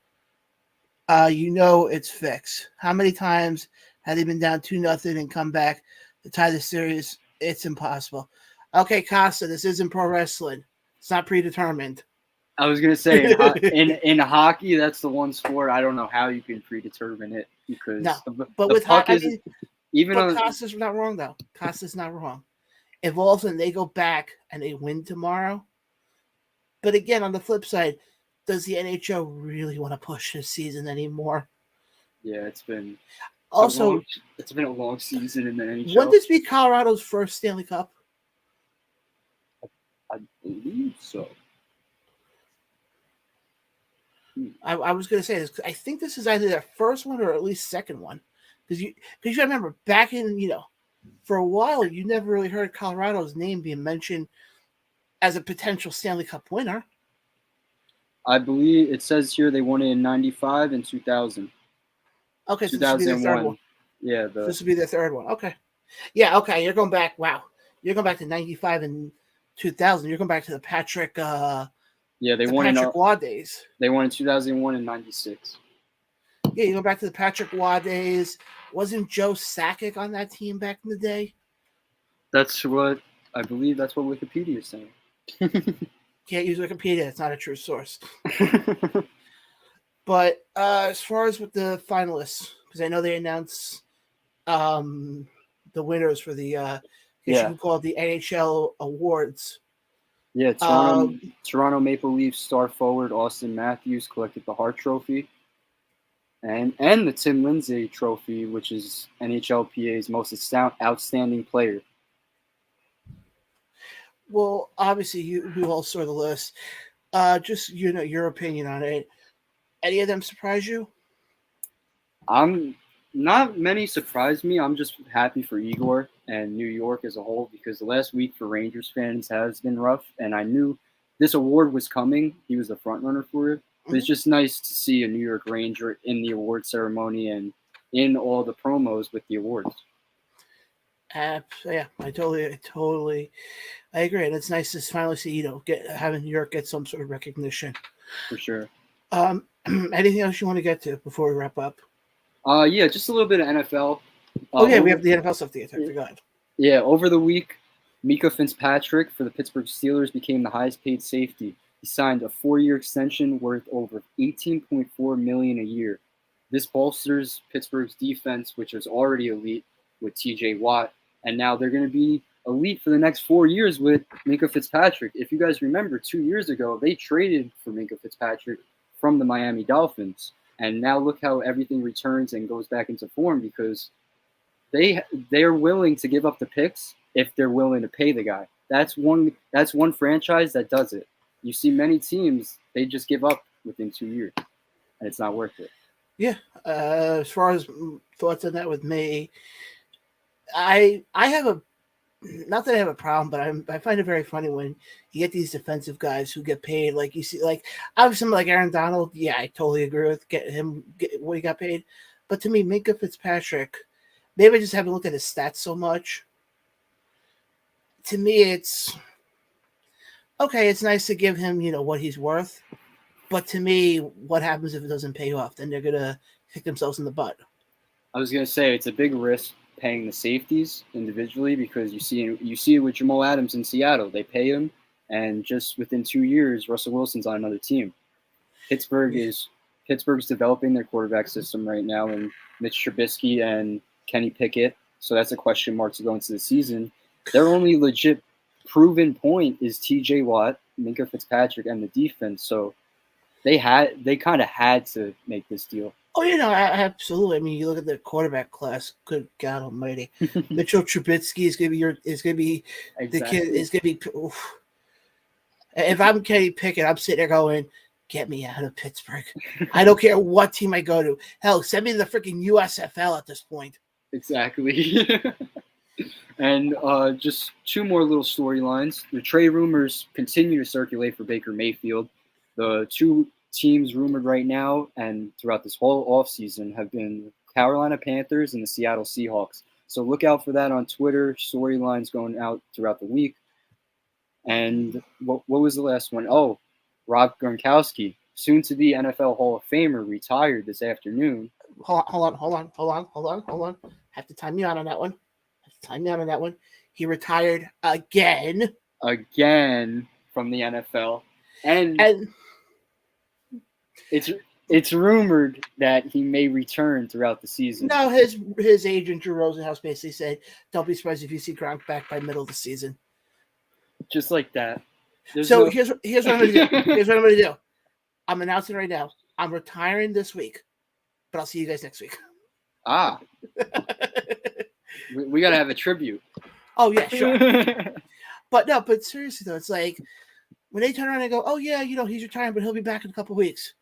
it's fixed. How many times have they been down 2-0 and come back to tie the series? It's impossible. Okay, Costa, this isn't pro wrestling. It's not predetermined. I was going to say, in hockey, that's the one sport I don't know how you can predetermine it because but with hockey, even Costa's not wrong, though. Costa's not wrong. If all of a sudden they go back and they win tomorrow, but again, on the flip side, does the NHL really want to push this season anymore? Yeah, it's been a long season in the NHL. Wouldn't this be Colorado's first Stanley Cup? I believe so. I was going to say this. I think this is either their first one or at least second one, because you remember back in for a while you never really heard Colorado's name being mentioned as a potential Stanley Cup winner. I believe it says here they won it in 95 and 2000. Okay, so this would be their third one. Yeah, this would be their third one. Okay. Yeah, okay. You're going back. Wow. You're going back to 95 and 2000. You're going back to the Patrick they won Patrick Waugh days. They won in 2001 and 96. Yeah, you go back to the Patrick Waugh days. Wasn't Joe Sakic on that team back in the day? That's what I believe. That's what Wikipedia is saying. Can't use Wikipedia. It's not a true source. But as far as with the finalists, because I know they announced the winners for the you can call it the NHL awards. Yeah, Toronto Maple Leafs star forward Austin Matthews collected the Hart Trophy and the Tim Lindsay Trophy, which is NHLPA's most outstanding player. Well, obviously, we all saw the list. Just your opinion on it. Any of them surprise you? Not many surprised me. I'm just happy for Igor and New York as a whole because the last week for Rangers fans has been rough, and I knew this award was coming. He was the front runner for it. But it's just nice to see a New York Ranger in the award ceremony and in all the promos with the awards. Yeah, I totally agree, and it's nice to finally see having New York get some sort of recognition. For sure. Anything else you want to get to before we wrap up? Yeah, just a little bit of NFL. We have the NFL stuff to get to. I forgot. Yeah, over the week, Micah Fitzpatrick for the Pittsburgh Steelers became the highest paid safety. He signed a 4-year extension worth over $18.4 million a year. This bolsters Pittsburgh's defense, which is already elite with T.J. Watt, and now they're going to be elite for the next 4 years with Micah Fitzpatrick. If you guys remember, 2 years ago, they traded for Micah Fitzpatrick from the Miami Dolphins. And now look how everything returns and goes back into form because they're willing to give up the picks if they're willing to pay the guy. That's one franchise that does it. You see many teams, they just give up within 2 years, and it's not worth it. Yeah. As far as thoughts on that with me, I have a not that I have a problem, but I find it very funny when you get these defensive guys who get paid. Like you see, like obviously somebody like Aaron Donald. Yeah, I totally agree with get what he got paid. But to me, Minka Fitzpatrick, maybe I just haven't looked at his stats so much. To me, it's okay. It's nice to give him, what he's worth. But to me, what happens if it doesn't pay off? Then they're gonna kick themselves in the butt. I was gonna say it's a big risk paying the safeties individually because you see it with Jamal Adams in Seattle. They pay him, and just within 2 years, Russell Wilson's on another team. Pittsburgh's developing their quarterback system right now, and Mitch Trubisky and Kenny Pickett. So that's a question mark to go into the season. Their only legit proven point is T.J. Watt, Minka Fitzpatrick, and the defense. So they kind of had to make this deal. Oh, absolutely. I mean, you look at the quarterback class. Good God Almighty, Mitchell Trubisky is going to be the kid. Is going to be. Oof. If I'm Kenny Pickett, I'm sitting there going, "Get me out of Pittsburgh. I don't care what team I go to. Hell, send me to the freaking USFL at this point." Exactly. And just two more little storylines. The trade rumors continue to circulate for Baker Mayfield. The two teams rumored right now and throughout this whole offseason have been Carolina Panthers and the Seattle Seahawks. So look out for that on Twitter. Storylines going out throughout the week. And what was the last one? Oh, Rob Gronkowski, soon to be NFL Hall of Famer, retired this afternoon. Hold on. Have to time you out on that one. He retired again. Again from the NFL. And it's rumored that he may return throughout the season. No, his agent Drew Rosenhaus basically said, "Don't be surprised if you see Gronk back by middle of the season." Just like that. Here's what I'm going to do. I'm announcing right now. I'm retiring this week, but I'll see you guys next week. Ah. we got to have a tribute. Oh, yeah, sure. But seriously, though, it's like when they turn around and go, "Oh, yeah, he's retiring, but he'll be back in a couple of weeks."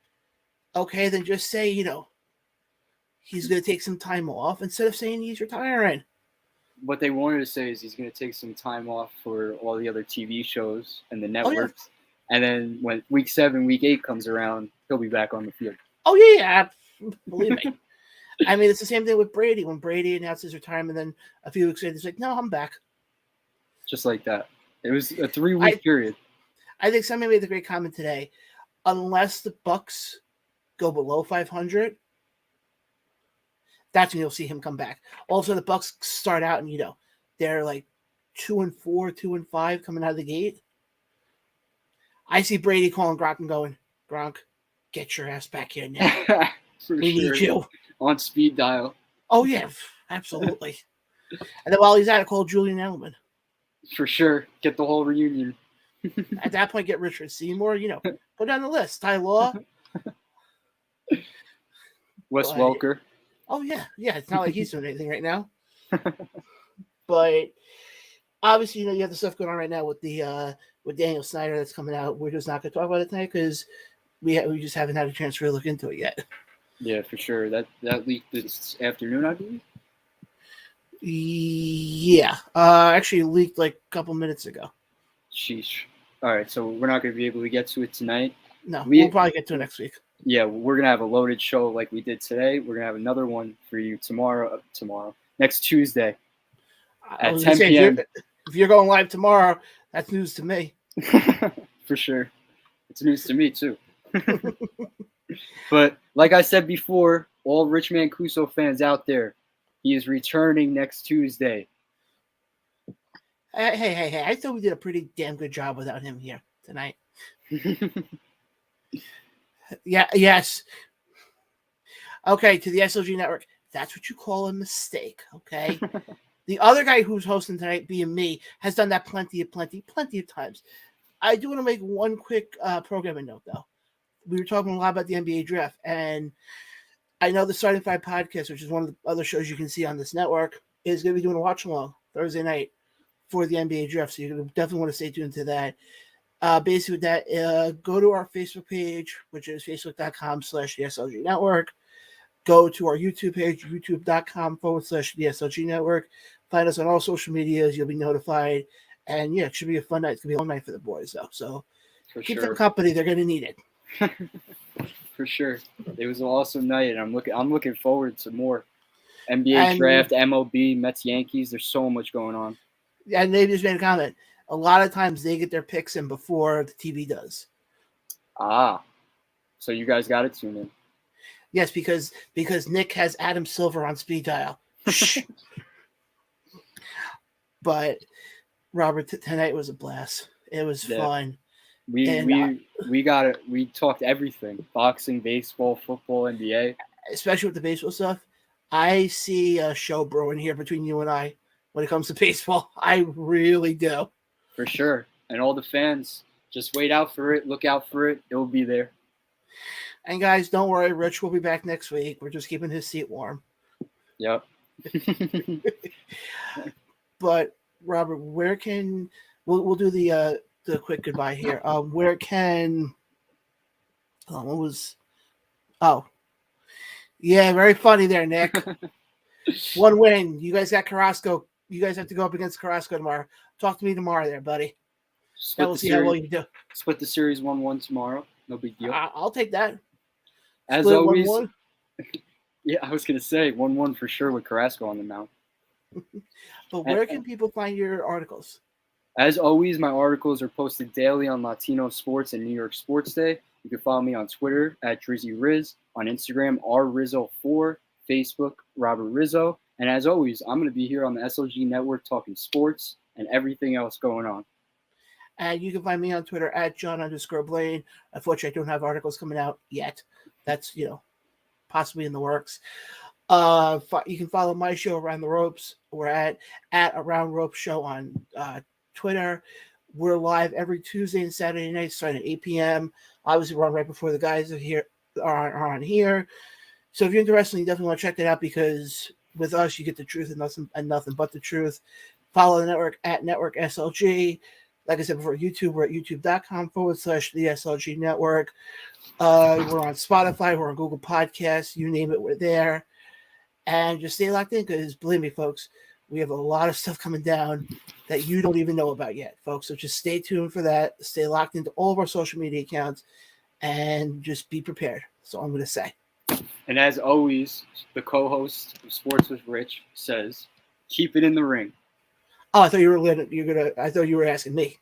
Okay, then just say, he's going to take some time off instead of saying he's retiring. What they wanted to say is he's going to take some time off for all the other TV shows and the networks. Yeah. And then when week 7, week 8 comes around, he'll be back on the field. Oh, yeah. Believe me. I mean, it's the same thing with Brady. When Brady announced his retirement, then a few weeks later, he's like, "No, I'm back." Just like that. It was a 3-week period. I think somebody made the great comment today. Unless the Bucs go below 500, that's when you'll see him come back. Also, the Bucs start out and they're like 2-4, 2-5 coming out of the gate. I see Brady calling Gronk and going, "Gronk, get your ass back here now. We need you on speed dial." Oh yeah, absolutely. And then while he's at it, call Julian Edelman. For sure, get the whole reunion. At that point, get Richard Seymour. Go down the list. Ty Law, Wes Welker. Oh yeah. It's not like he's doing anything right now. But obviously, you have the stuff going on right now with the with Daniel Snyder that's coming out. We're just not going to talk about it tonight because we just haven't had a chance to really look into it yet. Yeah, for sure. That leaked this afternoon, I believe. Yeah, actually leaked like a couple minutes ago. Sheesh. All right, so we're not going to be able to get to it tonight. No, we'll probably get to it next week. Yeah, we're going to have a loaded show like we did today. We're going to have another one for you next Tuesday at 10 p.m. If you're going live tomorrow, that's news to me. For sure. It's news to me, too. But like I said before, all Rich Mancuso fans out there, he is returning next Tuesday. Hey, I thought we did a pretty damn good job without him here tonight. Yeah, yes. Okay, to the SLG network. That's what you call a mistake, okay? The other guy who's hosting tonight, being me, has done that plenty of times. I do want to make one quick programming note, though. We were talking a lot about the NBA draft, and I know the Starting Five podcast, which is one of the other shows you can see on this network, is going to be doing a watch-along Thursday night for the NBA draft, so you definitely want to stay tuned to that. Basically with that, go to our Facebook page, which is facebook.com/the SLG network. go to our YouTube page, youtube.com/the SLG Network. Find us on all social medias. You'll be notified. And yeah, it should be a fun night. It's going to be a long night for the boys, though. So keep them company. They're going to need it. For sure. It was an awesome night, and I'm looking forward to more. NBA draft, MLB, Mets, Yankees. There's so much going on. And they just made a comment. A lot of times they get their picks in before the TV does. Ah, so you guys got to tune in. Yes, because Nick has Adam Silver on speed dial. But Robert, tonight was a blast. It was fun. We got it. We talked everything: boxing, baseball, football, NBA. Especially with the baseball stuff. I see a show brewing here between you and I when it comes to baseball. I really do. For sure. And all the fans, just wait out for it. Look out for it. It will be there. And guys, don't worry. Rich will be back next week. We're just keeping his seat warm. Yep. But Robert, where can we'll do the quick goodbye here. Where can yeah, very funny there, Nick. One win. You guys got Carrasco. You guys have to go up against Carrasco tomorrow. Talk to me tomorrow there, buddy. And we'll see how well you do. Split the series 1-1 tomorrow. No big deal. I'll take that. As Split always. 1-1. Yeah, I was gonna say 1-1 for sure with Carrasco on the mound. But where can people find your articles? As always, my articles are posted daily on Latino Sports and New York Sports Day. You can follow me on Twitter at DrizzyRiz, on Instagram rrizzo4, Facebook Robert Rizzo, and as always, I'm going to be here on the SLG Network talking sports and everything else going on. And you can find me on Twitter at John_Blayne. Unfortunately, I don't have articles coming out yet. That's possibly in the works. You can follow my show Around the Ropes. We're at Around Ropes Show on Twitter. We're live every Tuesday and Saturday night starting at 8 p.m. Obviously, we're on right before the guys are on here. So if you're interested, you definitely want to check that out because with us, you get the truth and nothing but the truth. Follow the network at Network SLG. Like I said before, YouTube, we're at youtube.com/the SLG Network. We're on Spotify, we're on Google Podcasts, you name it, we're there. And just stay locked in because believe me, folks, we have a lot of stuff coming down that you don't even know about yet, folks. So just stay tuned for that. Stay locked into all of our social media accounts and just be prepared. That's all I'm going to say. And as always, the co-host of Sports with Rich says, keep it in the ring. Oh, I thought you were asking me.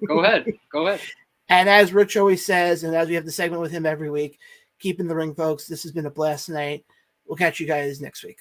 Go ahead. And as Rich always says, and as we have the segment with him every week, keep in the ring, folks. This has been a blast tonight. We'll catch you guys next week.